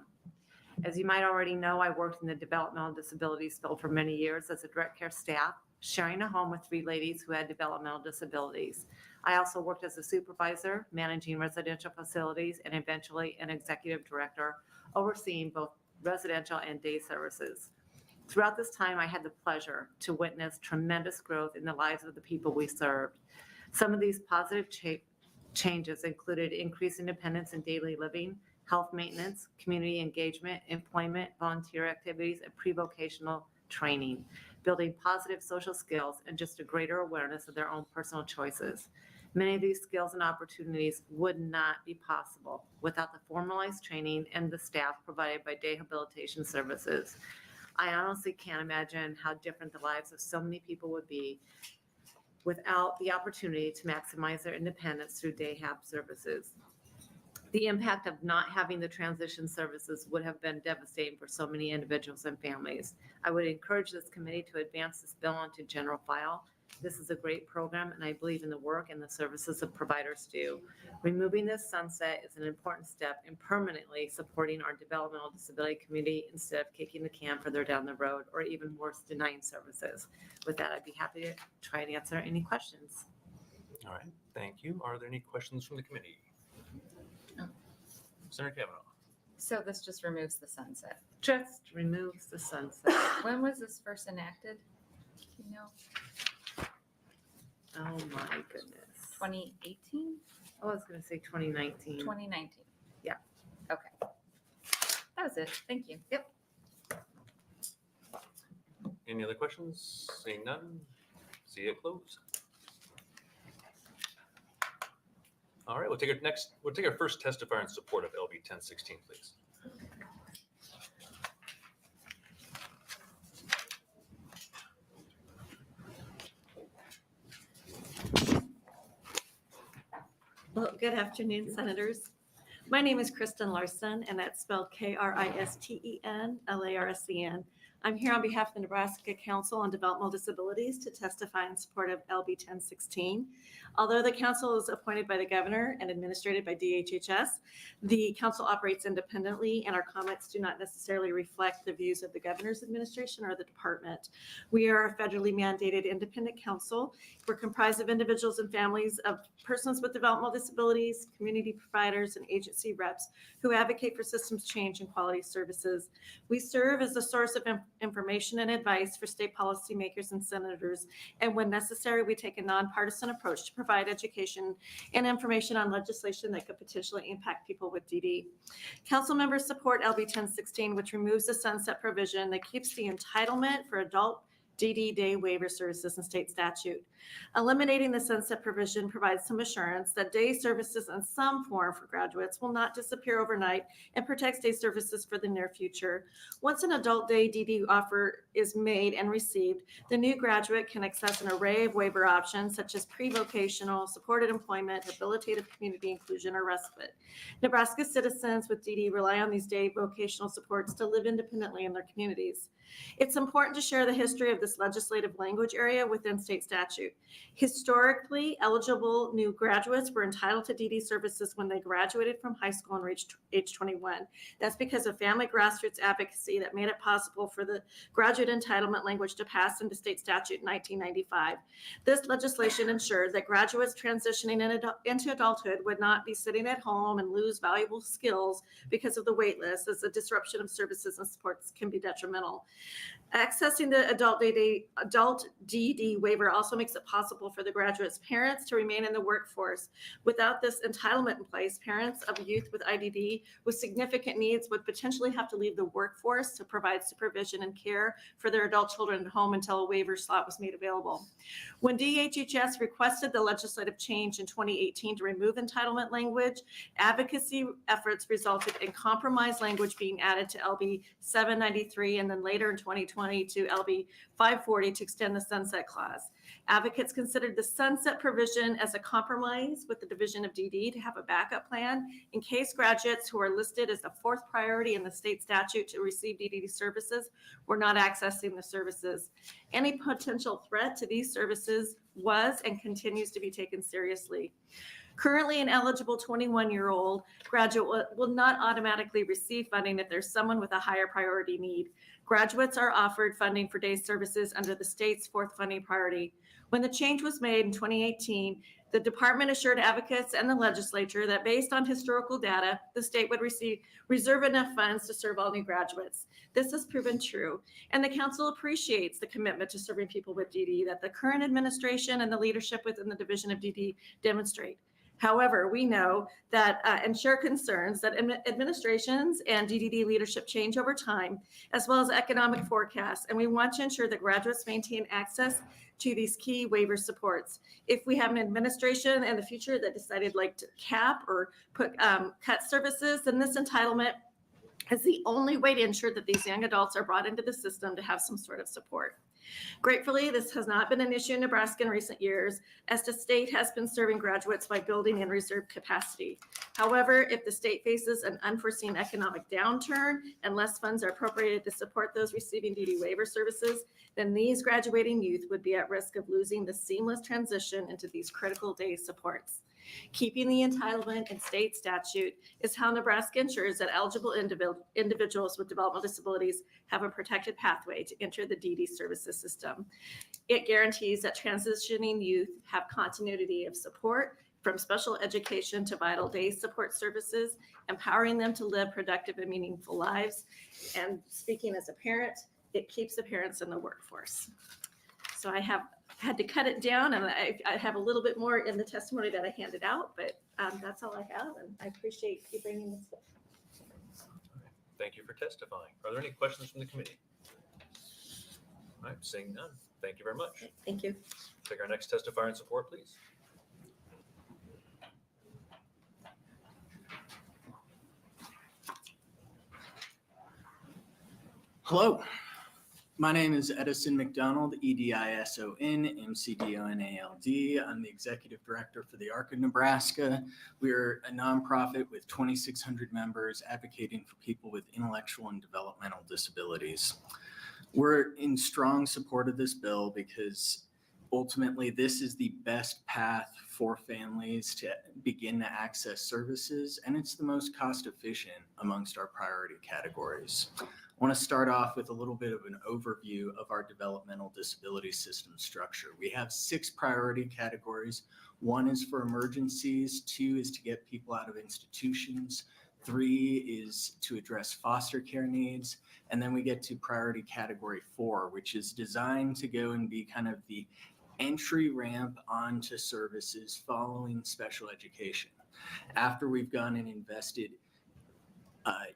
As you might already know, I worked in the developmental disabilities field for many years as a direct care staff, sharing a home with 3 ladies who had developmental disabilities. I also worked as a supervisor, managing residential facilities, and eventually an executive director, overseeing both residential and day services. Throughout this time, I had the pleasure to witness tremendous growth in the lives of the people we served. Some of these positive changes included increased independence in daily living, health maintenance, community engagement, employment, volunteer activities, and pre-vocational training, building positive social skills, and just a greater awareness of their own personal choices. Many of these skills and opportunities would not be possible without the formalized training and the staff provided by day habilitation services. I honestly can't imagine how different the lives of so many people would be without the opportunity to maximize their independence through day hab services. The impact of not having the transition services would have been devastating for so many individuals and families. I would encourage this committee to advance this bill onto general file. This is a great program, and I believe in the work and the services that providers do. Removing this sunset is an important step in permanently supporting our developmental disability community instead of kicking the can further down the road, or even worse, denying services. With that, I'd be happy to try and answer any questions.
All right. Thank you. Are there any questions from the committee?
Oh.
Senator Kavanaugh.
So this just removes the sunset.
Just removes the sunset.
When was this first enacted? You know,
Oh my goodness.
2018?
I was gonna say 2019.
2019.
Yeah.
Okay. That was it. Thank you. Yep.
Any other questions? Seeing none, see it close. All right, we'll take our first testifier in support of LB 1016, please.
Well, good afternoon, Senators. My name is Kristen Larson, and that's spelled Kristenlarsen. I'm here on behalf of the Nebraska Council on Developmental Disabilities to testify in support of LB 1016. Although the council is appointed by the governor and administrated by DHHS, the council operates independently, and our comments do not necessarily reflect the views of the governor's administration or the department. We are a federally mandated independent council. We're comprised of individuals and families of persons with developmental disabilities, community providers, and agency reps who advocate for systems change and quality services. We serve as a source of information and advice for state policymakers and senators, and when necessary, we take a nonpartisan approach to provide education and information on legislation that could potentially impact people with DD. Council members support LB 1016, which removes the sunset provision that keeps the entitlement for adult DD day waiver services in state statute. Eliminating the sunset provision provides some assurance that day services in some form for graduates will not disappear overnight and protects day services for the near future. Once an adult day DD offer is made and received, the new graduate can access an array of waiver options such as pre-vocational, supported employment, habilitative community inclusion, or respite. Nebraska citizens with DD rely on these day vocational supports to live independently in their communities. It's important to share the history of this legislative language area within state statute. Historically, eligible new graduates were entitled to DD services when they graduated from high school and reached age 21. That's because of family grassroots advocacy that made it possible for the graduate entitlement language to pass into state statute in 1995. This legislation ensured that graduates transitioning into adulthood would not be sitting at home and lose valuable skills because of the wait list, as the disruption of services and supports can be detrimental. Accessing the adult DD waiver also makes it possible for the graduate's parents to remain in the workforce. Without this entitlement in place, parents of youth with IDD with significant needs would potentially have to leave the workforce to provide supervision and care for their adult children at home until a waiver slot was made available. When DHHS requested the legislative change in 2018 to remove entitlement language, advocacy efforts resulted in compromise language being added to LB 793 and then later in 2020 to LB 540 to extend the sunset clause. Advocates considered the sunset provision as a compromise with the Division of DD to have a backup plan in case graduates who are listed as the fourth priority in the state statute to receive DD services were not accessing the services. Any potential threat to these services was and continues to be taken seriously. Currently, an eligible 21-year-old graduate will not automatically receive funding if there's someone with a higher priority need. Graduates are offered funding for day services under the state's fourth funding priority. When the change was made in 2018, the department assured advocates and the legislature that based on historical data, the state would reserve enough funds to serve all new graduates. This has proven true, and the council appreciates the commitment to serving people with DD that the current administration and the leadership within the Division of DD demonstrate. However, we know that and share concerns that administrations and DDD leadership change over time, as well as economic forecasts, and we want to ensure that graduates maintain access to these key waiver supports. If we have an administration in the future that decided like to cap or cut services, then this entitlement is the only way to ensure that these young adults are brought into the system to have some sort of support. Gratefully, this has not been an issue in Nebraska in recent years, as the state has been serving graduates by building in reserve capacity. However, if the state faces an unforeseen economic downturn and less funds are appropriated to support those receiving DD waiver services, then these graduating youth would be at risk of losing the seamless transition into these critical day supports. Keeping the entitlement in state statute is how Nebraska ensures that eligible individuals with developmental disabilities have a protected pathway to enter the DD services system. It guarantees that transitioning youth have continuity of support from special education to vital day support services, empowering them to live productive and meaningful lives. And speaking as a parent, it keeps the parents in the workforce. So I have had to cut it down, and I have a little bit more in the testimony that I handed out, but that's all I have, and I appreciate you bringing this up.
Thank you for testifying. Are there any questions from the committee? All right, seeing none. Thank you very much.
Thank you.
Take our next testifier in support, please.
Hello, my name is Edison McDonald, Edison McDonald. I'm the Executive Director for the ARC of Nebraska. We're a nonprofit with 2,600 members advocating for people with intellectual and developmental disabilities. We're in strong support of this bill because ultimately this is the best path for families to begin to access services, and it's the most cost efficient amongst our priority categories. I want to start off with a little bit of an overview of our developmental disability system structure. We have 6 priority categories. 1 is for emergencies, 2 is to get people out of institutions, 3 is to address foster care needs, and then we get to priority category 4, which is designed to go and be kind of the entry ramp onto services following special education. After we've gone and invested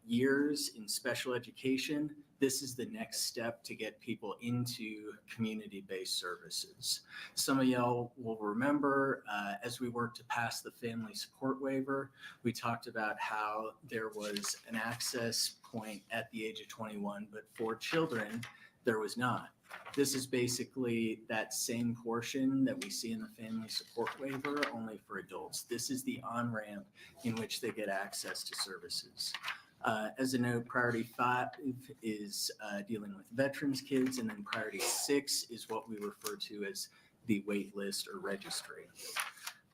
years in special education, this is the next step to get people into community-based services. Some of y'all will remember as we worked to pass the family support waiver, we talked about how there was an access point at the age of 21, but for children, there was not. This is basically that same portion that we see in the family support waiver, only for adults. This is the on-ramp in which they get access to services. As a note, priority 5 is dealing with veterans kids, and then priority 6 is what we refer to as the wait list or registry.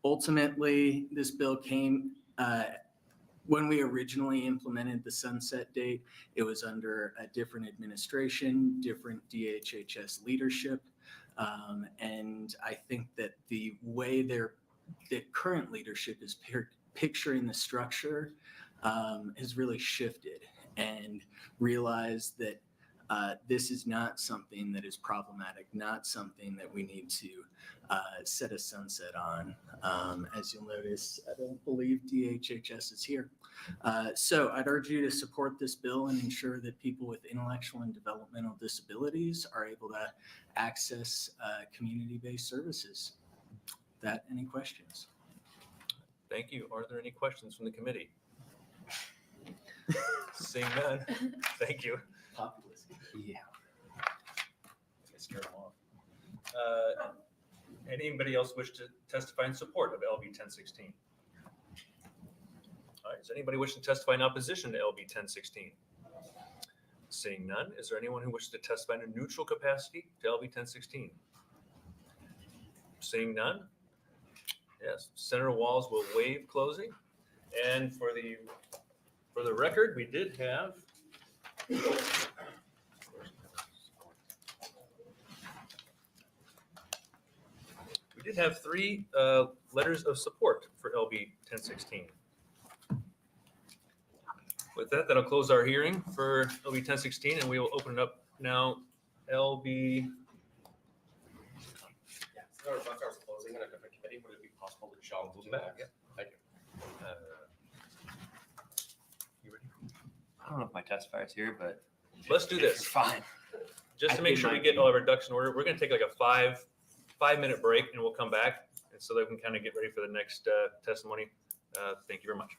Ultimately, this bill came, when we originally implemented the sunset date, it was under a different administration, different DHHS leadership. And I think that the way the current leadership is picturing the structure has really shifted and realized that this is not something that is problematic, not something that we need to set a sunset on. As you'll notice, I don't believe DHHS is here. So I'd urge you to support this bill and ensure that people with intellectual and developmental disabilities are able to access community-based services. That, any questions?
Thank you. Are there any questions from the committee? Seeing none. Thank you.
Populist. Yeah.
Scare them off. Anybody else wish to testify in support of LB 1016? All right. Does anybody wish to testify in opposition to LB 1016? Seeing none. Is there anyone who wishes to testify in a neutral capacity to LB 1016? Seeing none. Yes. Senator Walz will waive closing. And for the record, we did have three letters of support for LB 1016. With that, that'll close our hearing for LB 1016, and we will open it up now. LB.
Yeah, so if I was closing in a different committee, would it be possible to show them back? Yeah, thank you.
You ready?
I don't know if my testifier is here, but
Let's do this.
Fine.
Just to make sure we get all of our ducks in order, we're going to take like a five-minute break, and we'll come back, and so that we can kind of get ready for the next testimony. Thank you very much.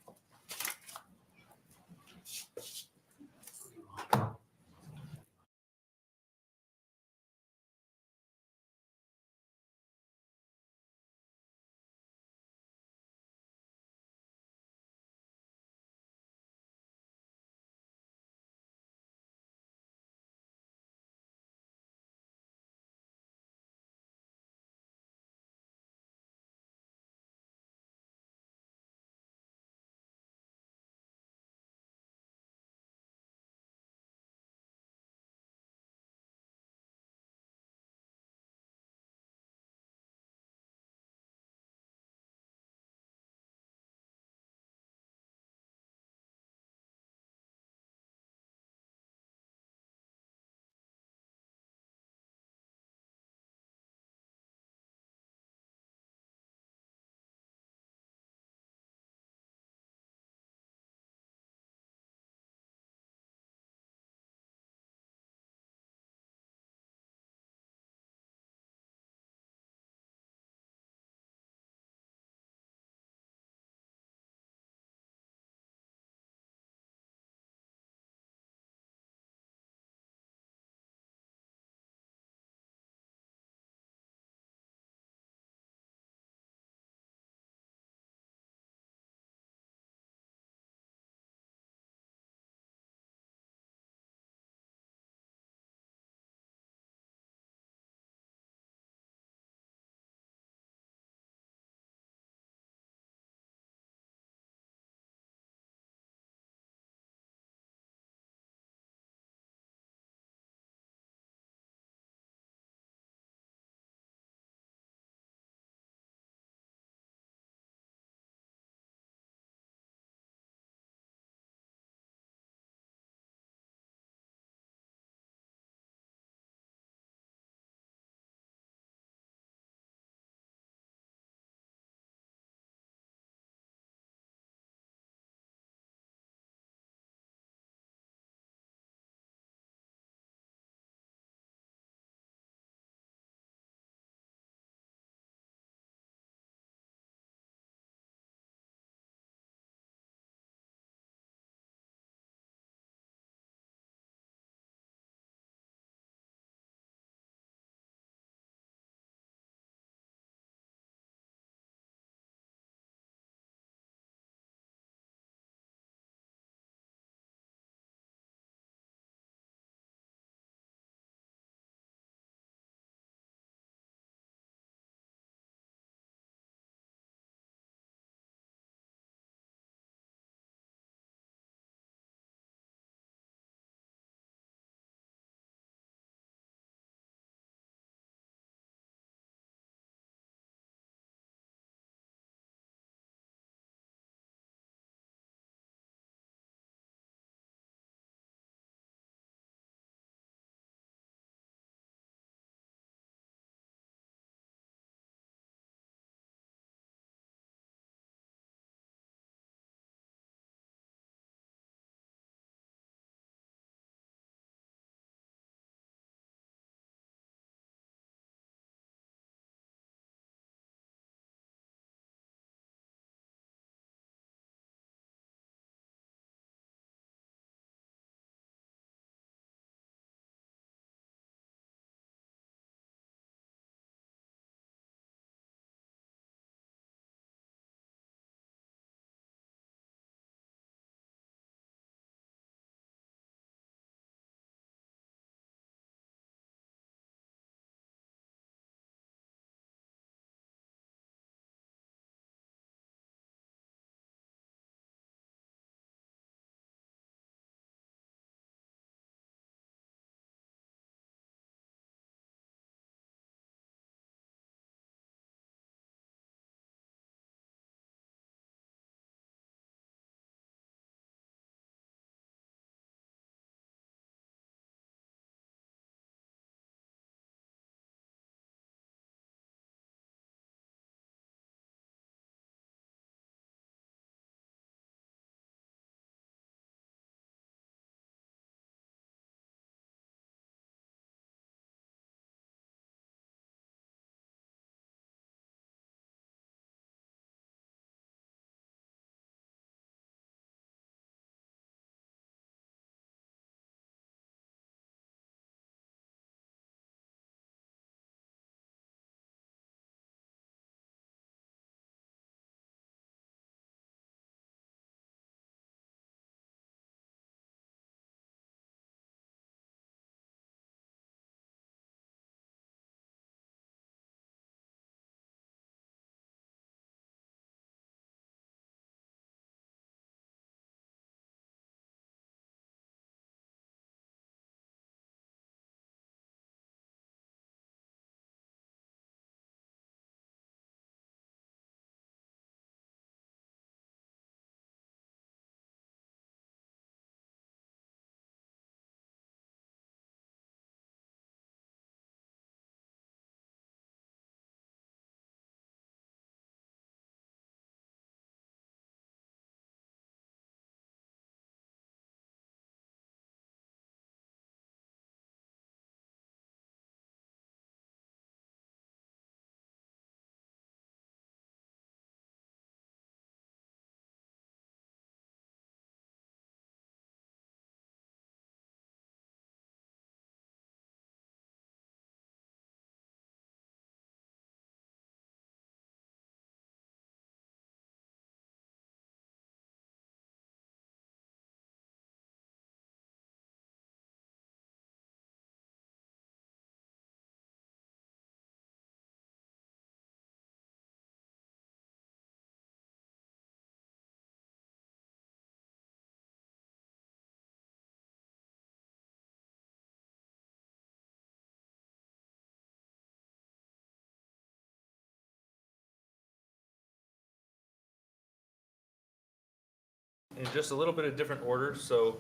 in just a little bit of different order, so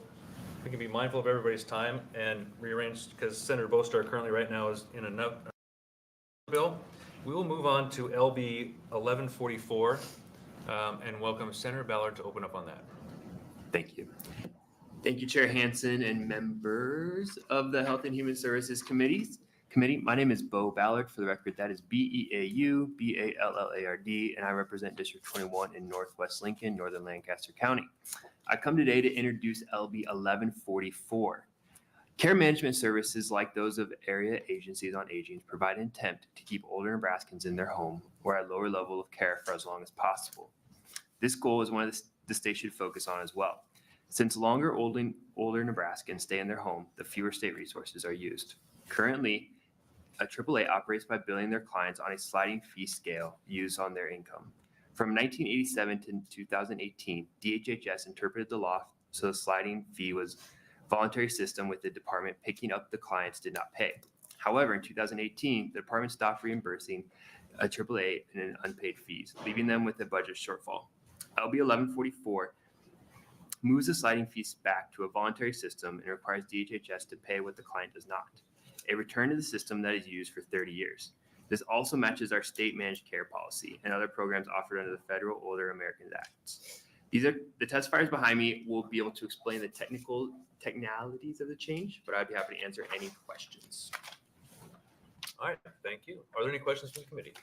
we can be mindful of everybody's time and rearrange, because Senator Bostar currently right now is in another bill. We will move on to LB 1144 and welcome Senator Ballard to open up on that.
Thank you. Thank you, Chair Hansen and members of the Health and Human Services Committee. My name is Bo Ballard. For the record, that is BEAU-BALLARD, and I represent District 21 in Northwest Lincoln, Northern Lancaster County. I come today to introduce LB 1144. Care management services like those of area agencies on aging provide an attempt to keep older Nebraskans in their home or at a lower level of care for as long as possible. This goal is one of the state should focus on as well. Since older Nebraskans stay in their home, the fewer state resources are used. Currently, a AAA operates by billing their clients on a sliding fee scale used on their income. From 1987 to 2018, DHHS interpreted the law so the sliding fee was voluntary system, with the department picking up the clients did not pay. However, in 2018, the department stopped reimbursing a AAA in unpaid fees, leaving them with a budget shortfall. LB 1144 moves the sliding fees back to a voluntary system and requires DHHS to pay what the client does not. A return to the system that is used for 30 years. This also matches our state managed care policy and other programs offered under the Federal Older Americans Act. These are the testifiers behind me will be able to explain the technicalities of the change, but I'd be happy to answer any questions.
All right, thank you. Are there any questions from the committee?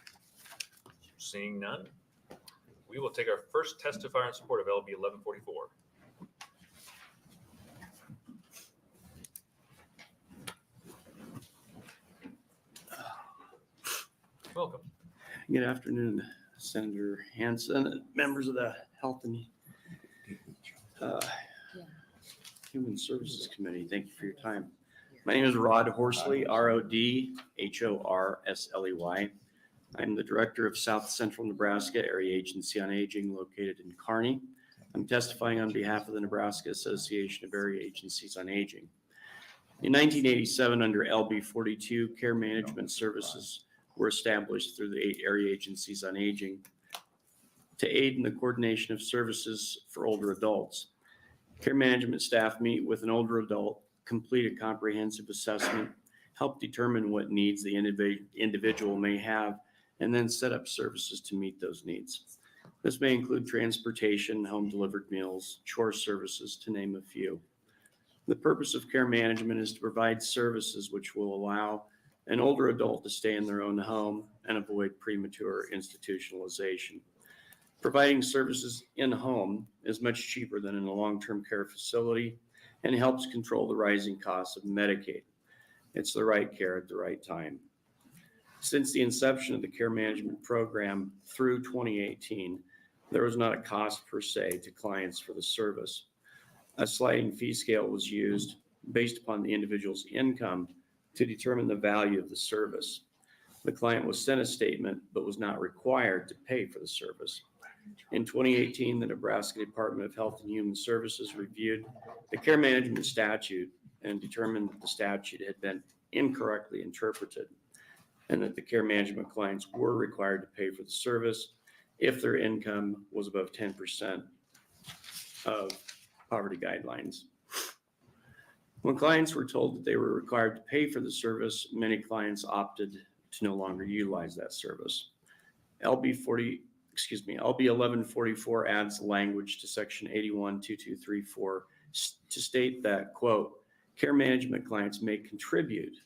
Seeing none, we will take our first testifier in support of LB 1144. Welcome.
Good afternoon, Senator Hansen, members of the Health and Human Services Committee. Thank you for your time. My name is Rod Horsley, ROD-HORSLEY. I'm the Director of South Central Nebraska Area Agency on Aging located in Kearney. I'm testifying on behalf of the Nebraska Association of Area Agencies on Aging. In 1987, under LB 42, care management services were established through the 8 area agencies on aging to aid in the coordination of services for older adults. Care management staff meet with an older adult, complete a comprehensive assessment, help determine what needs the individual may have, and then set up services to meet those needs. This may include transportation, home delivered meals, chore services, to name a few. The purpose of care management is to provide services which will allow an older adult to stay in their own home and avoid premature institutionalization. Providing services in home is much cheaper than in a long-term care facility and helps control the rising costs of Medicaid. It's the right care at the right time. Since the inception of the care management program through 2018, there was not a cost per se to clients for the service. A sliding fee scale was used based upon the individual's income to determine the value of the service. The client was sent a statement but was not required to pay for the service. In 2018, the Nebraska Department of Health and Human Services reviewed the care management statute and determined that the statute had been incorrectly interpreted and that the care management clients were required to pay for the service if their income was above 10% of poverty guidelines. When clients were told that they were required to pay for the service, many clients opted to no longer utilize that service. LB 1144 adds language to section 812234 to state that, quote, care management clients may contribute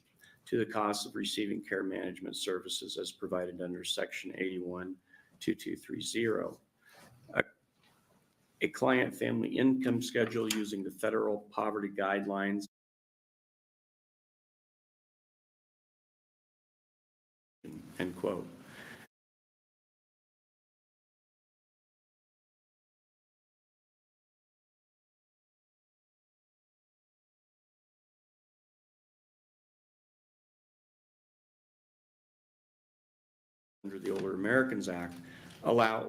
to the cost of receiving care management services as provided under section 812230. A client family income schedule using the federal poverty guidelines end quote. Under the Older Americans Act allow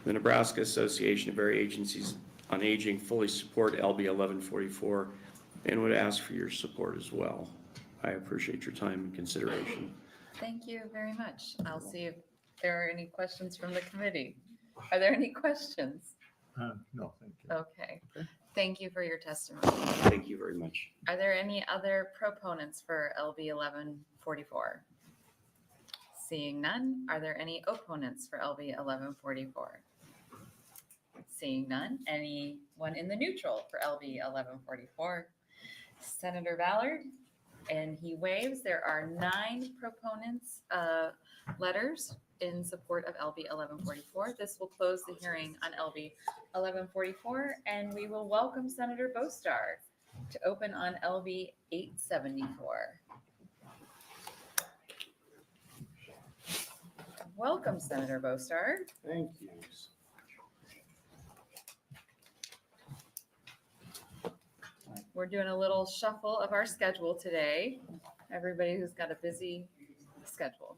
The Nebraska Association of Area Agencies on Aging fully support LB 1144 and would ask for your support as well. I appreciate your time and consideration.
Thank you very much. I'll see if there are any questions from the committee. Are there any questions?
No, thank you.
Okay. Thank you for your testimony.
Thank you very much.
Are there any other proponents for LB 1144? Seeing none, are there any opponents for LB 1144? Seeing none, anyone in the neutral for LB 1144? Senator Ballard, and he waves. There are 9 proponents letters in support of LB 1144. This will close the hearing on LB 1144, and we will welcome Senator Bostar to open on LB 874. Welcome, Senator Bostar.
Thank you.
We're doing a little shuffle of our schedule today. Everybody who's got a busy schedule.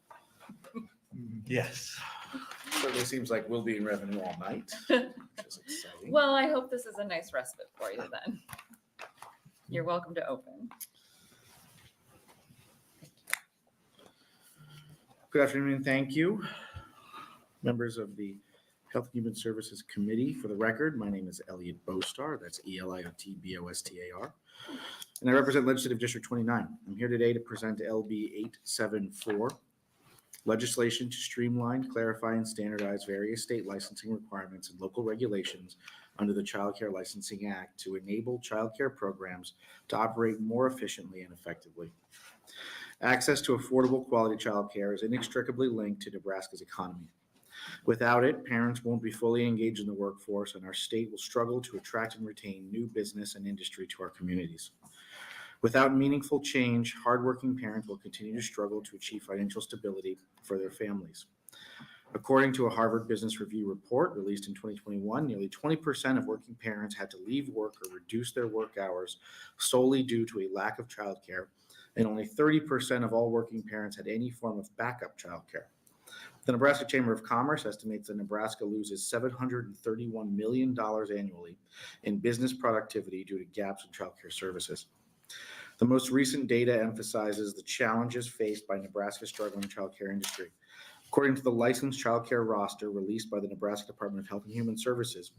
Yes. Certainly seems like we'll be in revenue all night, which is exciting.
Well, I hope this is a nice respite for you then. You're welcome to open.
Good afternoon, thank you. Members of the Health and Human Services Committee. For the record, my name is Elliot Bostar, that's ELIOTBOSTAR, and I represent Legislative District 29. I'm here today to present LB 874, legislation to streamline, clarify, and standardize various state licensing requirements and local regulations under the Child Care Licensing Act to enable child care programs to operate more efficiently and effectively. Access to affordable quality child care is inextricably linked to Nebraska's economy. Without it, parents won't be fully engaged in the workforce, and our state will struggle to attract and retain new business and industry to our communities. Without meaningful change, hardworking parents will continue to struggle to achieve financial stability for their families. According to a Harvard Business Review report released in 2021, nearly 20% of working parents had to leave work or reduce their work hours solely due to a lack of childcare, and only 30% of all working parents had any form of backup childcare. The Nebraska Chamber of Commerce estimates that Nebraska loses $731 million annually in business productivity due to gaps in childcare services. The most recent data emphasizes the challenges faced by Nebraska's struggling childcare industry. According to the licensed childcare roster released by the Nebraska Department of Health and Human Services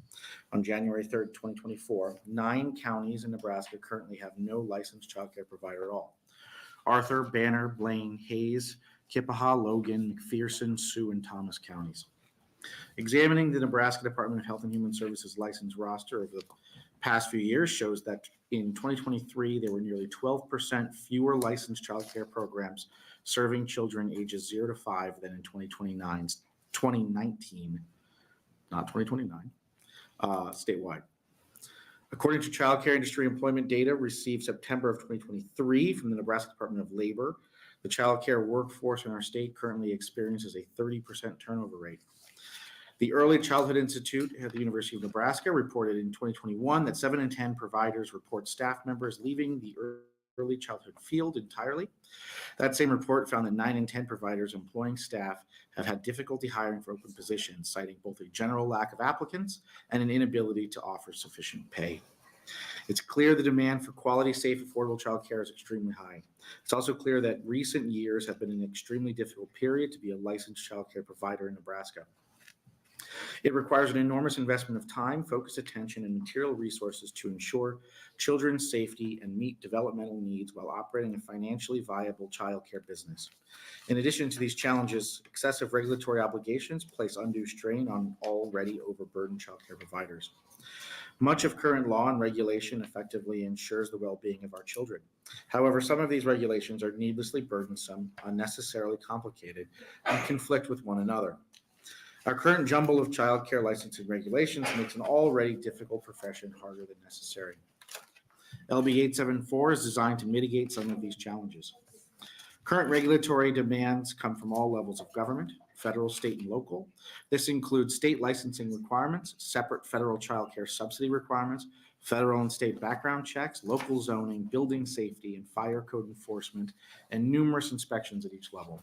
on January 3rd, 2024, 9 counties in Nebraska currently have no licensed childcare provider at all. Arthur, Banner, Blaine, Hayes, Kippaha, Logan, McPherson, Sioux, and Thomas counties. Examining the Nebraska Department of Health and Human Services license roster over the past few years shows that in 2023, there were nearly 12% fewer licensed childcare programs serving children ages 0 to 5 than in 2019, not 2029, statewide. According to child care industry employment data received September of 2023 from the Nebraska Department of Labor, the child care workforce in our state currently experiences a 30% turnover rate. The Early Childhood Institute at the University of Nebraska reported in 2021 that 7 in 10 providers report staff members leaving the early childhood field entirely. That same report found that 9 in 10 providers employing staff have had difficulty hiring for open positions, citing both a general lack of applicants and an inability to offer sufficient pay. It's clear the demand for quality, safe, affordable childcare is extremely high. It's also clear that recent years have been an extremely difficult period to be a licensed childcare provider in Nebraska. It requires an enormous investment of time, focused attention, and material resources to ensure children's safety and meet developmental needs while operating a financially viable childcare business. In addition to these challenges, excessive regulatory obligations place undue strain on already overburdened childcare providers. Much of current law and regulation effectively ensures the well-being of our children. However, some of these regulations are needlessly burdensome, unnecessarily complicated, and conflict with one another. Our current jumble of child care licensing regulations makes an already difficult profession harder than necessary. LB 874 is designed to mitigate some of these challenges. Current regulatory demands come from all levels of government, federal, state, and local. This includes state licensing requirements, separate federal child care subsidy requirements, federal and state background checks, local zoning, building safety, and fire code enforcement, and numerous inspections at each level.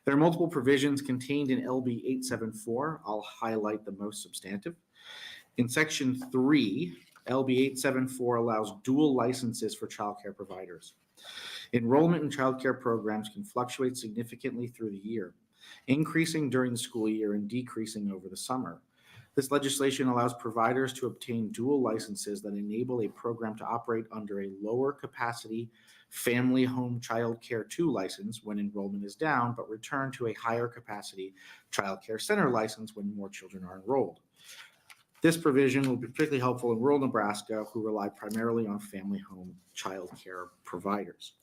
There are multiple provisions contained in LB 874. I'll highlight the most substantive. In Section 3, LB 874 allows dual licenses for childcare providers. Enrollment in childcare programs can fluctuate significantly through the year, increasing during the school year and decreasing over the summer. This legislation allows providers to obtain dual licenses that enable a program to operate under a lower capacity family home child care 2 license when enrollment is down, but return to a higher capacity child care center license when more children are enrolled. This provision will be particularly helpful in rural Nebraska, who rely primarily on family home child care providers.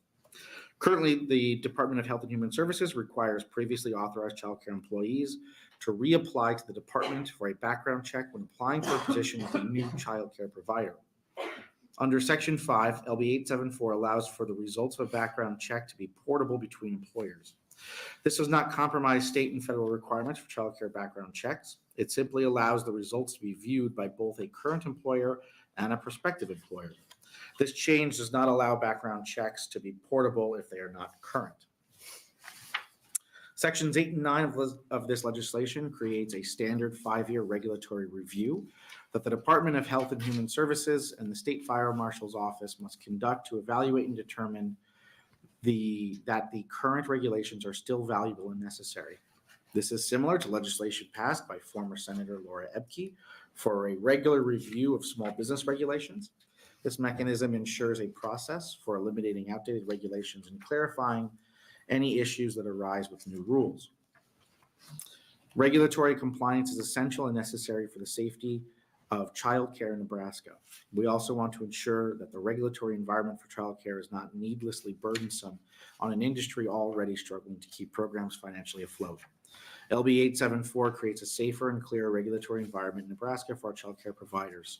Currently, the Department of Health and Human Services requires previously authorized child care employees to reapply to the department for a background check when applying for a position with a new child care provider. Under Section 5, LB 874 allows for the results of a background check to be portable between employers. This does not compromise state and federal requirements for child care background checks. It simply allows the results to be viewed by both a current employer and a prospective employer. This change does not allow background checks to be portable if they are not current. Sections 8 and 9 of this legislation creates a standard 5-year regulatory review that the Department of Health and Human Services and the State Fire Marshal's Office must conduct to evaluate and determine that the current regulations are still valuable and necessary. This is similar to legislation passed by former Senator Laura Ebke for a regular review of small business regulations. This mechanism ensures a process for eliminating outdated regulations and clarifying any issues that arise with new rules. Regulatory compliance is essential and necessary for the safety of childcare in Nebraska. We also want to ensure that the regulatory environment for childcare is not needlessly burdensome on an industry already struggling to keep programs financially afloat. LB 874 creates a safer and clearer regulatory environment in Nebraska for our childcare providers.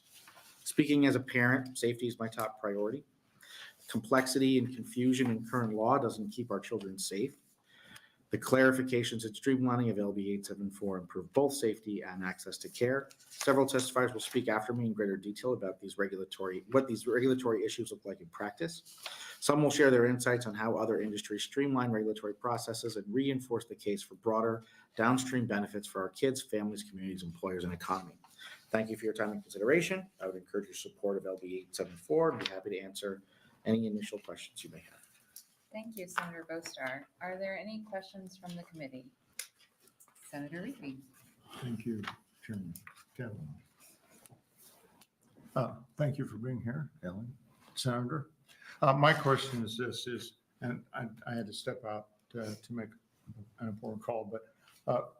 Speaking as a parent, safety is my top priority. Complexity and confusion in current law doesn't keep our children safe. The clarifications and streamlining of LB 874 improve both safety and access to care. Several testifiers will speak after me in greater detail about what these regulatory issues look like in practice. Some will share their insights on how other industries streamline regulatory processes and reinforce the case for broader downstream benefits for our kids, families, communities, employers, and economy. Thank you for your time and consideration. I would encourage your support of LB 874 and be happy to answer any initial questions you may have.
Thank you, Senator Bostar. Are there any questions from the committee? Senator Riepe.
Thank you, Chairman Kevin. Thank you for being here, Ellen. Senator, my question is this: and I had to step out to make an important call, but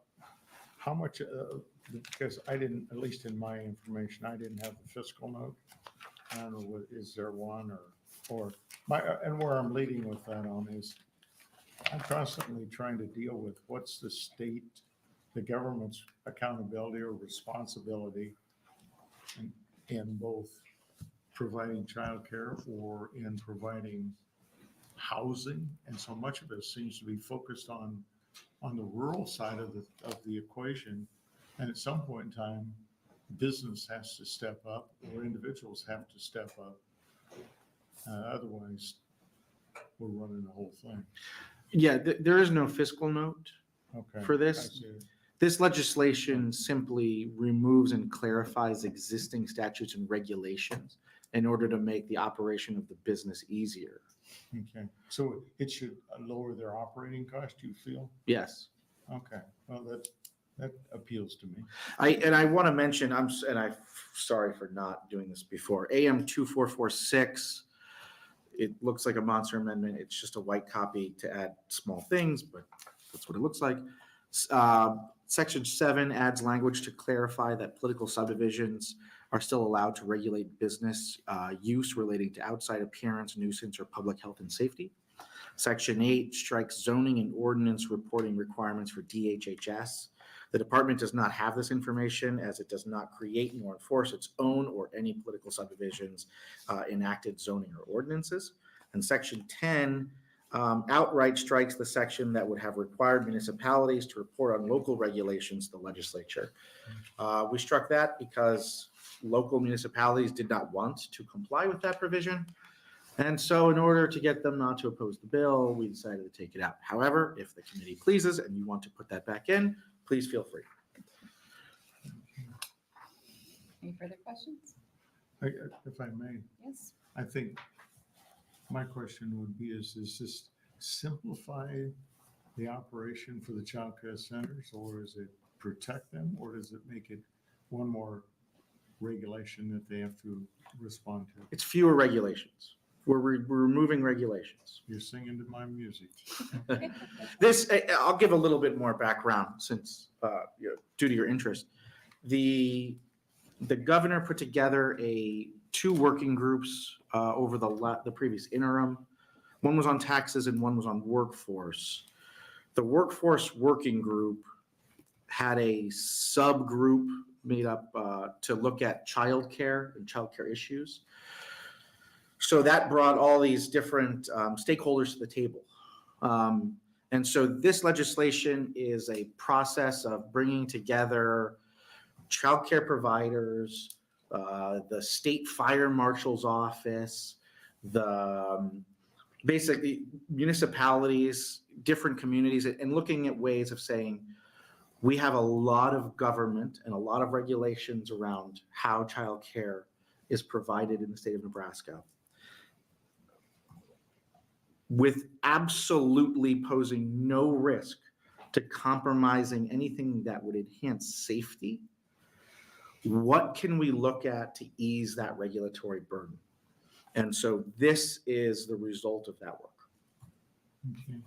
how much? Because I didn't, at least in my information, I didn't have the fiscal note. I don't know, is there one or my, and where I'm leading with that on is I'm constantly trying to deal with what's the state, the government's accountability or responsibility in both providing childcare or in providing housing. And so much of it seems to be focused on the rural side of the equation. And at some point in time, business has to step up or individuals have to step up. Otherwise, we're running the whole thing.
Yeah, there is no fiscal note for
I
this.
see.
This legislation simply removes and clarifies existing statutes and regulations in order to make the operation of the business easier.
Okay, so it should lower their operating cost, you feel?
Yes.
Okay, well, that appeals to me.
I want to mention, I'm sorry for not doing this before. AM 2446, it looks like a monster amendment. It's just a white copy to add small things, but that's what it looks like. Section 7 adds language to clarify that political subdivisions are still allowed to regulate business use relating to outside appearance, nuisance, or public health and safety. Section 8 strikes zoning and ordinance reporting requirements for DHHS. The department does not have this information as it does not create nor enforce its own or any political subdivisions enacted zoning or ordinances. And Section 10 outright strikes the section that would have required municipalities to report on local regulations to the legislature. We struck that because local municipalities did not want to comply with that provision. And so in order to get them not to oppose the bill, we decided to take it out. However, if the committee pleases and you want to put that back in, please feel free.
Any further questions?
If I may,
Yes.
I think my question would be, is this simplify the operation for the child care centers, or does it protect them, or does it make it one more regulation that they have to respond to?
It's fewer regulations. We're removing regulations.
You're singing to my music.
I'll give a little bit more background since, due to your interest. The governor put together two working groups over the previous interim. One was on taxes and one was on workforce. The workforce working group had a subgroup made up to look at childcare and childcare issues. So that brought all these different stakeholders to the table. And so this legislation is a process of bringing together childcare providers, the state fire marshal's office, basically municipalities, different communities, and looking at ways of saying, we have a lot of government and a lot of regulations around how childcare is provided in the state of Nebraska, with absolutely posing no risk to compromising anything that would enhance safety. What can we look at to ease that regulatory burden? And so this is the result of that work.
Okay.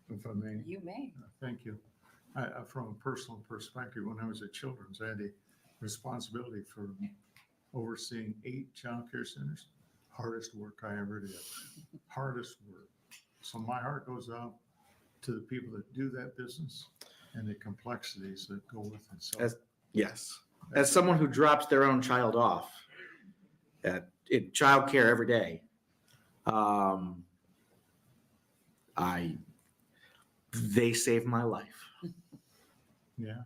If I may.
You may.
Thank you. From a personal perspective, when I was at Children's, I had a responsibility for overseeing 8 child care centers. Hardest work I ever did. Hardest work. So my heart goes out to the people that do that business and the complexities that go with it. So
As someone who drops their own child off in childcare every day, they saved my life.
Yeah.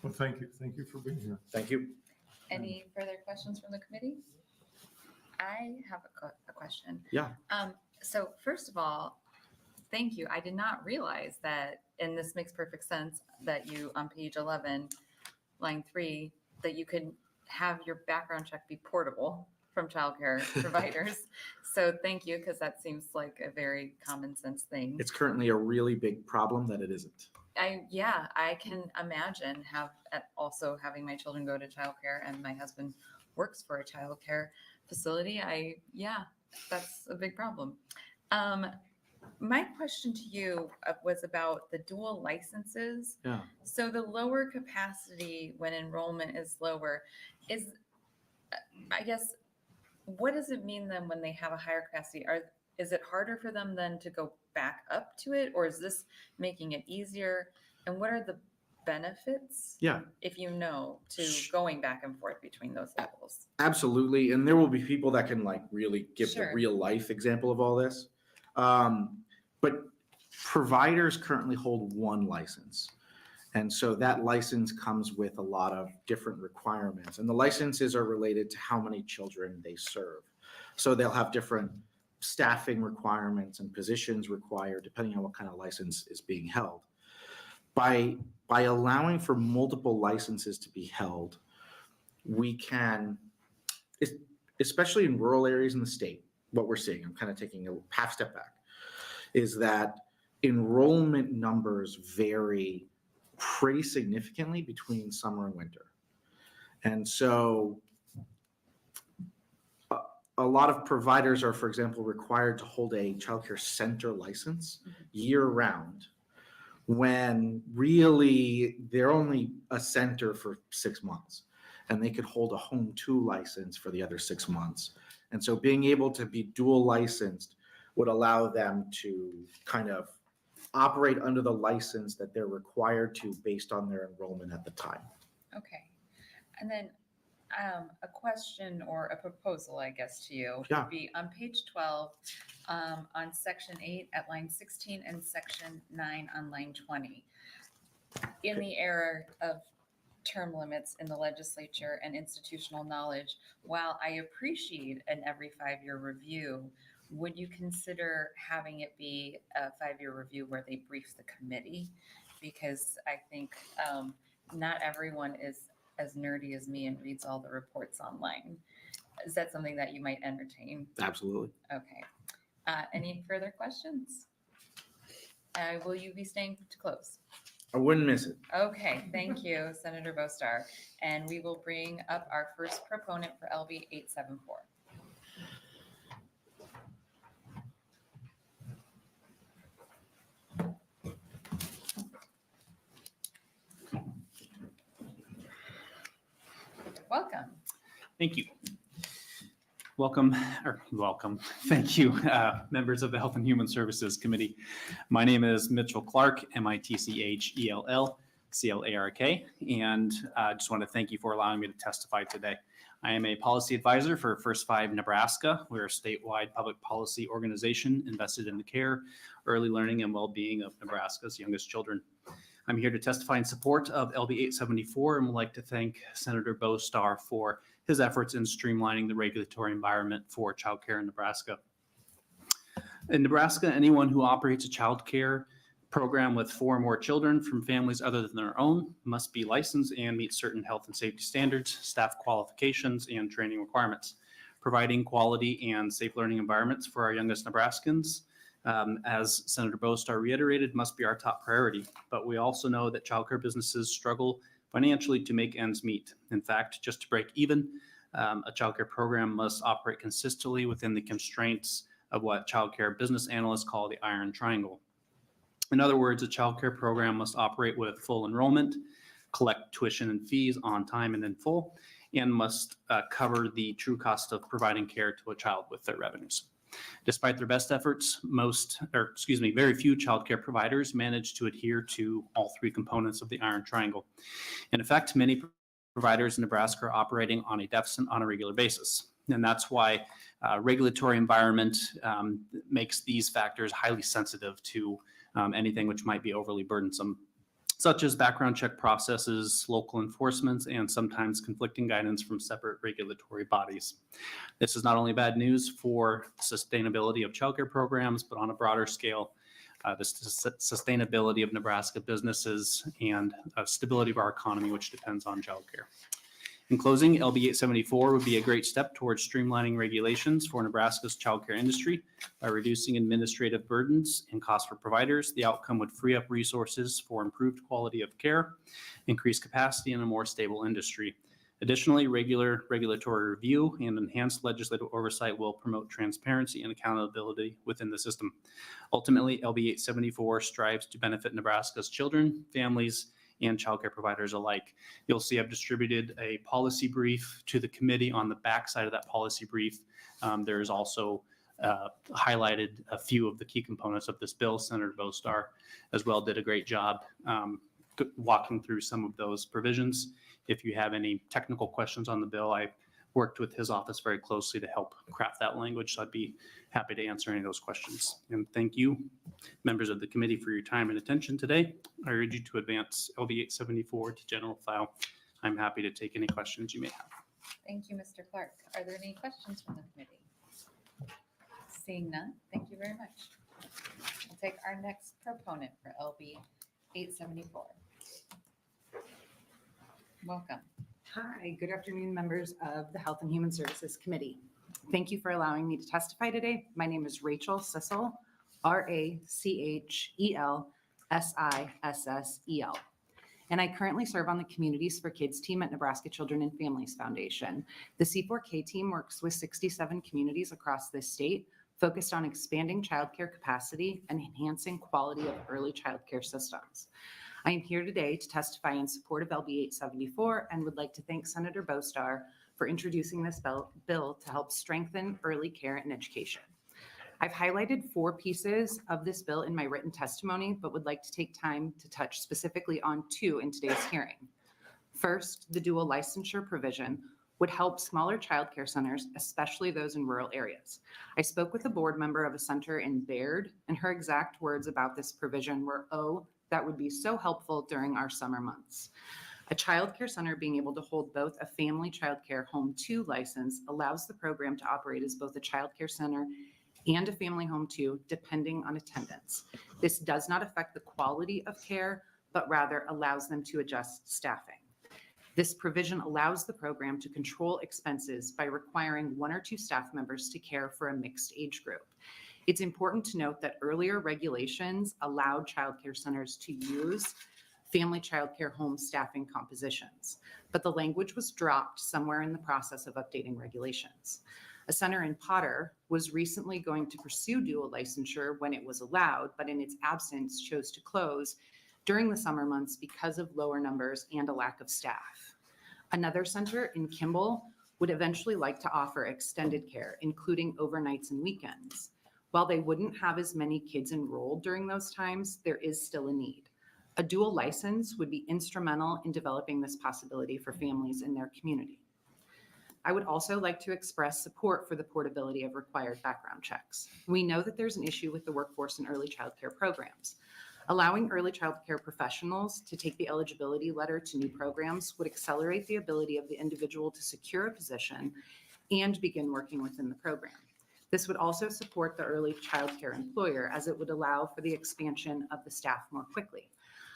Well, thank you. Thank you for being here.
Thank you.
Any further questions from the committee? I have a question.
Yeah.
So first of all, thank you. I did not realize that, and this makes perfect sense, that you, on page 11, line 3, that you could have your background check be portable from childcare providers. So thank you, because that seems like a very common sense thing.
It's currently a really big problem that it isn't.
I can imagine also having my children go to childcare, and my husband works for a childcare facility. That's a big problem. My question to you was about the dual licenses.
Yeah.
So the lower capacity when enrollment is lower is, I guess, what does it mean then when they have a higher capacity? Is it harder for them then to go back up to it, or is this making it easier? And what are the benefits, if you know, to going back and forth between those levels?
Absolutely. And there will be people that can really give the real life example of all this. But providers currently hold one license. And so that license comes with a lot of different requirements. And the licenses are related to how many children they serve. So they'll have different staffing requirements and positions required depending on what kind of license is being held. By allowing for multiple licenses to be held, we can, especially in rural areas in the state, what we're seeing, I'm kind of taking a half step back, is that enrollment numbers vary pretty significantly between summer and winter. And so a lot of providers are, for example, required to hold a childcare center license year round, when really they're only a center for 6 months, and they could hold a home to license for the other 6 months. And so being able to be dual licensed would allow them to kind of operate under the license that they're required to based on their enrollment at the time.
Okay. And then a question or a proposal, I guess, to you
Yeah.
would be on page 12, on section 8 at line 16 and section 9 on line 20. In the era of term limits in the legislature and institutional knowledge, while I appreciate an every 5-year review, would you consider having it be a 5-year review where they brief the committee? Because I think not everyone is as nerdy as me and reads all the reports online. Is that something that you might entertain?
Absolutely.
Okay. Any further questions? Will you be staying to close?
I wouldn't miss it.
Okay, thank you, Senator Bostar. And we will bring up our first proponent for LB 874. Welcome.
Thank you. Welcome. Thank you, members of the Health and Human Services Committee. My name is Mitchell Clark, MITCHELL-CLARK, and I just want to thank you for allowing me to testify today. I am a policy advisor for First 5 Nebraska. We're a statewide public policy organization invested in the care, early learning, and well-being of Nebraska's youngest children. I'm here to testify in support of LB 874 and would like to thank Senator Bostar for his efforts in streamlining the regulatory environment for childcare in Nebraska. In Nebraska, anyone who operates a childcare program with 4 or more children from families other than their own must be licensed and meet certain health and safety standards, staff qualifications, and training requirements. Providing quality and safe learning environments for our youngest Nebraskans, as Senator Bostar reiterated, must be our top priority. But we also know that childcare businesses struggle financially to make ends meet. In fact, just to break even, a childcare program must operate consistently within the constraints of what childcare business analysts call the iron triangle. In other words, a childcare program must operate with full enrollment, collect tuition and fees on time and in full, and must cover the true cost of providing care to a child with their revenues. Despite their best efforts, very few childcare providers manage to adhere to all 3 components of the iron triangle. In effect, many providers in Nebraska are operating on a deficit on a regular basis. And that's why regulatory environment makes these factors highly sensitive to anything which might be overly burdensome, such as background check processes, local enforcements, and sometimes conflicting guidance from separate regulatory bodies. This is not only bad news for sustainability of childcare programs, but on a broader scale, the sustainability of Nebraska businesses and stability of our economy, which depends on childcare. In closing, LB 874 would be a great step towards streamlining regulations for Nebraska's childcare industry by reducing administrative burdens and costs for providers. The outcome would free up resources for improved quality of care, increased capacity, and a more stable industry. Additionally, regular regulatory review and enhanced legislative oversight will promote transparency and accountability within the system. Ultimately, LB 874 strives to benefit Nebraska's children, families, and childcare providers alike. You'll see I've distributed a policy brief to the committee. On the back side of that policy brief, there is also highlighted a few of the key components of this bill. Senator Bostar as well did a great job walking through some of those provisions. If you have any technical questions on the bill, I worked with his office very closely to help craft that language, so I'd be happy to answer any of those questions. And thank you, members of the committee, for your time and attention today. I urge you to advance LB 874 to general file. I'm happy to take any questions you may have.
Thank you, Mr. Clark. Are there any questions from the committee? Seeing none, thank you very much. We'll take our next proponent for LB 874. Welcome.
Hi, good afternoon, members of the Health and Human Services Committee. Thank you for allowing me to testify today. My name is Rachel Sissel, RACHELSISSEL, and I currently serve on the Communities for Kids team at Nebraska Children and Families Foundation. The C4K team works with 67 communities across this state, focused on expanding childcare capacity and enhancing quality of early childcare systems. I am here today to testify in support of LB 874 and would like to thank Senator Bostar for introducing this bill to help strengthen early care and education. I've highlighted 4 pieces of this bill in my written testimony, but would like to take time to touch specifically on 2 in today's hearing. First, the dual licensure provision would help smaller childcare centers, especially those in rural areas. I spoke with a board member of a center in Baird, and her exact words about this provision were, "Oh, that would be so helpful during our summer months." A child care center being able to hold both a family child care home 2 license allows the program to operate as both a child care center and a family home 2, depending on attendance. This does not affect the quality of care, but rather allows them to adjust staffing. This provision allows the program to control expenses by requiring 1 or 2 staff members to care for a mixed age group. It's important to note that earlier regulations allowed child care centers to use family child care home staffing compositions, but the language was dropped somewhere in the process of updating regulations. A center in Potter was recently going to pursue dual licensure when it was allowed, but in its absence chose to close during the summer months because of lower numbers and a lack of staff. Another center in Kimball would eventually like to offer extended care, including overnights and weekends. While they wouldn't have as many kids enrolled during those times, there is still a need. A dual license would be instrumental in developing this possibility for families in their community. I would also like to express support for the portability of required background checks. We know that there's an issue with the workforce in early child care programs. Allowing early child care professionals to take the eligibility letter to new programs would accelerate the ability of the individual to secure a position and begin working within the program. This would also support the early child care employer, as it would allow for the expansion of the staff more quickly.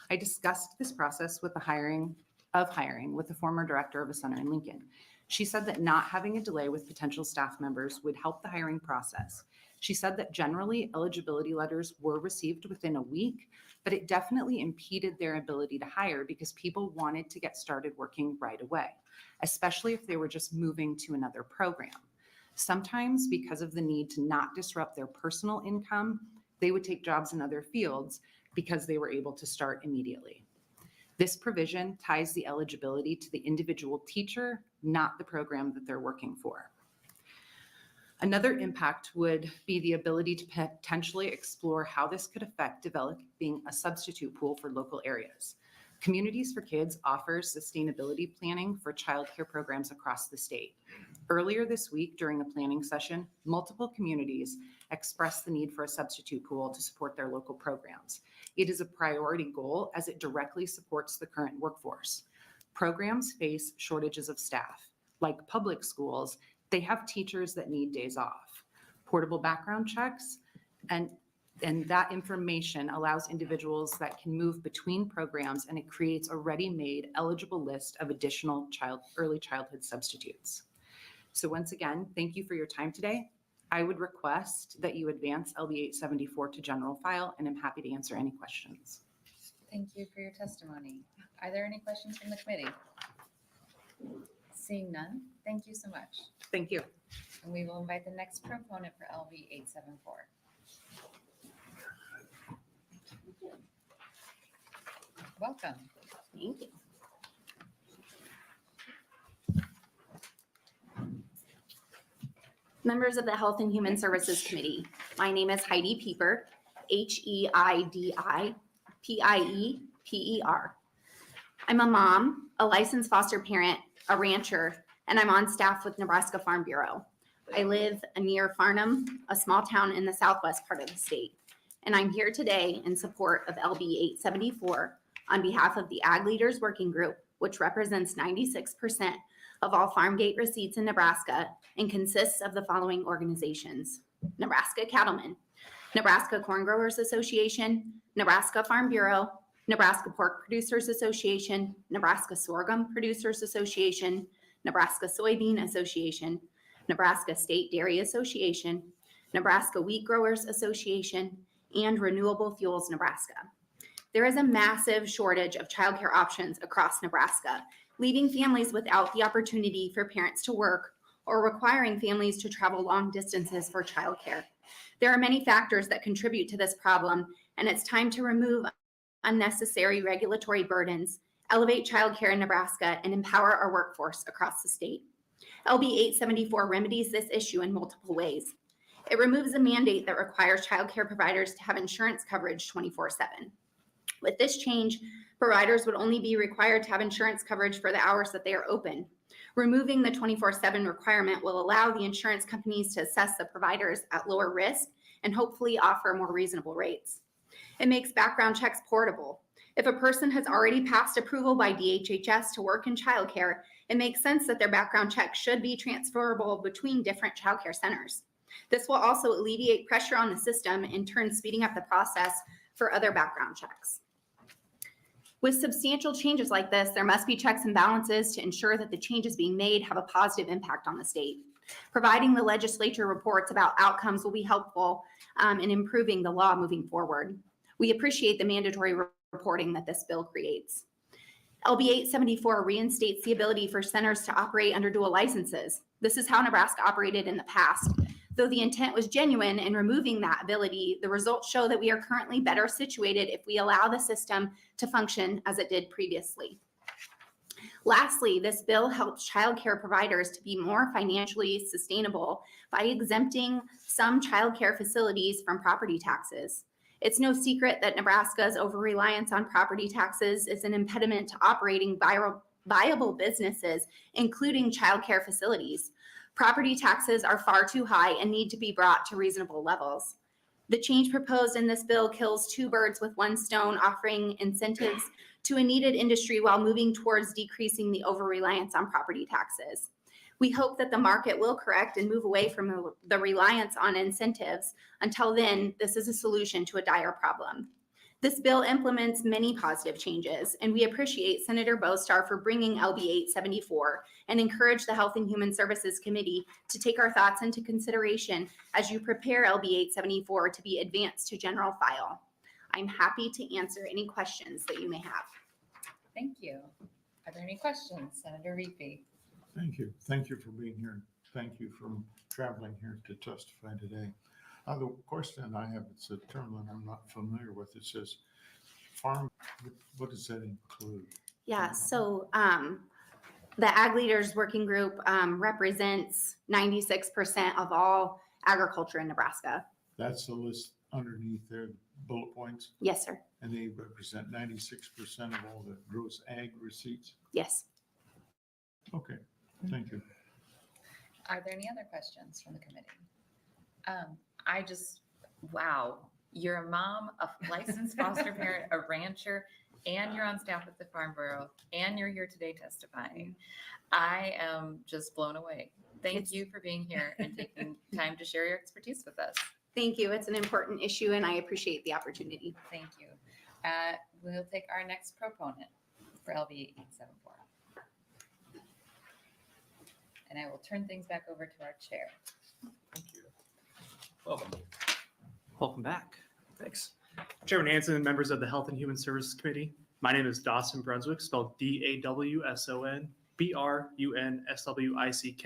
I discussed this process with the hiring with the former director of a center in Lincoln. She said that not having a delay with potential staff members would help the hiring process. She said that generally eligibility letters were received within a week, but it definitely impeded their ability to hire because people wanted to get started working right away, especially if they were just moving to another program. Sometimes, because of the need to not disrupt their personal income, they would take jobs in other fields because they were able to start immediately. This provision ties the eligibility to the individual teacher, not the program that they're working for. Another impact would be the ability to potentially explore how this could affect developing a substitute pool for local areas. Communities for Kids offers sustainability planning for childcare programs across the state. Earlier this week during a planning session, multiple communities expressed the need for a substitute pool to support their local programs. It is a priority goal as it directly supports the current workforce. Programs face shortages of staff. Like public schools, they have teachers that need days off. Portable background checks and that information allows individuals that can move between programs, and it creates a ready-made eligible list of additional early childhood substitutes. So once again, thank you for your time today. I would request that you advance LB 874 to general file, and I'm happy to answer any questions.
Thank you for your testimony. Are there any questions from the committee? Seeing none, thank you so much.
Thank you.
And we will invite the next proponent for LB 874. Welcome.
Thank you. Members of the Health and Human Services Committee, my name is Heidi Pieper, Heidi-Pieper. I'm a mom, a licensed foster parent, a rancher, and I'm on staff with Nebraska Farm Bureau. I live near Farnham, a small town in the southwest part of the state, and I'm here today in support of LB 874 on behalf of the Ag Leaders Working Group, which represents 96% of all farm gate receipts in Nebraska and consists of the following organizations: Nebraska Cattlemen, Nebraska Corn Growers Association, Nebraska Farm Bureau, Nebraska Pork Producers Association, Nebraska Sorghum Producers Association, Nebraska Soybean Association, Nebraska State Dairy Association, Nebraska Wheat Growers Association, and Renewable Fuels Nebraska. There is a massive shortage of childcare options across Nebraska, leaving families without the opportunity for parents to work or requiring families to travel long distances for childcare. There are many factors that contribute to this problem, and it's time to remove unnecessary regulatory burdens, elevate childcare in Nebraska, and empower our workforce across the state. LB 874 remedies this issue in multiple ways. It removes a mandate that requires childcare providers to have insurance coverage 24/7. With this change, providers would only be required to have insurance coverage for the hours that they are open. Removing the 24/7 requirement will allow the insurance companies to assess the providers at lower risk and hopefully offer more reasonable rates. It makes background checks portable. If a person has already passed approval by DHHS to work in childcare, it makes sense that their background check should be transferable between different childcare centers. This will also alleviate pressure on the system, in turn speeding up the process for other background checks. With substantial changes like this, there must be checks and balances to ensure that the changes being made have a positive impact on the state. Providing the legislature reports about outcomes will be helpful in improving the law moving forward. We appreciate the mandatory reporting that this bill creates. LB 874 reinstates the ability for centers to operate under dual licenses. This is how Nebraska operated in the past. Though the intent was genuine in removing that ability, the results show that we are currently better situated if we allow the system to function as it did previously. Lastly, this bill helps childcare providers to be more financially sustainable by exempting some childcare facilities from property taxes. It's no secret that Nebraska's over-reliance on property taxes is an impediment to operating viable businesses, including childcare facilities. Property taxes are far too high and need to be brought to reasonable levels. The change proposed in this bill kills two birds with one stone, offering incentives to a needed industry while moving towards decreasing the over-reliance on property taxes. We hope that the market will correct and move away from the reliance on incentives. Until then, this is a solution to a dire problem. This bill implements many positive changes, and we appreciate Senator Bostar for bringing LB 874 and encourage the Health and Human Services Committee to take our thoughts into consideration as you prepare LB 874 to be advanced to general file. I'm happy to answer any questions that you may have.
Thank you. Are there any questions, Senator Riepe?
Thank you. Thank you for being here. Thank you for traveling here to testify today. The question I have, it's a term that I'm not familiar with. It says farm, what does that include?
Yeah, so the Ag Leaders Working Group represents 96% of all agriculture in Nebraska.
That's the list underneath there, bullet points?
Yes, sir.
And they represent 96% of all the gross ag receipts?
Yes.
Okay, thank you.
Are there any other questions from the committee? Wow, you're a mom, a licensed foster parent, a rancher, and you're on staff with the Farm Bureau, and you're here today testifying. I am just blown away. Thank you for being here and taking time to share your expertise with us.
Thank you. It's an important issue, and I appreciate the opportunity.
Thank you. We'll take our next proponent for LB 874. And I will turn things back over to our chair.
Thank you. Welcome.
Welcome back. Thanks. Chairman Hansen and members of the Health and Human Services Committee, my name is Dawson Brunswick, spelled DAWSON BRUNSWICK.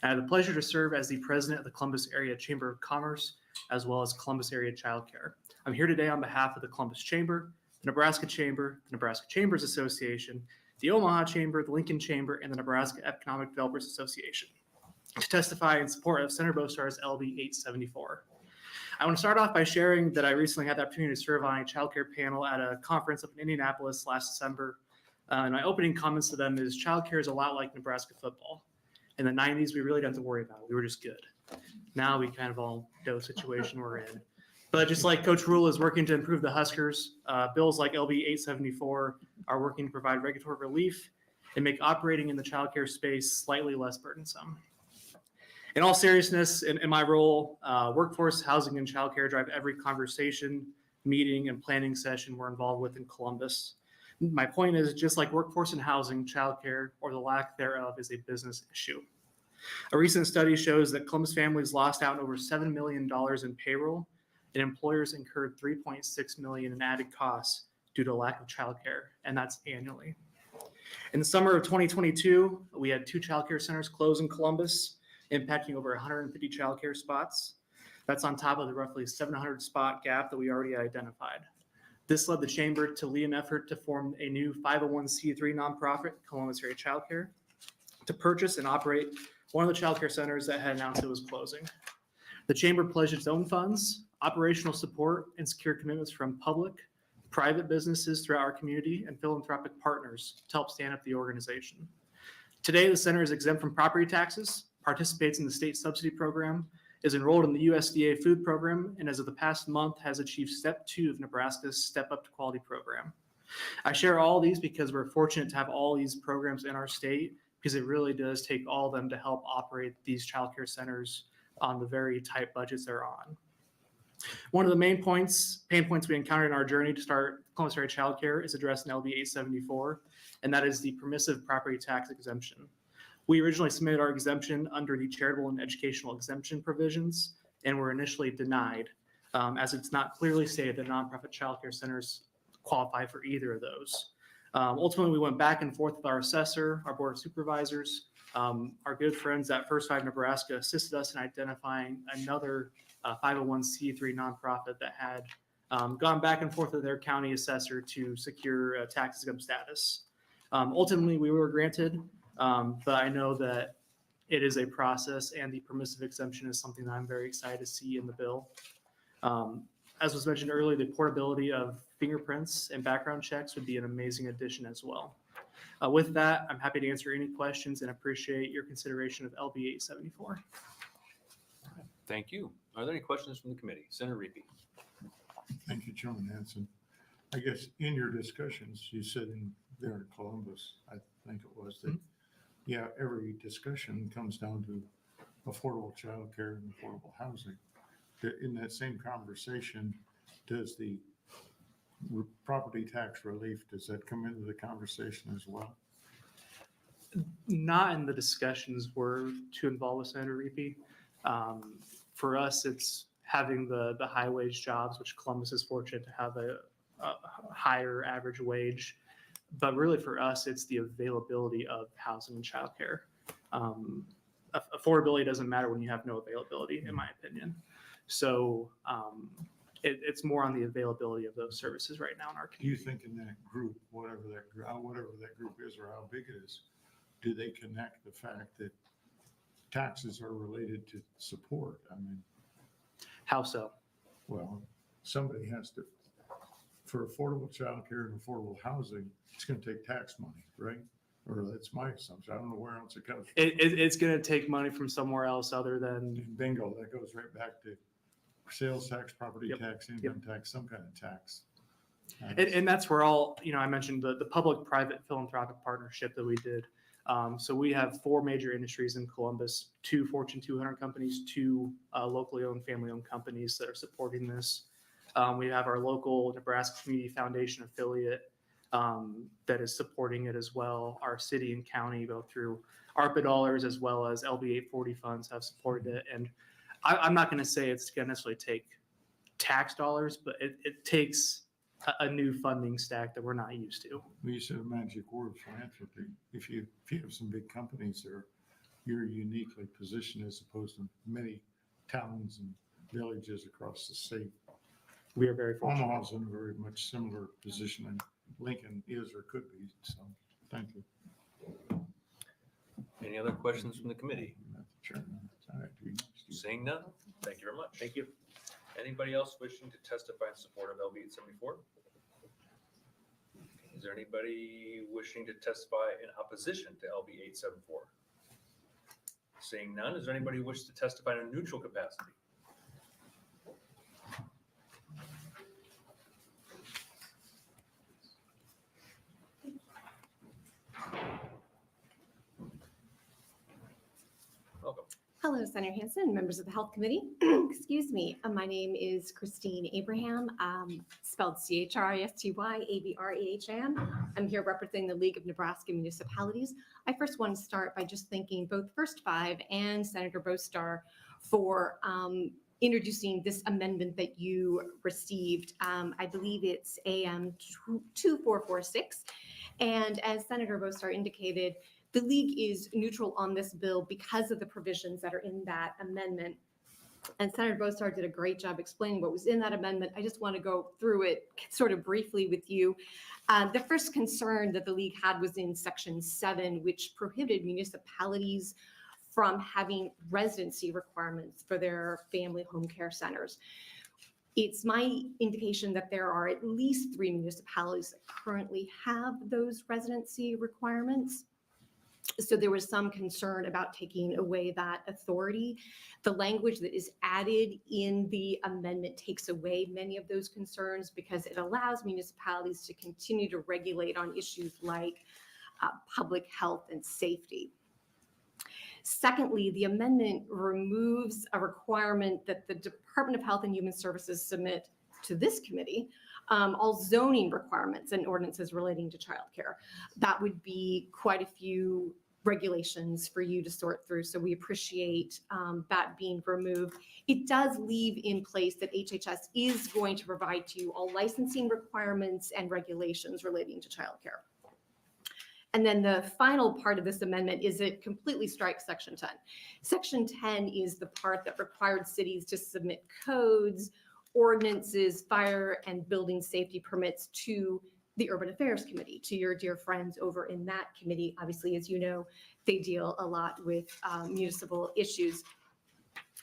And I have the pleasure to serve as the president of the Columbus Area Chamber of Commerce, as well as Columbus Area Child Care. I'm here today on behalf of the Columbus Chamber, the Nebraska Chamber, the Nebraska Chambers Association, the Omaha Chamber, the Lincoln Chamber, and the Nebraska Economic Developers Association to testify in support of Senator Bostar's LB 874. I want to start off by sharing that I recently had the opportunity to serve on a childcare panel at a conference up in Indianapolis last December. And my opening comments to them is childcare is a lot like Nebraska football. In the 90s, we really didn't have to worry about it. We were just good. Now we kind of all know the situation we're in. But just like Coach Rule is working to improve the Huskers, bills like LB 874 are working to provide regulatory relief and make operating in the childcare space slightly less burdensome. In all seriousness, in my role, workforce, housing, and childcare drive every conversation, meeting, and planning session we're involved with in Columbus. My point is, just like workforce and housing, childcare, or the lack thereof, is a business issue. A recent study shows that Columbus families lost out over $7 million in payroll, and employers incurred $3.6 million in added costs due to lack of childcare, and that's annually. In the summer of 2022, we had 2 childcare centers close in Columbus, impacting over 150 childcare spots. That's on top of the roughly 700 spot gap that we already identified. This led the chamber to lead an effort to form a new 501c3 nonprofit, Columbus Area Childcare, to purchase and operate one of the childcare centers that had announced it was closing. The chamber pledged its own funds, operational support, and secured commitments from public, private businesses throughout our community, and philanthropic partners to help stand up the organization. Today, the center is exempt from property taxes, participates in the state subsidy program, is enrolled in the USDA food program, and as of the past month has achieved step 2 of Nebraska's Step Up to Quality program. I share all these because we're fortunate to have all these programs in our state, because it really does take all of them to help operate these childcare centers on the very tight budgets they're on. One of the pain points we encountered in our journey to start Columbus area childcare is addressed in LB 874, and that is the permissive property tax exemption. We originally submitted our exemption under the charitable and educational exemption provisions, and were initially denied, as it's not clearly stated that nonprofit childcare centers qualify for either of those. Ultimately, we went back and forth with our assessor, our board of supervisors. Our good friends at First Five Nebraska assisted us in identifying another 501c3 nonprofit that had gone back and forth with their county assessor to secure tax exempt status. Ultimately, we were granted, but I know that it is a process, and the permissive exemption is something that I'm very excited to see in the bill. As was mentioned earlier, the portability of fingerprints and background checks would be an amazing addition as well. With that, I'm happy to answer any questions and appreciate your consideration of LB 874.
Thank you. Are there any questions from the committee? Senator Riepe.
Thank you, Chairman Hansen. I guess in your discussions, you said there in Columbus, I think it was, that, yeah, every discussion comes down to affordable childcare and affordable housing. In that same conversation, does the property tax relief, does that come into the conversation as well?
Not in the discussions were to involve with Senator Riepe. For us, it's having the high wage jobs, which Columbus is fortunate to have a higher average wage. But really for us, it's the availability of housing and childcare. Affordability doesn't matter when you have no availability, in my opinion. So it's more on the availability of those services right now in our community.
Do you think in that group, whatever that group is or how big it is, do they connect the fact that taxes are related to support? I mean,
how so?
Well, somebody has to, for affordable childcare and affordable housing, it's going to take tax money, right? Or that's my assumption. I don't know where else it comes from.
It's going to take money from somewhere else other than.
Bingo, that goes right back to sales tax, property tax, income tax, some kind of tax.
And that's where all, I mentioned the public-private philanthropic partnership that we did. So we have 4 major industries in Columbus, 2 Fortune 200 companies, 2 locally owned, family-owned companies that are supporting this. We have our local Nebraska Community Foundation affiliate that is supporting it as well. Our city and county, both through ARPA dollars as well as LB 840 funds, have supported it. And I'm not going to say it's going to necessarily take tax dollars, but it takes a new funding stack that we're not used to.
We used to have a magic word, philanthropy. If you have some big companies there, you're uniquely positioned as opposed to many towns and villages across the state.
We are very fortunate.
Omaha's in a very much similar position, and Lincoln is or could be. So, thank you.
Any other questions from the committee?
Chairman. All right.
Seeing none, thank you very much.
Thank you.
Anybody else wishing to testify in support of LB 874? Is there anybody wishing to testify in opposition to LB 874? Seeing none, is there anybody who wishes to testify in a neutral capacity? Welcome.
Hello, Senator Hansen, members of the Health Committee. Excuse me. My name is Christine Abraham, spelled CHRISTY-ABRAHAM. I'm here representing the League of Nebraska Municipalities. I first want to start by just thanking both First Five and Senator Bostar for introducing this amendment that you received. I believe it's AM 2446. And as Senator Bostar indicated, the League is neutral on this bill because of the provisions that are in that amendment. And Senator Bostar did a great job explaining what was in that amendment. I just want to go through it sort of briefly with you. The first concern that the League had was in Section 7, which prohibited municipalities from having residency requirements for their family home care centers. It's my indication that there are at least 3 municipalities that currently have those residency requirements. So there was some concern about taking away that authority. The language that is added in the amendment takes away many of those concerns because it allows municipalities to continue to regulate on issues like public health and safety. Secondly, the amendment removes a requirement that the Department of Health and Human Services submit to this committee all zoning requirements and ordinances relating to childcare. That would be quite a few regulations for you to sort through. So we appreciate that being removed. It does leave in place that HHS is going to provide to you all licensing requirements and regulations relating to childcare. And then the final part of this amendment is it completely strikes Section 10. Section 10 is the part that required cities to submit codes, ordinances, fire and building safety permits to the Urban Affairs Committee, to your dear friends over in that committee. Obviously, as you know, they deal a lot with municipal issues.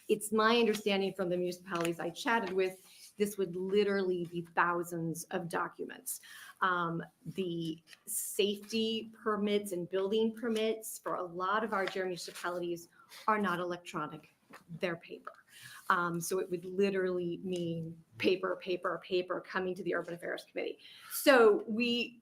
It's my understanding from the municipalities I chatted with, this would literally be thousands of documents. The safety permits and building permits for a lot of our municipalities are not electronic, they're paper. So it would literally mean paper coming to the Urban Affairs Committee. So we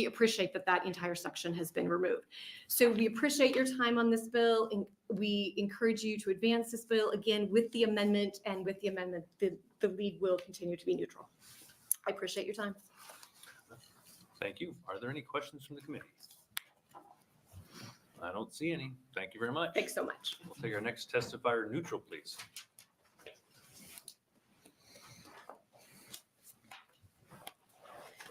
appreciate that that entire section has been removed. So we appreciate your time on this bill, and we encourage you to advance this bill again with the amendment, and with the amendment, the lead will continue to be neutral. I appreciate your time.
Thank you. Are there any questions from the committee? I don't see any. Thank you very much.
Thanks so much.
We'll take our next testifier neutral, please.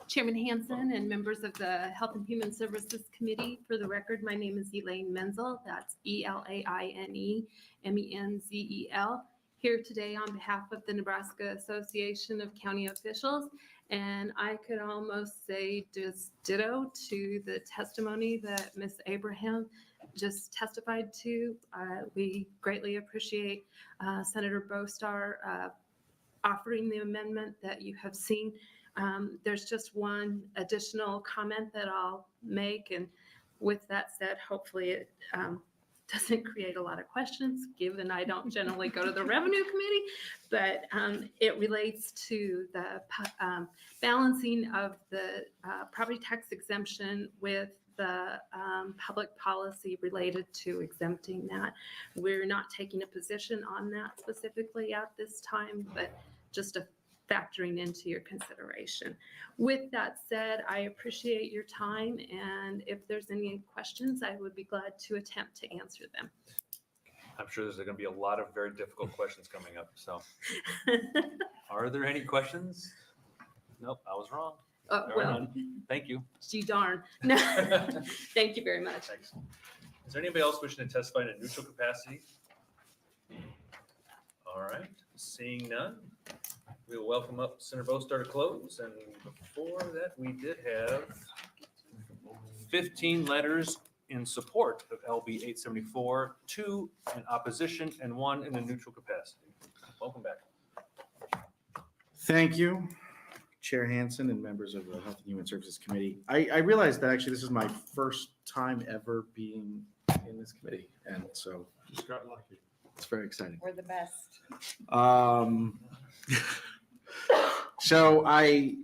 Chairman Hansen and members of the Health and Human Services Committee, for the record, my name is Elaine Menzel. That's ELAINE-MENZEL. Here today on behalf of the Nebraska Association of County Officials. And I could almost say just ditto to the testimony that Ms. Abraham just testified to. We greatly appreciate Senator Bostar offering the amendment that you have seen. There's just one additional comment that I'll make, and with that said, hopefully it doesn't create a lot of questions, given I don't generally go to the Revenue Committee, but it relates to the balancing of the property tax exemption with the public policy related to exempting that. We're not taking a position on that specifically at this time, but just a factoring into your consideration. With that said, I appreciate your time, and if there's any questions, I would be glad to attempt to answer them.
I'm sure there's going to be a lot of very difficult questions coming up. So, are there any questions? Nope, I was wrong.
Well,
thank you.
gee darn. No. Thank you very much.
Thanks. Is there anybody else wishing to testify in a neutral capacity? All right, seeing none, we will welcome up Senator Bostar to close. And before that, we did have 15 letters in support of LB 874, 2 in opposition, and 1 in a neutral capacity. Welcome back.
Thank you, Chair Hansen and members of the Health and Human Services Committee. I realized that actually this is my first time ever being in this committee, and so
Just got lucky.
it's very exciting.
We're the best.
So I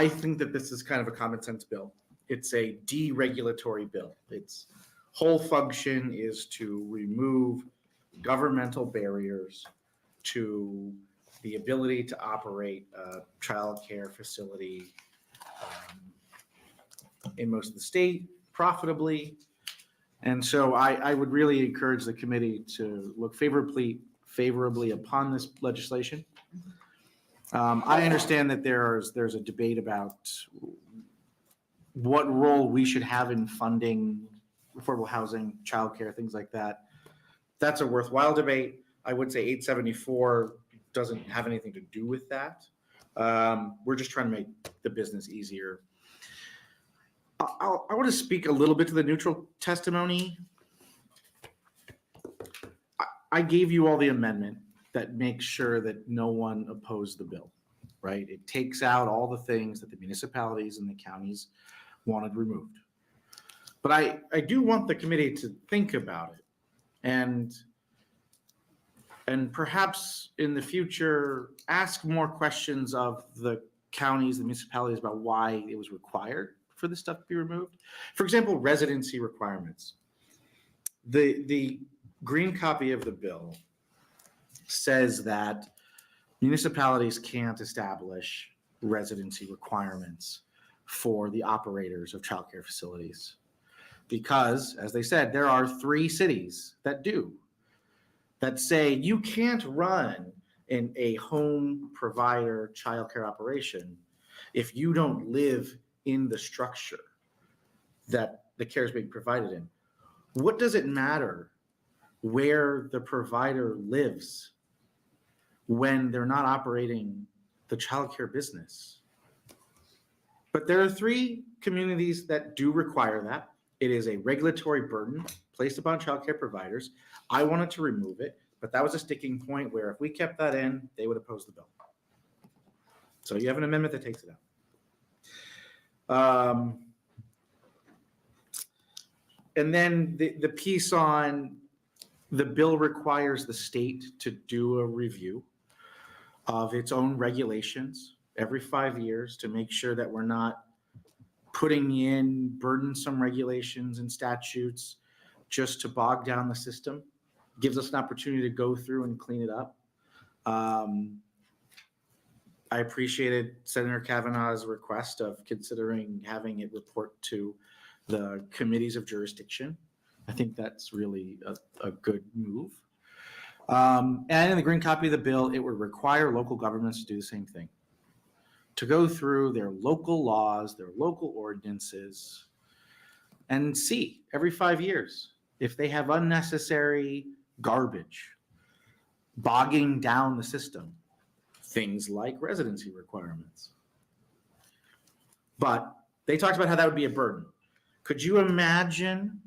think that this is kind of a common sense bill. It's a deregulatory bill. Its whole function is to remove governmental barriers to the ability to operate a child care facility in most of the state profitably. And so I would really encourage the committee to look favorably upon this legislation. I understand that there's a debate about what role we should have in funding affordable housing, childcare, things like that. That's a worthwhile debate. I would say 874 doesn't have anything to do with that. We're just trying to make the business easier. I want to speak a little bit to the neutral testimony. I gave you all the amendment that makes sure that no one opposed the bill, right? It takes out all the things that the municipalities and the counties wanted removed. But I do want the committee to think about it and perhaps in the future, ask more questions of the counties, the municipalities about why it was required for this stuff to be removed. For example, residency requirements. The green copy of the bill says that municipalities can't establish residency requirements for the operators of childcare facilities because, as they said, there are 3 cities that do, that say you can't run in a home provider childcare operation if you don't live in the structure that the care is being provided in. What does it matter where the provider lives when they're not operating the childcare business? But there are 3 communities that do require that. It is a regulatory burden placed upon childcare providers. I wanted to remove it, but that was a sticking point where if we kept that in, they would oppose the bill. So you have an amendment that takes it out. And then the piece on the bill requires the state to do a review of its own regulations every 5 years to make sure that we're not putting in burdensome regulations and statutes just to bog down the system. Gives us an opportunity to go through and clean it up. I appreciated Senator Kavanaugh's request of considering having it report to the committees of jurisdiction. I think that's really a good move. And in the green copy of the bill, it would require local governments to do the same thing. To go through their local laws, their local ordinances, and see every 5 years if they have unnecessary garbage bogging down the system, things like residency requirements. But they talked about how that would be a burden. Could you imagine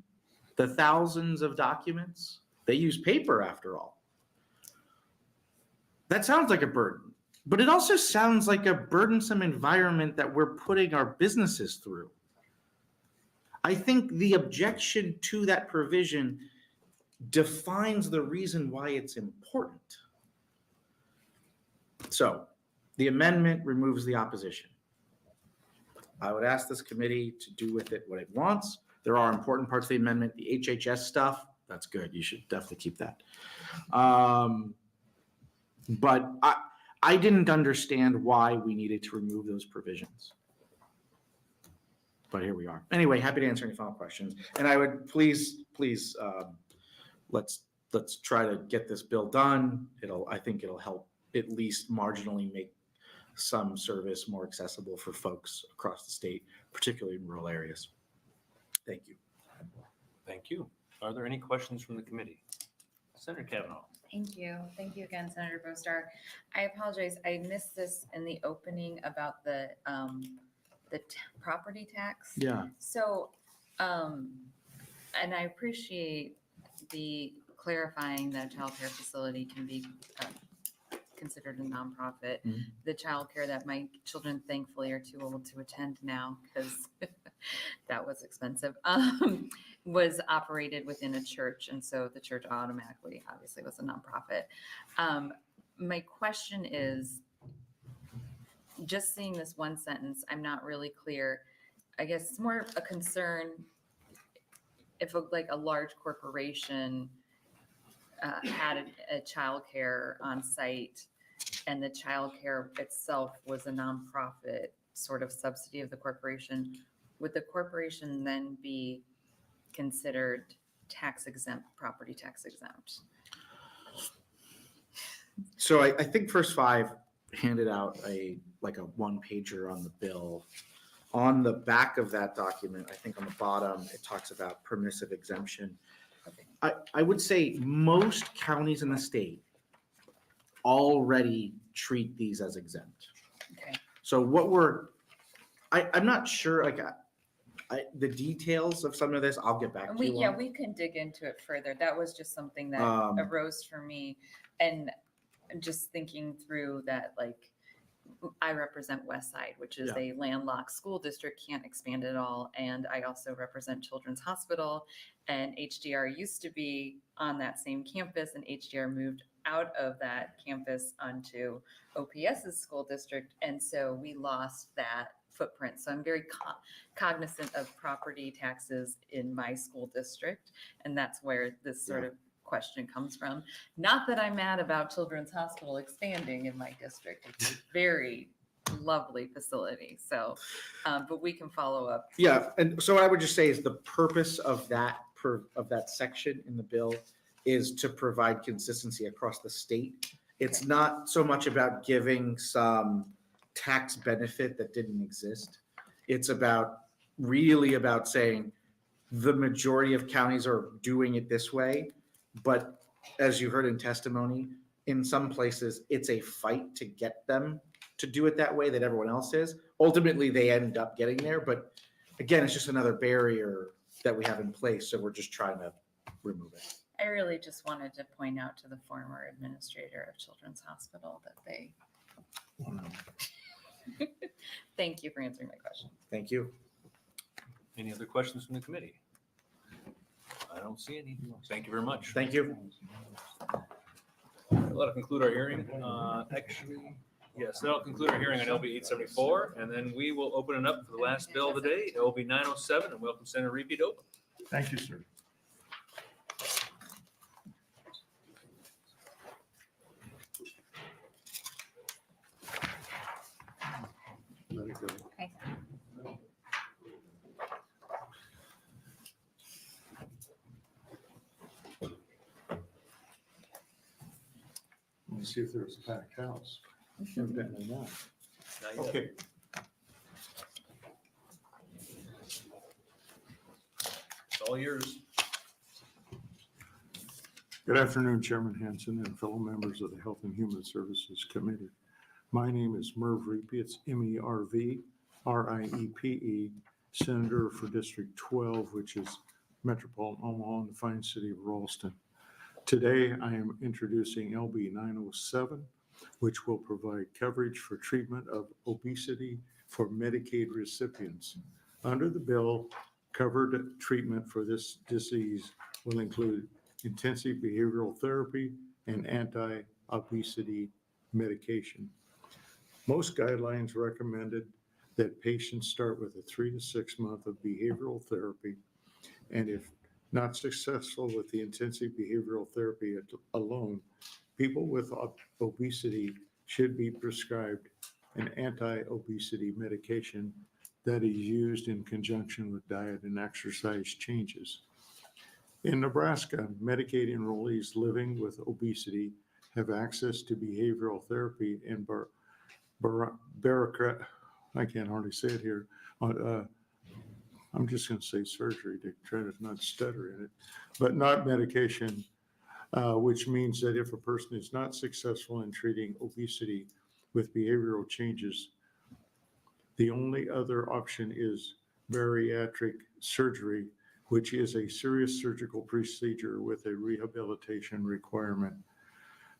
the thousands of documents? They use paper after all. That sounds like a burden, but it also sounds like a burdensome environment that we're putting our businesses through. I think the objection to that provision defines the reason why it's important. So the amendment removes the opposition. I would ask this committee to do with it what it wants. There are important parts of the amendment. The HHS stuff, that's good. You should definitely keep that. But I didn't understand why we needed to remove those provisions. But here we are. Anyway, happy to answer any final questions. And I would please, let's try to get this bill done. I think it'll help at least marginally make some service more accessible for folks across the state, particularly in rural areas. Thank you.
Thank you. Are there any questions from the committee? Senator Kavanaugh.
Thank you. Thank you again, Senator Bostar. I apologize. I missed this in the opening about the property tax.
Yeah.
So, and I appreciate the clarifying that a child care facility can be considered a nonprofit.
Mhm.
The childcare that my children thankfully are too old to attend now because that was expensive, was operated within a church. And so the church automatically obviously was a nonprofit. My question is, just seeing this one sentence, I'm not really clear. I guess it's more a concern if like a large corporation had a childcare on site and the childcare itself was a nonprofit sort of subsidy of the corporation, would the corporation then be considered tax exempt, property tax exempt?
So I think First Five handed out a one pager on the bill. On the back of that document, I think on the bottom, it talks about permissive exemption. I would say most counties in the state already treat these as exempt.
Okay.
So I'm not sure, the details of some of this, I'll get back to you on.
We can dig into it further. That was just something that arose for me. And just thinking through that, like, I represent West Side, which is a landlocked school district, can't expand at all. And I also represent Children's Hospital, and HDR used to be on that same campus, and HDR moved out of that campus onto OPS's school district. And so we lost that footprint. So I'm very cognizant of property taxes in my school district. And that's where this sort of question comes from. Not that I'm mad about Children's Hospital expanding in my district. It's a very lovely facility. So, but we can follow up.
Yeah, and so what I would just say is the purpose of that section in the bill is to provide consistency across the state. It's not so much about giving some tax benefit that didn't exist. It's really about saying the majority of counties are doing it this way. But as you heard in testimony, in some places, it's a fight to get them to do it that way that everyone else is. Ultimately, they end up getting there. But again, it's just another barrier that we have in place. So we're just trying to remove it.
I really just wanted to point out to the former administrator of Children's Hospital that they. Thank you for answering my question.
Thank you.
Any other questions from the committee? I don't see any. Thank you very much.
Thank you.
That'll conclude our hearing. Actually, yes, that'll conclude our hearing on LB 874, and then we will open it up for the last bill of the day, LB 907, and welcome Senator Riepe to open.
Thank you, sir. Let it go.
Okay.
Let me see if there's a packed house. Evidently not.
Not yet.
Okay.
It's all yours.
Good afternoon, Chairman Hansen and fellow members of the Health and Human Services Committee. My name is Merv Riepe. It's MERV RIEPE, Senator for District 12, which is Metropolitan Omaha in the fine city of Ralston. Today, I am introducing LB 907, which will provide coverage for treatment of obesity for Medicaid recipients. Under the bill, covered treatment for this disease will include intensive behavioral therapy and anti-obesity medication. Most guidelines recommended that patients start with a 3 to 6 month of behavioral therapy, and if not successful with the intensive behavioral therapy alone, people with obesity should be prescribed an anti-obesity medication that is used in conjunction with diet and exercise changes. In Nebraska, Medicaid enrollees living with obesity have access to behavioral therapy and I can't hardly say it here. I'm just going to say surgery to try to not stutter in it, but not medication, which means that if a person is not successful in treating obesity with behavioral changes, the only other option is bariatric surgery, which is a serious surgical procedure with a rehabilitation requirement.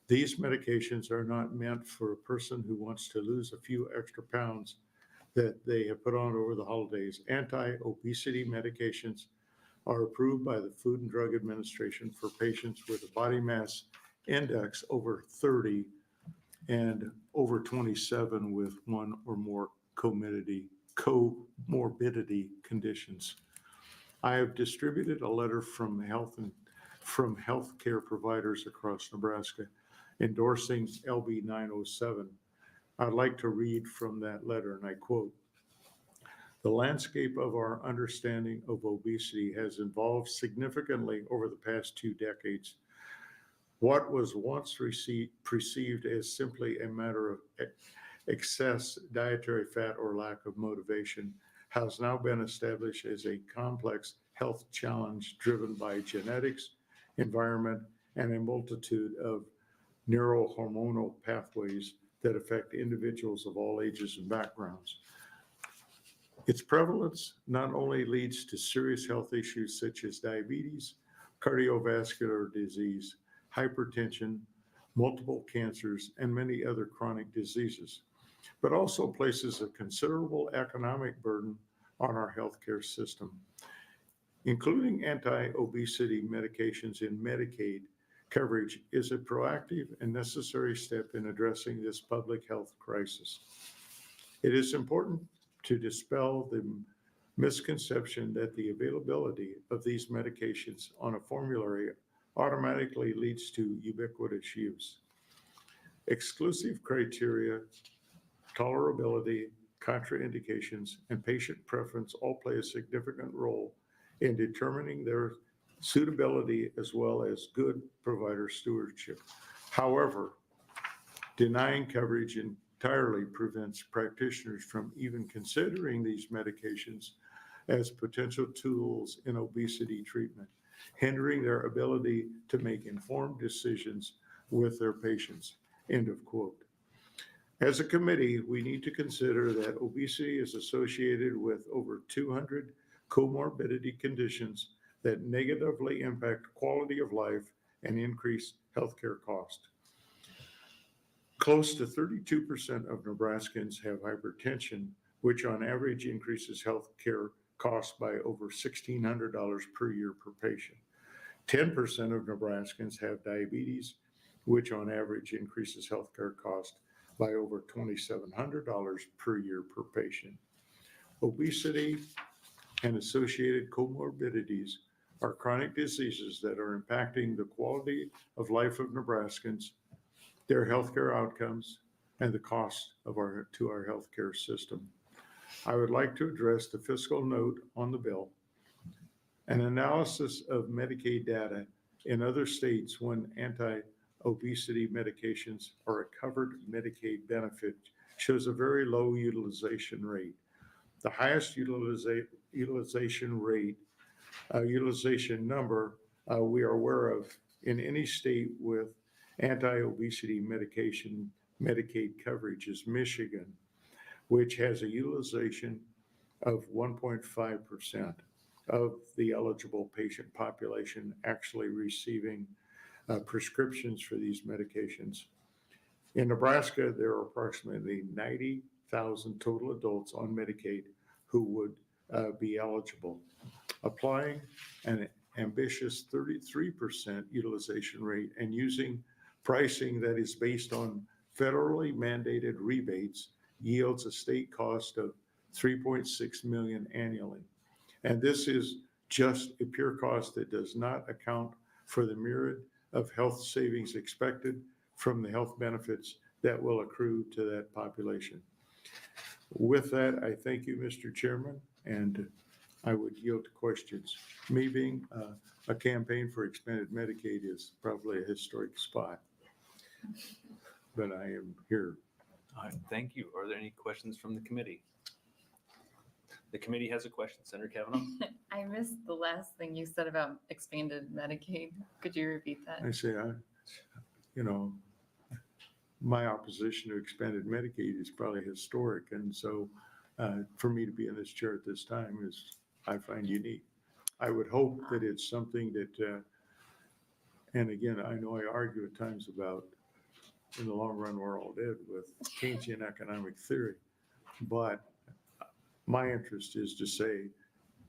These medications are not meant for a person who wants to lose a few extra pounds that they have put on over the holidays. Anti-obesity medications are approved by the Food and Drug Administration for patients with a body mass index over 30 and over 27 with one or more comorbidity conditions. I have distributed a letter from healthcare providers across Nebraska endorsing LB 907. I'd like to read from that letter, and I quote, "The landscape of our understanding of obesity has evolved significantly over the past 2 decades. What was once perceived as simply a matter of excess dietary fat or lack of motivation has now been established as a complex health challenge driven by genetics, environment, and a multitude of neurohormonal pathways that affect individuals of all ages and backgrounds. Its prevalence not only leads to serious health issues such as diabetes, cardiovascular disease, hypertension, multiple cancers, and many other chronic diseases. but also places a considerable economic burden on our healthcare system. Including anti-obesity medications in Medicaid coverage is a proactive and necessary step in addressing this public health crisis. It is important to dispel the misconception that the availability of these medications on a formulary automatically leads to ubiquitous use. Exclusive criteria, tolerability, contraindications, and patient preference all play a significant role in determining their suitability as well as good provider stewardship. However, denying coverage entirely prevents practitioners from even considering these medications as potential tools in obesity treatment, hindering their ability to make informed decisions with their patients. End of quote. As a committee, we need to consider that obesity is associated with over 200 comorbidity conditions that negatively impact quality of life and increase healthcare cost. Close to 32% of Nebraskans have hypertension, which on average increases healthcare costs by over $1,600 per year per patient. 10% of Nebraskans have diabetes, which on average increases healthcare cost by over $2,700 per year per patient. Obesity and associated comorbidities are chronic diseases that are impacting the quality of life of Nebraskans, their healthcare outcomes, and the cost of our healthcare system. I would like to address the fiscal note on the bill. An analysis of Medicaid data in other states when anti-obesity medications are a covered Medicaid benefit shows a very low utilization rate. The highest utilization number we are aware of in any state with anti-obesity Medicaid coverage is Michigan, which has a utilization of 1.5% of the eligible patient population actually receiving prescriptions for these medications. In Nebraska, there are approximately 90,000 total adults on Medicaid who would be eligible. Applying an ambitious 33% utilization rate and using pricing that is based on federally mandated rebates yields a state cost of $3.6 million annually. And this is just a pure cost that does not account for the myriad of health savings expected from the health benefits that will accrue to that population. With that, I thank you, Mr. Chairman, and I would yield to questions. Me being a campaign for expanded Medicaid is probably a historic spot, but I am here.
All right, thank you. Are there any questions from the committee? The committee has a question. Senator Kavanaugh?
I missed the last thing you said about expanded Medicaid. Could you repeat that?
I say, my opposition to expanded Medicaid is probably historic. And so for me to be in this chair at this time is, I find unique. I would hope that it's something that, and again, I know I argue at times about in the long run we're all dead with Keynesian economic theory, but my interest is to say,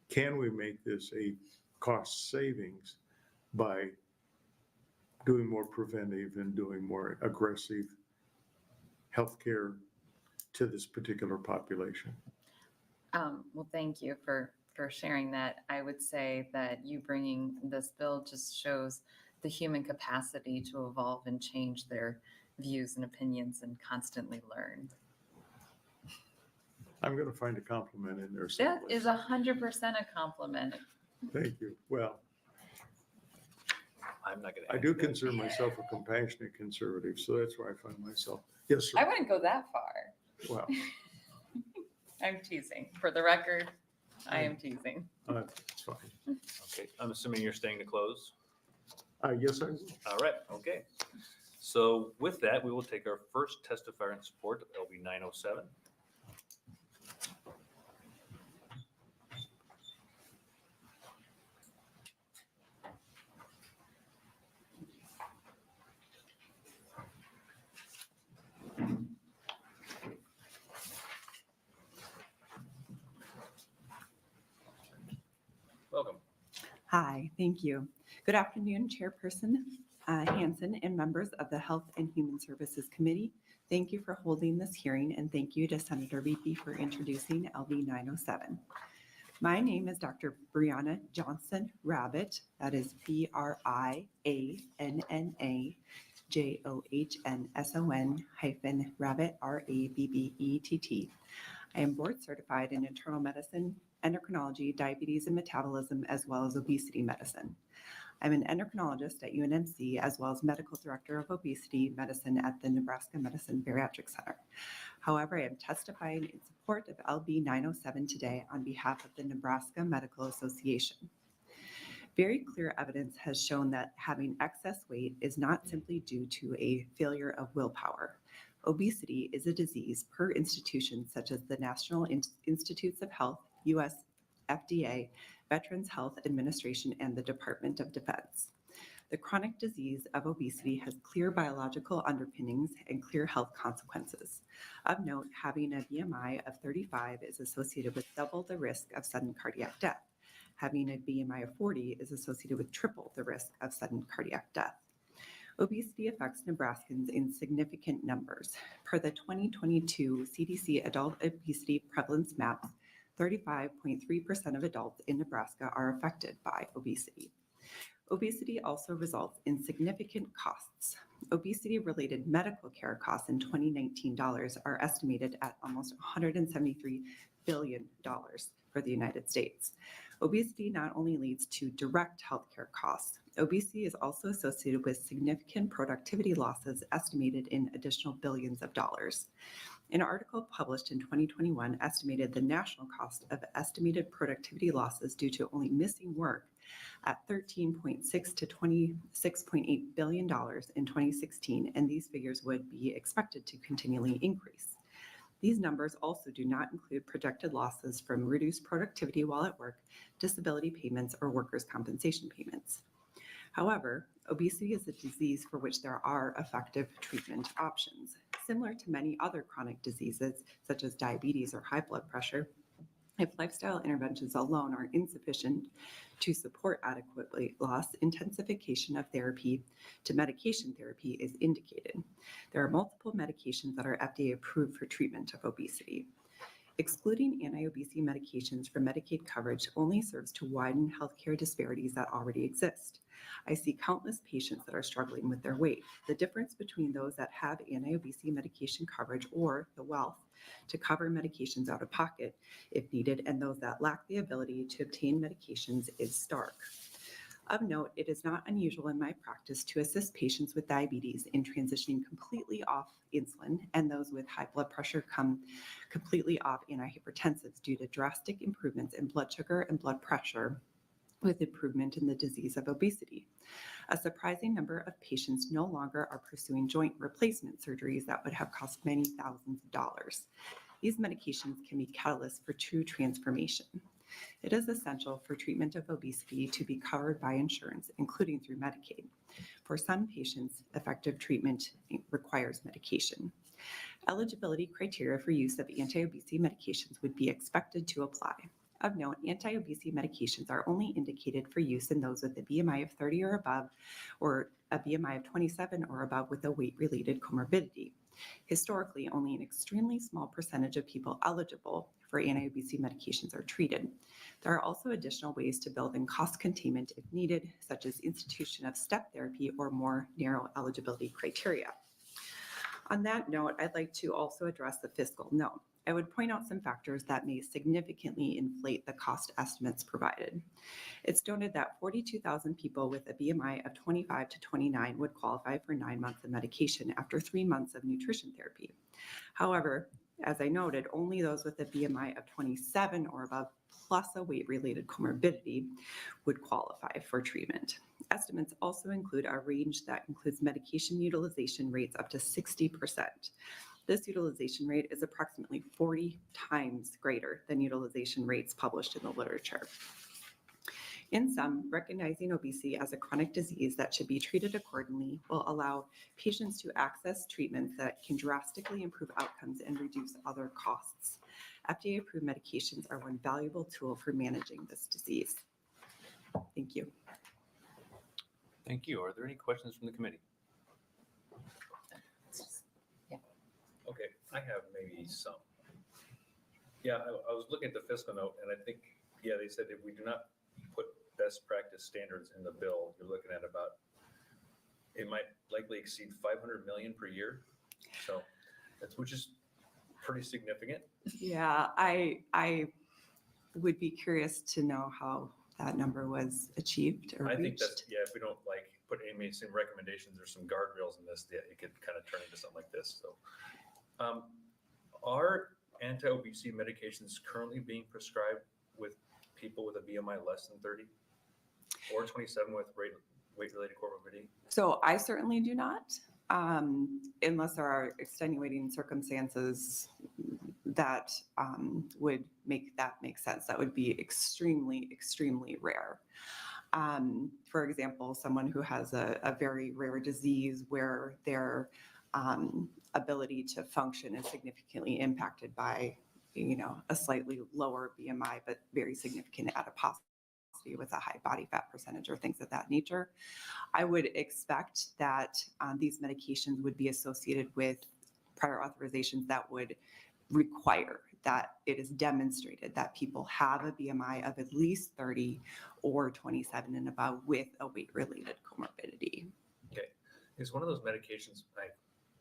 can we make this a cost savings by doing more preventive and doing more aggressive healthcare to this particular population?
Well, thank you for sharing that. I would say that you bringing this bill just shows the human capacity to evolve and change their views and opinions and constantly learn.
I'm going to find a compliment in there
That
someplace.
is 100% a compliment.
Thank you. Well,
I'm not going
I do consider myself a compassionate conservative, so that's where I find myself. Yes, sir.
I wouldn't go that far.
Well,
I'm teasing. For the record, I am teasing.
it's fine.
Okay, I'm assuming you're staying to close.
Yes, I will.
All right, okay. So with that, we will take our first testifier in support of LB 907.
Hi, thank you. Good afternoon, Chairperson Hansen and members of the Health and Human Services Committee. Thank you for holding this hearing, and thank you to Senator Riepe for introducing LB 907. My name is Dr. Brianna Johnson Rabbit. That is BRIANNAJOHNSON-Rabbit, RABBETT. I am board certified in internal medicine, endocrinology, diabetes and metabolism, as well as obesity medicine. I'm an endocrinologist at UNMC, as well as medical director of obesity medicine at the Nebraska Medicine Bariatric Center. However, I am testifying in support of LB 907 today on behalf of the Nebraska Medical Association. Very clear evidence has shown that having excess weight is not simply due to a failure of willpower. Obesity is a disease per institution such as the National Institutes of Health, US FDA, Veterans Health Administration, and the Department of Defense. The chronic disease of obesity has clear biological underpinnings and clear health consequences. Of note, having a BMI of 35 is associated with double the risk of sudden cardiac death. Having a BMI of 40 is associated with triple the risk of sudden cardiac death. Obesity affects Nebraskans in significant numbers. Per the 2022 CDC Adult Obesity Prevalence Map, 35.3% of adults in Nebraska are affected by obesity. Obesity also results in significant costs. Obesity-related medical care costs in 2019 dollars are estimated at almost $173 billion for the United States. Obesity not only leads to direct healthcare costs, obesity is also associated with significant productivity losses estimated in additional billions of dollars. An article published in 2021 estimated the national cost of estimated productivity losses due to only missing work at $13.6 to $26.8 billion in 2016, and these figures would be expected to continually increase. These numbers also do not include projected losses from reduced productivity while at work, disability payments, or workers' compensation payments. However, obesity is a disease for which there are effective treatment options. Similar to many other chronic diseases, such as diabetes or high blood pressure, if lifestyle interventions alone are insufficient to support adequate weight loss, intensification of therapy to medication therapy is indicated. There are multiple medications that are FDA approved for treatment of obesity. Excluding anti-obesity medications from Medicaid coverage only serves to widen healthcare disparities that already exist. I see countless patients that are struggling with their weight. The difference between those that have anti-obesity medication coverage or the wealth to cover medications out of pocket if needed, and those that lack the ability to obtain medications is stark. Of note, it is not unusual in my practice to assist patients with diabetes in transitioning completely off insulin, and those with high blood pressure come completely off antihypertensives due to drastic improvements in blood sugar and blood pressure with improvement in the disease of obesity. A surprising number of patients no longer are pursuing joint replacement surgeries that would have cost many thousands of dollars. These medications can be catalysts for true transformation. It is essential for treatment of obesity to be covered by insurance, including through Medicaid. For some patients, effective treatment requires medication. Eligibility criteria for use of anti-obesity medications would be expected to apply. Of note, anti-obesity medications are only indicated for use in those with a BMI of 30 or above, or a BMI of 27 or above with a weight-related comorbidity. Historically, only an extremely small percentage of people eligible for anti-obesity medications are treated. There are also additional ways to build in cost containment if needed, such as institution of step therapy or more narrow eligibility criteria. On that note, I'd like to also address the fiscal note. I would point out some factors that may significantly inflate the cost estimates provided. It's noted that 42,000 people with a BMI of 25 to 29 would qualify for 9 months of medication after 3 months of nutrition therapy. However, as I noted, only those with a BMI of 27 or above plus a weight-related comorbidity would qualify for treatment. Estimates also include a range that includes medication utilization rates up to 60%. This utilization rate is approximately 40 times greater than utilization rates published in the literature. In sum, recognizing obesity as a chronic disease that should be treated accordingly will allow patients to access treatments that can drastically improve outcomes and reduce other costs. FDA-approved medications are one valuable tool for managing this disease. Thank you.
Thank you. Are there any questions from the committee?
Yeah.
Okay, I have maybe some. Yeah, I was looking at the fiscal note and I think, yeah, they said if we do not put best practice standards in the bill, you're looking at about, it might likely exceed 500 million per year. So that's, which is pretty significant.
Yeah, I would be curious to know how that number was achieved or
I think
reached.
that's, yeah, if we don't like put any some recommendations or some guardrails in this, yeah, it could kind of turn into something like this. So are anti-obesity medications currently being prescribed with people with a BMI less than 30 or 27 with weight-related comorbidity?
So I certainly do not, unless there are extenuating circumstances that would make that make sense. That would be extremely, extremely rare. For example, someone who has a very rare disease where their ability to function is significantly impacted by, a slightly lower BMI, but very significant adiposity with a high body fat percentage or things of that nature. I would expect that these medications would be associated with prior authorizations that would require that it is demonstrated that people have a BMI of at least 30 or 27 and above with a weight-related comorbidity.
Okay. Is one of those medications,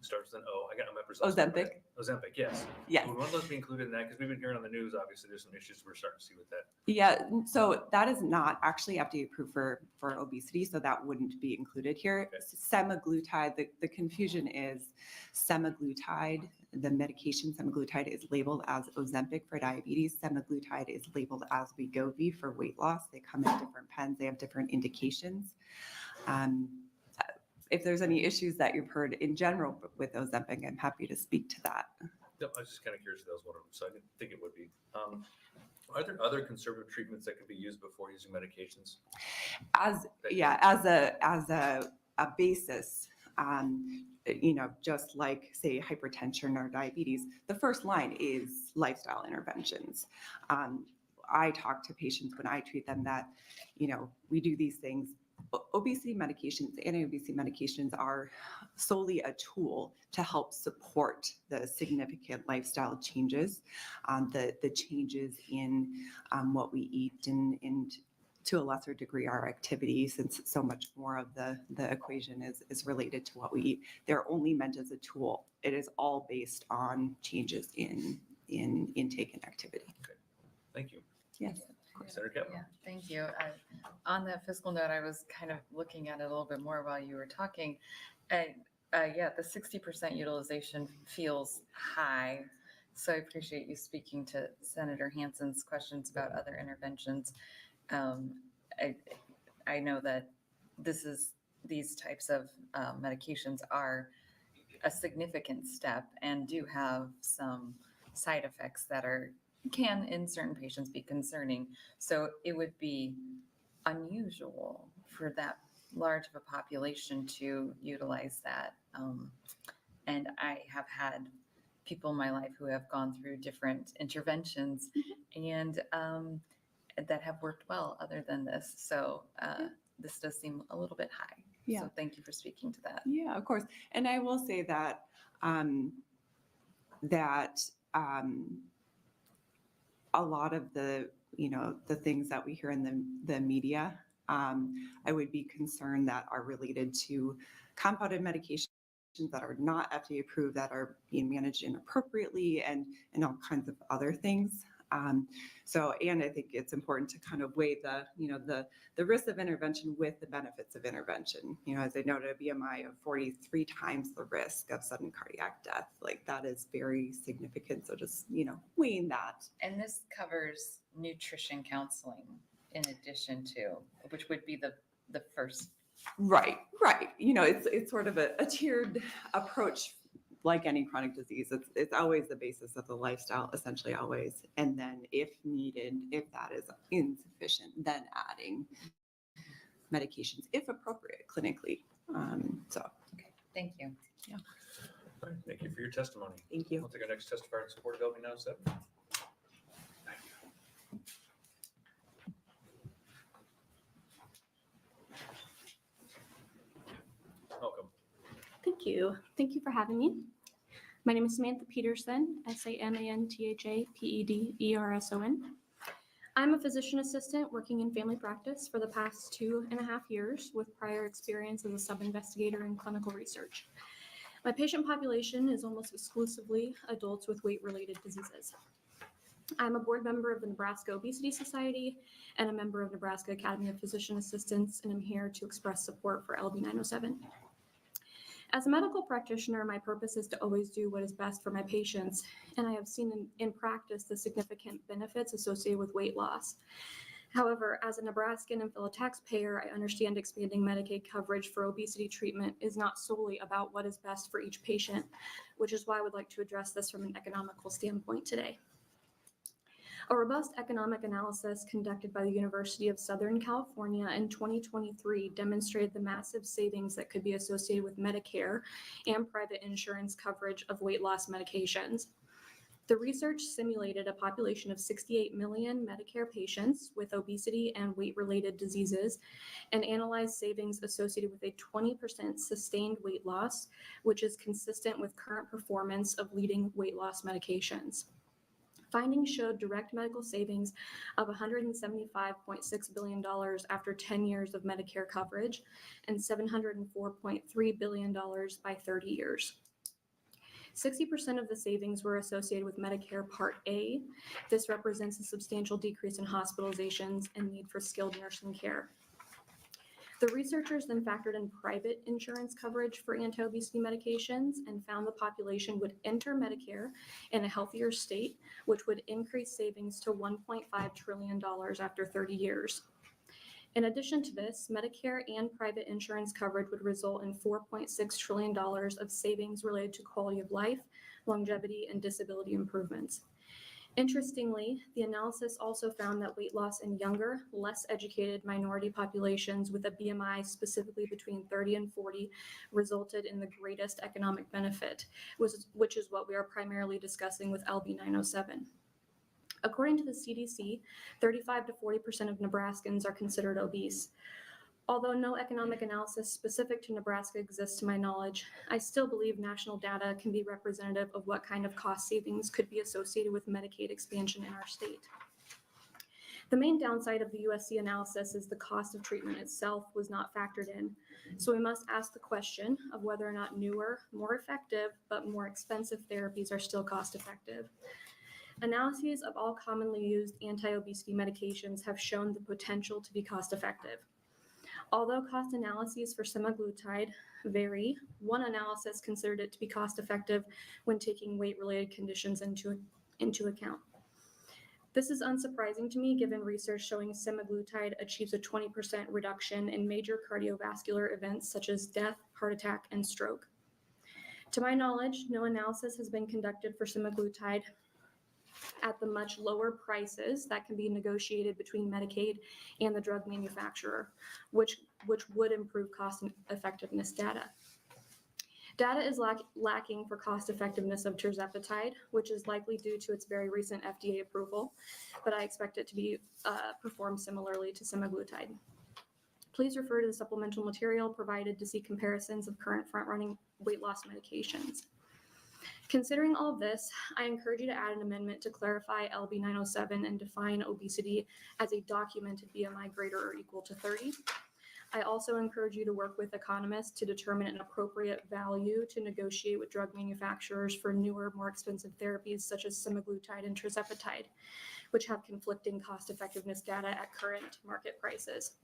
starts with an O, I got my
Ozempic?
Ozempic, yes.
Yes.
Would one of those be included in that? Because we've been hearing on the news, obviously, there's some issues we're starting to see with that.
Yeah, so that is not actually FDA approved for obesity, so that wouldn't be included here.
Okay.
Semaglutide, the confusion is semaglutide, the medication semaglutide is labeled as Ozempic for diabetes. Semaglutide is labeled as Wegovy for weight loss. They come in different pens, they have different indications. If there's any issues that you've heard in general with Ozempic, I'm happy to speak to that.
No, I was just kind of curious if that was one of them, so I didn't think it would be. Are there other conservative treatments that can be used before using medications?
As a basis, just like say hypertension or diabetes, the first line is lifestyle interventions. I talk to patients when I treat them that, we do these things. Obesity medications, anti-obesity medications are solely a tool to help support the significant lifestyle changes, the changes in what we eat and to a lesser degree our activity, since so much more of the equation is related to what we eat. They're only meant as a tool. It is all based on changes in intake and activity.
Okay, thank you.
Yes.
Senator Kemp?
Yeah, thank you. On that fiscal note, I was kind of looking at it a little bit more while you were talking. And yeah, the 60% utilization feels high. So I appreciate you speaking to Senator Hansen's questions about other interventions. I know that these types of medications are a significant step and do have some side effects that can in certain patients be concerning. So it would be unusual for that large of a population to utilize that. And I have had people in my life who have gone through different interventions and that have worked well other than this. So this does seem a little bit high.
Yeah.
So thank you for speaking to that.
Yeah, of course. And I will say that a lot of the things that we hear in the media, I would be concerned that are related to compounded medications that are not FDA approved, that are being managed inappropriately, and all kinds of other things. And I think it's important to kind of weigh the risks of intervention with the benefits of intervention. As I noted, a BMI of 43 times the risk of sudden cardiac death, like that is very significant. So just, weighing that.
And this covers nutrition counseling in addition to, which would be the first.
Right. It's sort of a tiered approach. Like any chronic disease, it's always the basis of the lifestyle, essentially always. And then if needed, if that is insufficient, then adding medications, if appropriate, clinically.
Okay, thank you.
Yeah.
All right, thank you for your testimony.
Thank you.
We'll take our next testifier in support of LB 907.
you. Thank you for having me. My name is Samantha Peterson, SAMANTHA PEDERSON. I'm a physician assistant working in family practice for the past 2.5 years with prior experience as a sub-investigator in clinical research. My patient population is almost exclusively adults with weight-related diseases. I'm a board member of the Nebraska Obesity Society and a member of Nebraska Academy of Physician Assistants, and I'm here to express support for LB 907. As a medical practitioner, my purpose is to always do what is best for my patients, and I have seen in practice the significant benefits associated with weight loss. However, as a Nebraskan and fellow taxpayer, I understand expanding Medicaid coverage for obesity treatment is not solely about what is best for each patient, which is why I would like to address this from an economical standpoint today. A robust economic analysis conducted by the University of Southern California in 2023 demonstrated the massive savings that could be associated with Medicare and private insurance coverage of weight loss medications. The research simulated a population of 68 million Medicare patients with obesity and weight-related diseases and analyzed savings associated with a 20% sustained weight loss, which is consistent with current performance of leading weight loss medications. Findings showed direct medical savings of $175.6 billion after 10 years of Medicare coverage and $704.3 billion by 30 years. 60% of the savings were associated with Medicare Part A. This represents a substantial decrease in hospitalizations and need for skilled nursing care. The researchers then factored in private insurance coverage for anti-obesity medications and found the population would enter Medicare in a healthier state, which would increase savings to $1.5 trillion after 30 years. In addition to this, Medicare and private insurance coverage would result in $4.6 trillion of savings related to quality of life, longevity, and disability improvements. Interestingly, the analysis also found that weight loss in younger, less educated minority populations with a BMI specifically between 30 and 40 resulted in the greatest economic benefit, which is what we are primarily discussing with LB 907. According to the CDC, 35 to 40% of Nebraskans are considered obese. Although no economic analysis specific to Nebraska exists to my knowledge, I still believe national data can be representative of what kind of cost savings could be associated with Medicaid expansion in our state. The main downside of the USC analysis is the cost of treatment itself was not factored in. So we must ask the question of whether or not newer, more effective, but more expensive therapies are still cost effective. Analyses of all commonly used anti-obesity medications have shown the potential to be cost effective. Although cost analyses for semaglutide vary, one analysis considered it to be cost effective when taking weight-related conditions into account. This is unsurprising to me given research showing semaglutide achieves a 20% reduction in major cardiovascular events such as death, heart attack, and stroke. To my knowledge, no analysis has been conducted for semaglutide at the much lower prices that can be negotiated between Medicaid and the drug manufacturer, which would improve cost and effectiveness data. Data is lacking for cost effectiveness of tirzepatide, which is likely due to its very recent FDA approval, but I expect it to be performed similarly to semaglutide. Please refer to the supplemental material provided to see comparisons of current front-running weight loss medications. Considering all of this, I encourage you to add an amendment to clarify LB 907 and define obesity as a documented BMI greater or equal to 30. I also encourage you to work with economists to determine an appropriate value to negotiate with drug manufacturers for newer, more expensive therapies such as semaglutide and tirzepatide, which have conflicting cost effectiveness data at current market prices.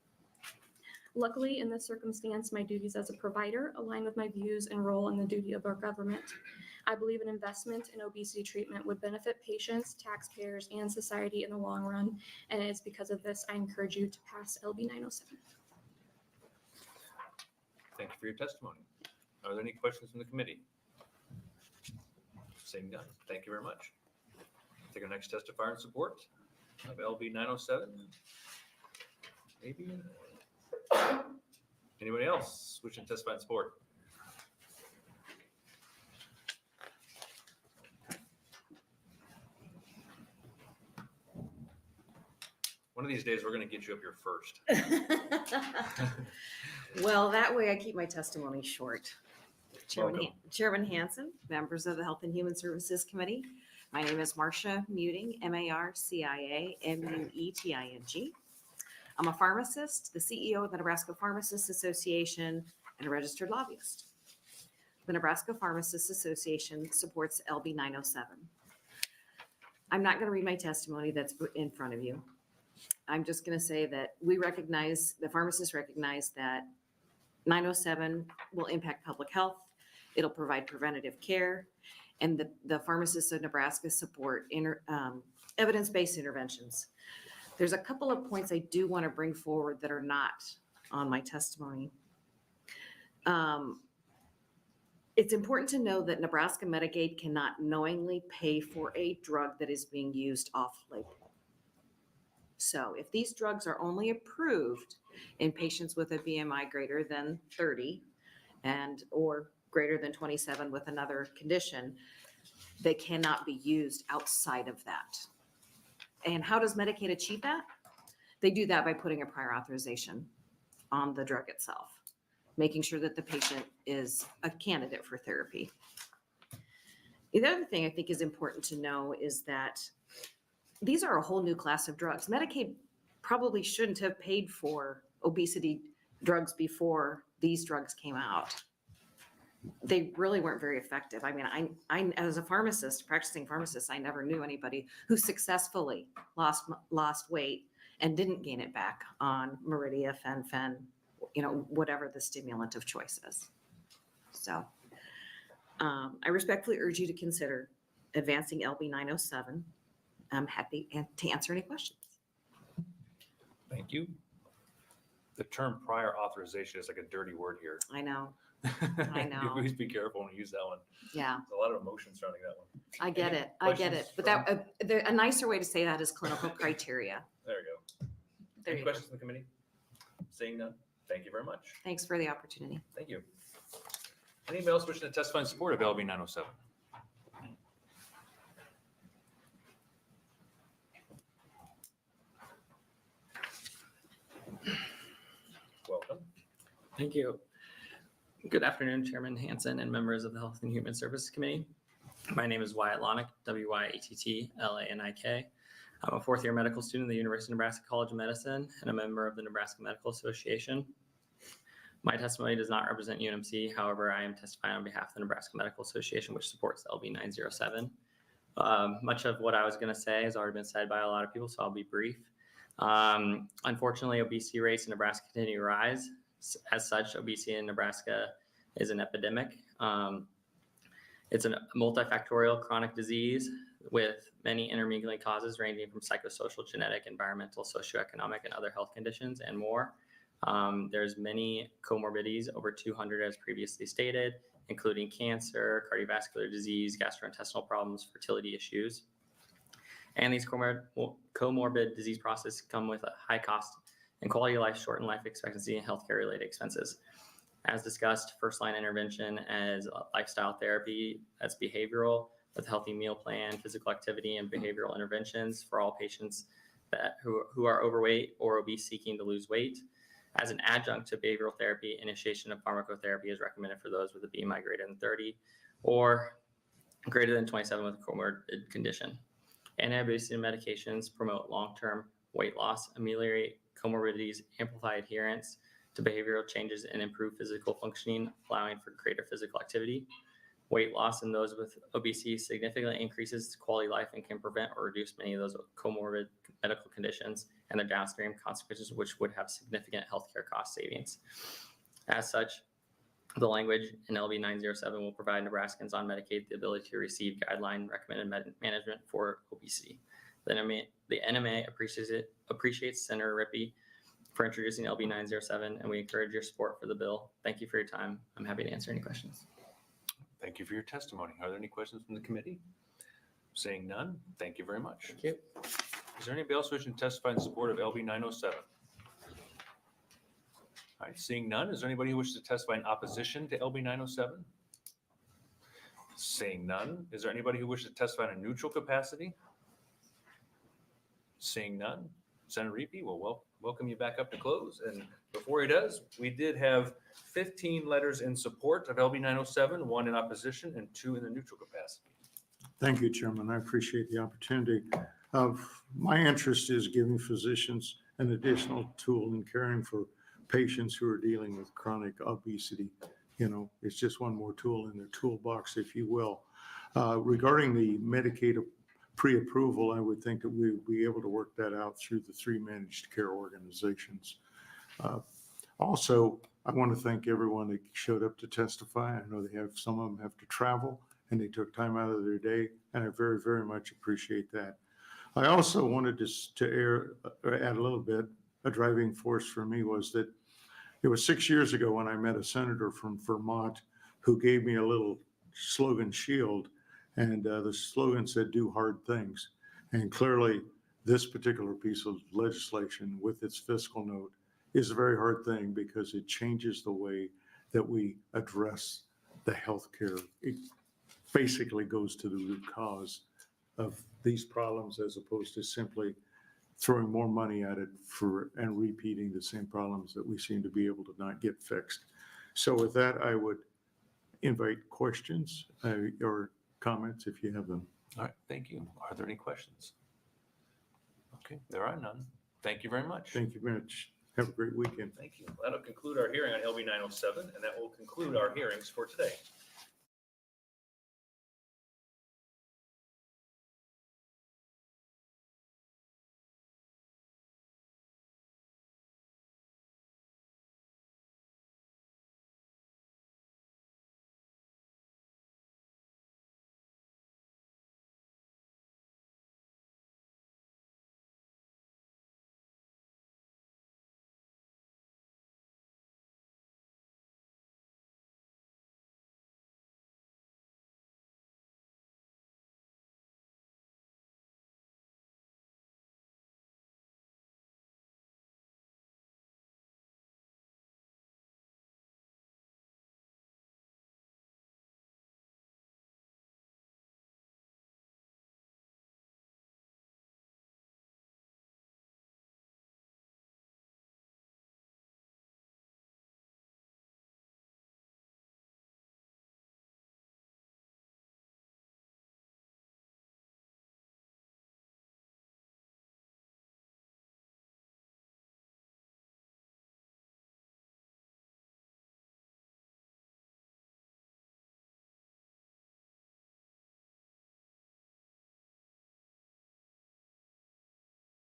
Luckily, in this circumstance, my duties as a provider align with my views and role in the duty of our government. I believe an investment in obesity treatment would benefit patients, taxpayers, and society in the long run, and it is because of this I encourage you to pass LB 907.
Thank you for your testimony. Are there any questions from the committee? Seeing none, thank you very much. Take our next testifier in support of LB 907. Maybe. Anybody else wishing to testify in support? One of these days, we're going to get you up here first.
Well, that way I keep my testimony short.
Chairman Hansen, members of the Health and Human Services Committee. My name is Marcia Muting, MARCIA MUETING. I'm a pharmacist, the CEO of the Nebraska Pharmacists Association, and a registered lobbyist. The Nebraska Pharmacists Association supports LB 907. I'm not going to read my testimony that's in front of you. I'm just going to say that the pharmacists recognize that 907 will impact public health. It'll provide preventative care. And the pharmacists of Nebraska support evidence-based interventions. There's a couple of points I do want to bring forward that are not on my testimony. It's important to know that Nebraska Medicaid cannot knowingly pay for a drug that is being used off-label. So if these drugs are only approved in patients with a BMI greater than 30 or greater than 27 with another condition, they cannot be used outside of that. And how does Medicaid achieve that? They do that by putting a prior authorization on the drug itself, making sure that the patient is a candidate for therapy. The other thing I think is important to know is that these are a whole new class of drugs. Medicaid probably shouldn't have paid for obesity drugs before these drugs came out. They really weren't very effective. I mean, I as a pharmacist, practicing pharmacist, I never knew anybody who successfully lost weight and didn't gain it back on Meridia, Fen, whatever the stimulant of choice is. So I respectfully urge you to consider advancing LB 907. I'm happy to answer any questions.
Thank you. The term prior authorization is like a dirty word here.
I know. I know.
Please be careful when you use that one.
Yeah.
There's a lot of emotion surrounding that one.
I get
Any
it. I get
questions
it. But a nicer way to say that is clinical criteria.
There you go.
There
Any
you go.
questions from the committee? Seeing none, thank you very much.
Thanks for the opportunity.
Thank you. Anybody else wishing to testify in support of LB 907? Welcome.
Thank you. Good afternoon, Chairman Hansen and members of the Health and Human Services Committee. My name is Wyatt Lanick, WYATT-LANIK. I'm a fourth-year medical student at the University of Nebraska College of Medicine and a member of the Nebraska Medical Association. My testimony does not represent UNMC. However, I am testifying on behalf of the Nebraska Medical Association, which supports LB 907. Much of what I was going to say has already been said by a lot of people, so I'll be brief. Unfortunately, obesity rates in Nebraska continue to rise. As such, obesity in Nebraska is an epidemic. It's a multifactorial chronic disease with many intermingling causes ranging from psychosocial, genetic, environmental, socioeconomic, and other health conditions and more. There's many comorbidities, over 200 as previously stated, including cancer, cardiovascular disease, gastrointestinal problems, fertility issues. And these comorbid disease processes come with a high cost and quality of life, shortened life expectancy, and healthcare related expenses. As discussed, first line intervention as lifestyle therapy, that's behavioral, with a healthy meal plan, physical activity, and behavioral interventions for all patients who are overweight or obese seeking to lose weight. As an adjunct to behavioral therapy, initiation of pharmacotherapy is recommended for those with a BMI greater than 30 or greater than 27 with a comorbid condition. Anti-obesity medications promote long-term weight loss, ameliorate comorbidities, amplify adherence to behavioral changes, and improve physical functioning, allowing for greater physical activity. Weight loss in those with obesity significantly increases quality of life and can prevent or reduce many of those comorbid medical conditions and their downstream consequences, which would have significant healthcare cost savings. As such, the language in LB 907 will provide Nebraskans on Medicaid the ability to receive guideline recommended management for obesity. The NMA appreciates Senator Riepe for introducing LB 907, and we encourage your support for the bill. Thank you for your time. I'm happy to answer any questions.
Thank you for your testimony. Are there any questions from the committee? Seeing none, thank you very much.
Thank you.
Is there anybody else wishing to testify in support of LB 907? All right, seeing none, is there anybody who wishes to testify in opposition to LB 907? Seeing none, is there anybody who wishes to testify in a neutral capacity? Seeing none, Senator Riepe will welcome you back up to close. And before he does, we did have 15 letters in support of LB 907, 1 in opposition and 2 in the neutral capacity.
Thank you, Chairman. I appreciate the opportunity. My interest is giving physicians an additional tool in caring for patients who are dealing with chronic obesity. You know, it's just one more tool in their toolbox, if you will. Regarding the Medicaid pre-approval, I would think that we would be able to work that out through the 3 managed care organizations. Also, I want to thank everyone that showed up to testify. I know some of them have to travel, and they took time out of their day, and I very, very much appreciate that. I also wanted to add a little bit. A driving force for me was that it was 6 years ago when I met a senator from Vermont who gave me a little slogan shield, and the slogan said, "Do hard things." And clearly, this particular piece of legislation with its fiscal note is a very hard thing because it changes the way that we address the healthcare. It basically goes to the root cause of these problems as opposed to simply throwing more money at it and repeating the same problems that we seem to be able to not get fixed. So with that, I would invite questions or comments if you have them.
All right, thank you. Are there any questions? Okay, there are none. Thank you very much.
Thank you very much. Have a great weekend.
Thank you. That'll conclude our hearing on LB 907, and that will conclude our hearings for today.